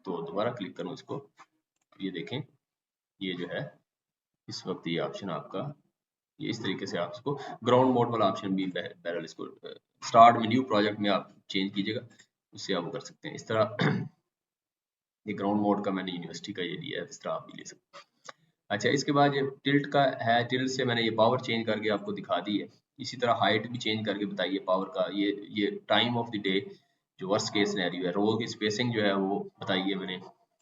तो दोबारा क्लिक करूँ इसको, ये देखें ये जो है इस वक्त ये ऑप्शन आपका, ये इस तरीके से आप इसको ग्राउंड मोड वाला ऑप्शन भी बहरहाल इसको स्टार्ट में न्यू प्रोजेक्ट में आप चेंज कीजिएगा, उससे आप वो कर सकते हैं। इस तरह ये ग्राउंड मोड का मैंने यूनिवर्सिटी का ये लिया है, इस तरह आप भी ले सकते हैं। अच्छा, इसके बाद ये टिल्ट का है, टिल्ट से मैंने ये पावर चेंज करके आपको दिखा दी है। इसी तरह हाइट भी चेंज करके बताइए पावर का, ये टाइम ऑफ द डे जो वर्स्ट केस सिनेरियो है, रो की स्पेसिंग जो है वो बताइए मैंने।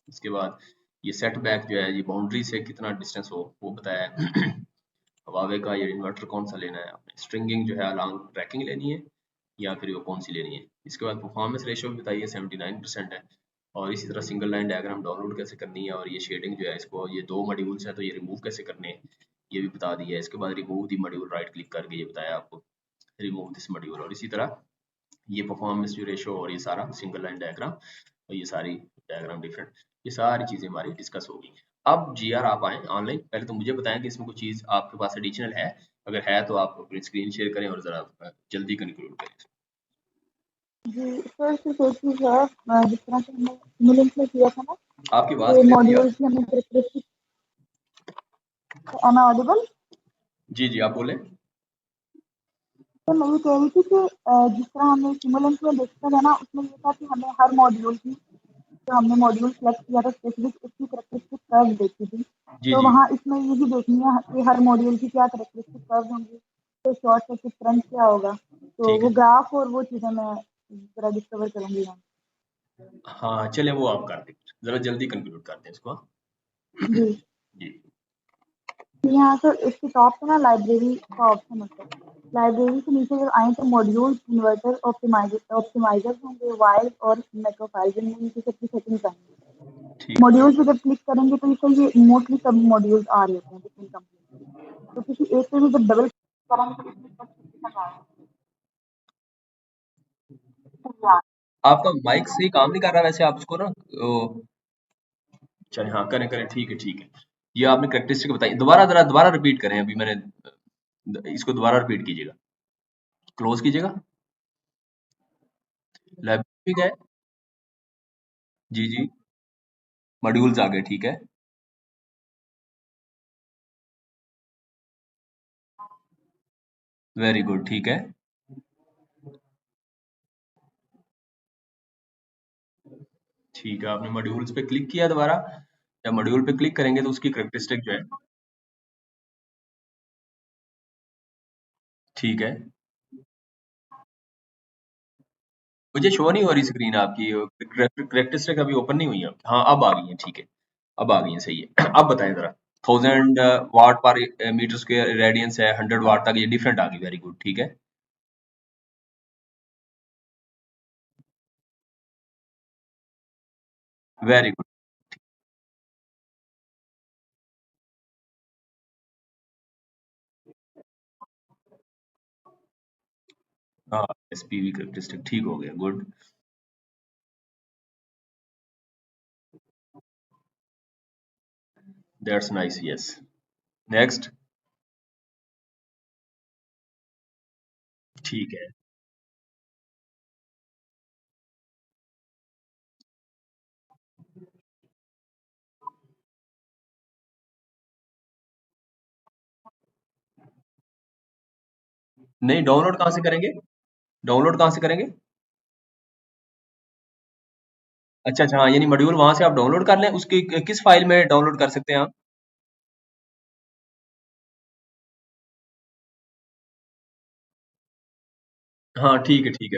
इसके बाद ये सेट बैक जो है, ये बाउंड्री से कितना डिस्टेंस हो वो बताया है। हवावे का ये इन्वर्टर कौन सा लेना है आपने, स्ट्रिंगिंग जो है अलॉन्ग ट्रैकिंग लेनी है या फिर वो कौन सी लेनी है। इसके बाद परफॉर्मेंस रेशियो भी बताइए 79% है। और इसी तरह सिंगल लाइन डायग्राम डाउनलोड कैसे करनी है, और ये शेडिंग जो है इसको, ये 2 मॉड्यूल्स है तो ये रिमूव कैसे करने हैं ये भी बता दिया है। इसके बाद रिमूव दी मॉड्यूल, राइट क्लिक करके ये बताया आपको रिमूव दिस मॉड्यूल। और इसी तरह ये परफॉर्मेंस जो रेशियो और ये सारा सिंगल लाइन डायग्राम और ये सारी डायग्राम डिफरेंट, ये सारी चीजें हमारी डिस्कस होगी। अब जीआर आप आए ऑनलाइन, पहले तो मुझे बताएं कि इसमें कोई चीज आपके पास एडिशनल है, अगर है तो आप अपनी स्क्रीन शेयर करें और जरा जल्दी कंक्लूड करें। जी सर, सिर्फ एक चीज है, जिस तरह से हमने सिमुलेंट में किया था ना, आपकी बात ये क्लियर मॉड्यूल्स की हमने कैरेक्टरिस्टिक, एम आई ऑडिबल? जी जी आप बोले। तो मैं ये कह रही थी कि जिस तरह हमने सिमुलेंट में देखा था ना, उसमें ये था कि हमें हर मॉड्यूल की, जो हमने मॉड्यूल सेलेक्ट किया था स्पेसिफिक, उसकी कैरेक्टरिस्टिक कर्व देखी थी। जी तो जी वहाँ इसमें ये भी देखनी है कि हर मॉड्यूल की क्या कैरेक्टरिस्टिक कर्व होंगी, तो शॉर्ट सर्किट करंट क्या होगा, तो ठीक वो है। ग्राफ और वो चीज़ें मैं जरा डिस्कवर करूँगी यहाँ। हाँ चले वो आप कर दें, जरा जल्दी कंक्लूड कर दें इसको। जी जी यहाँ तो इसके टॉप पे ना लाइब्रेरी का ऑप्शन होता है। लाइब्रेरी से नीचे जब आए तो मॉड्यूल, इन्वर्टर, ऑप्टिमाइजर्स होंगे, वायर और माइक्रोफाइल, जिनमें नीचे सबकी सेटिंग्स आएंगी। ठीक। मॉड्यूल्स पे जब क्लिक करेंगे तो इससे ये मोस्टली सभी मॉड्यूल्स आ रहे होते हैं डिफरेंट कंपनी, तो किसी एक पे भी जब डबल करेंगे तो इसमें स्पेसिफिकेशन आएगा। आपका माइक सही काम नहीं कर रहा वैसे, आप उसको ना चलिए हाँ करें करें, ठीक है ठीक है। ये आपने करेक्टरिस्टिक बताई, दोबारा रिपीट करें, अभी मैंने इसको दोबारा रिपीट कीजिएगा, क्लोज कीजिएगा। लाइब्रेरी गए, जी जी, मॉड्यूल्स आ गए, ठीक है। वेरी गुड, ठीक है। ठीक है, आपने मॉड्यूल्स पे क्लिक किया दोबारा, जब मॉड्यूल पे क्लिक करेंगे तो उसकी करेक्टरिस्टिक जो है, ठीक है। मुझे शो नहीं हो रही स्क्रीन आपकी, करेक्टरिस्टिक अभी ओपन नहीं हुई है। हाँ अब आ गई है, ठीक है, अब आ गई है, सही है। अब बताएं जरा, 1000 वाट पर मीटर स्क्वायर रेडियंस है, 100 वाट तक, ये डिफरेंट आ गई, वेरी गुड, ठीक है। वेरी गुड, हाँ एसपीवी करेक्टरिस्टिक ठीक हो गया, good. That's nice, yes. Next, ठीक है। नहीं, डाउनलोड कहाँ से करेंगे, डाउनलोड कहाँ से करेंगे? अच्छा अच्छा, हाँ यानी मॉड्यूल वहां से आप डाउनलोड कर लें, उसकी किस फाइल में डाउनलोड कर सकते हैं आप? हाँ ठीक है ठीक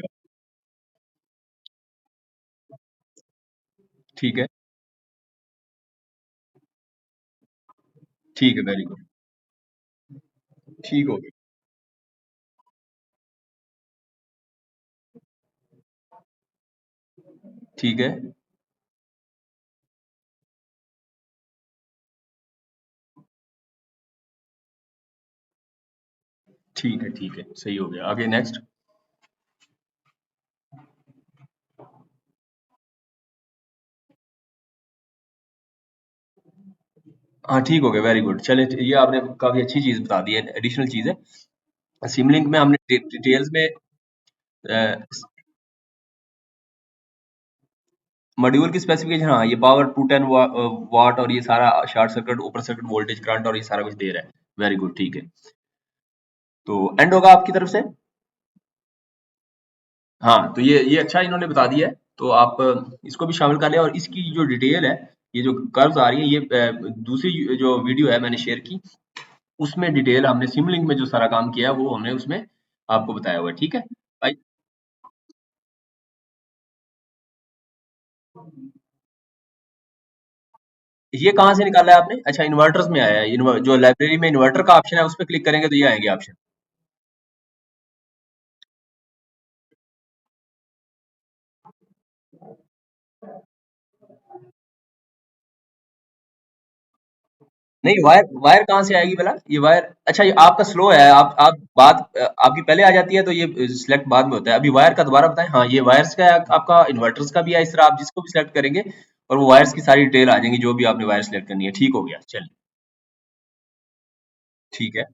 है ठीक है, वेरी गुड, ठीक हो गया, ठीक है ठीक है, सही हो गया, आगे नेक्स्ट। हाँ ठीक हो गया, वेरी गुड, चले ये आपने काफी अच्छी चीज बता दी है, एडिशनल चीज है। सिमलिंक में हमने डिटेल्स में मॉड्यूल की स्पेसिफिकेशन, हाँ ये पावर 210 वाट और ये सारा short circuit, open circuit voltage current और ये सारा कुछ दे रहा है, वेरी गुड, ठीक है। तो एंड होगा आपकी तरफ से। हाँ तो ये अच्छा इन्होंने बता दिया है, तो आप इसको भी शामिल कर लें, और इसकी जो डिटेल है, ये जो कर्व्स आ रही है, ये दूसरी जो वीडियो है मैंने शेयर की, उसमें डिटेल हमने सिमलिंक में जो सारा काम किया है वो हमने उसमें आपको बताया हुआ है, ठीक है भाई। ये कहाँ से निकाला है आपने? अच्छा इन्वर्टर्स में आया है, जो लाइब्रेरी में इन्वर्टर का ऑप्शन है उस पर क्लिक करेंगे तो ये आएंगे ऑप्शन। नहीं, वायर वायर कहाँ से आएगी भला, ये वायर, अच्छा ये आपका स्लो है, आप बात आपकी पहले आ जाती है तो ये सिलेक्ट बाद में होता है। अभी वायर का दोबारा बताएं। हाँ ये वायर्स का है, आपका इन्वर्टर्स का भी है, इस तरह आप जिसको भी सिलेक्ट करेंगे और वो वायर्स की सारी डिटेल आ जाएंगी, जो भी आपने वायर सिलेक्ट करनी है, ठीक हो गया, चलिए ठीक है,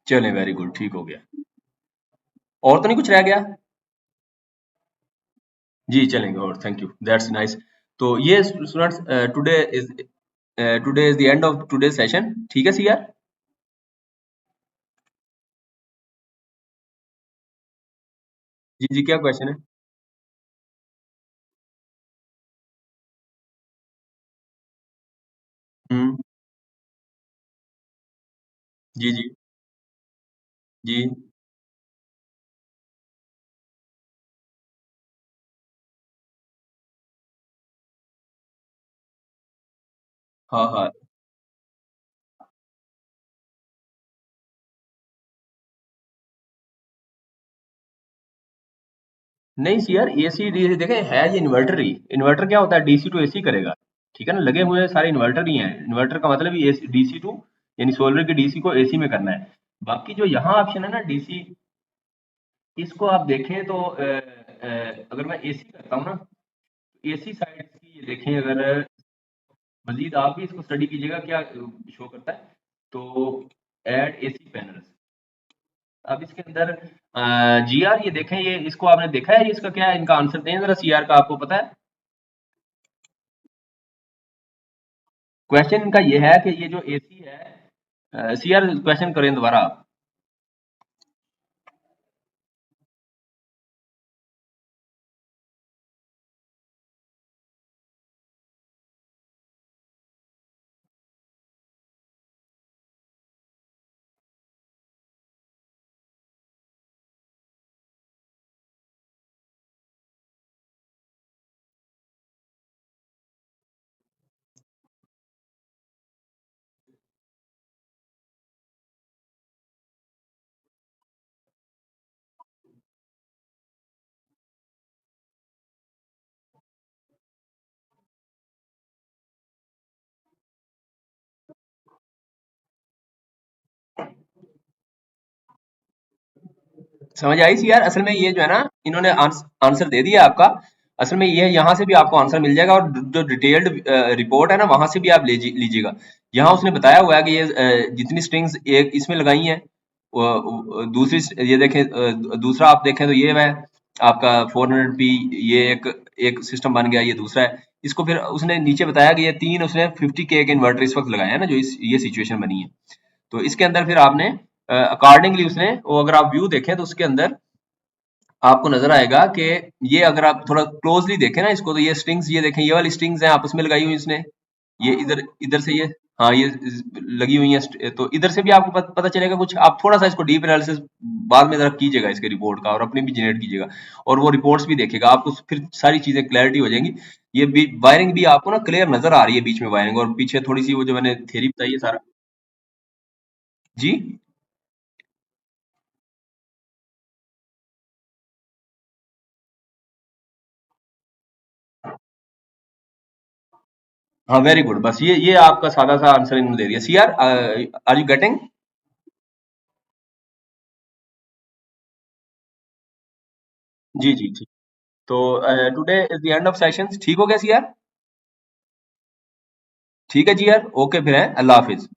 चलें वेरी गुड, ठीक हो गया। और तो नहीं कुछ रह गया? जी चलेंगे, और थैंक यू, दैट्स नाइस। तो ये students, today is the end of today session, ठीक है सीआर। जी जी, क्या क्वेश्चन है? हम्म, जी जी जी, हाँ हाँ, नहीं सी यार, एसी डीसी देखें है ये इन्वर्टर ही। इन्वर्टर क्या होता है, डीसी टू एसी करेगा, ठीक है ना, लगे हुए सारे इन्वर्टर ही हैं। इन्वर्टर का मतलब ये डीसी टू यानी सोलर की डीसी को एसी में करना है। बाकी जो यहाँ ऑप्शन है ना डीसी, इसको आप देखें तो अगर मैं एसी करता हूँ ना, एसी साइड की ये देखें, अगर मजीद आप भी इसको स्टडी कीजिएगा क्या शो करता है। तो ऐड एसी पैनल्स, अब इसके अंदर जीआर ये देखें, ये इसको आपने देखा है, ये इसका क्या है, इनका आंसर दें जरा, सीआर का आपको पता है। क्वेश्चन इनका ये है कि ये जो एसी है, सीआर क्वेश्चन करें दोबारा आप। समझ आई सी यार, असल में ये जो है ना, इन्होंने आंसर दे दिया आपका। असल में ये यहाँ से भी आपको आंसर मिल जाएगा, और जो डिटेल्ड रिपोर्ट है ना वहां से भी आप लीजिएगा। यहाँ उसने बताया हुआ है कि ये जितनी स्ट्रिंग्स एक इसमें लगाई हैं, दूसरी ये देखें, दूसरा आप देखें तो ये है आपका 400p, ये एक सिस्टम बन गया, ये दूसरा है। इसको फिर उसने नीचे बताया कि ये तीन उसने 50K के इन्वर्टर इस वक्त लगाए हैं ना, जो ये सिचुएशन बनी है। तो इसके अंदर फिर आपने अकॉर्डिंगली उसने वो, अगर आप व्यू देखें तो उसके अंदर आपको नजर आएगा कि ये, अगर आप थोड़ा क्लोजली देखें ना इसको, तो ये स्ट्रिंग्स, ये देखें, ये वाली स्ट्रिंग्स हैं आपस में लगाई हुई इसने, ये इधर इधर से ये, हाँ ये लगी हुई है। तो इधर से भी आपको पता चलेगा कुछ। आप थोड़ा सा इसको डीप एनालिसिस बाद में जरा कीजिएगा इसके रिपोर्ट का, और अपनी भी जनरेट कीजिएगा, और वो रिपोर्ट्स भी देखिएगा, आपको फिर सारी चीजें क्लैरिटी हो जाएंगी। ये भी वायरिंग भी आपको ना क्लियर नजर आ रही है, बीच में वायरिंग, और पीछे थोड़ी सी वो जो मैंने थ्योरी बताई है सारा। जी हाँ, वेरी गुड, बस ये आपका सादा सा आंसर इन्होंने दे दिया। See are you getting? जी जी ठीक। तो today is the end of sessions, ठीक हो गया सी यार? ठीक है जी यार, ओके फिर है, अल्लाह हाफिज।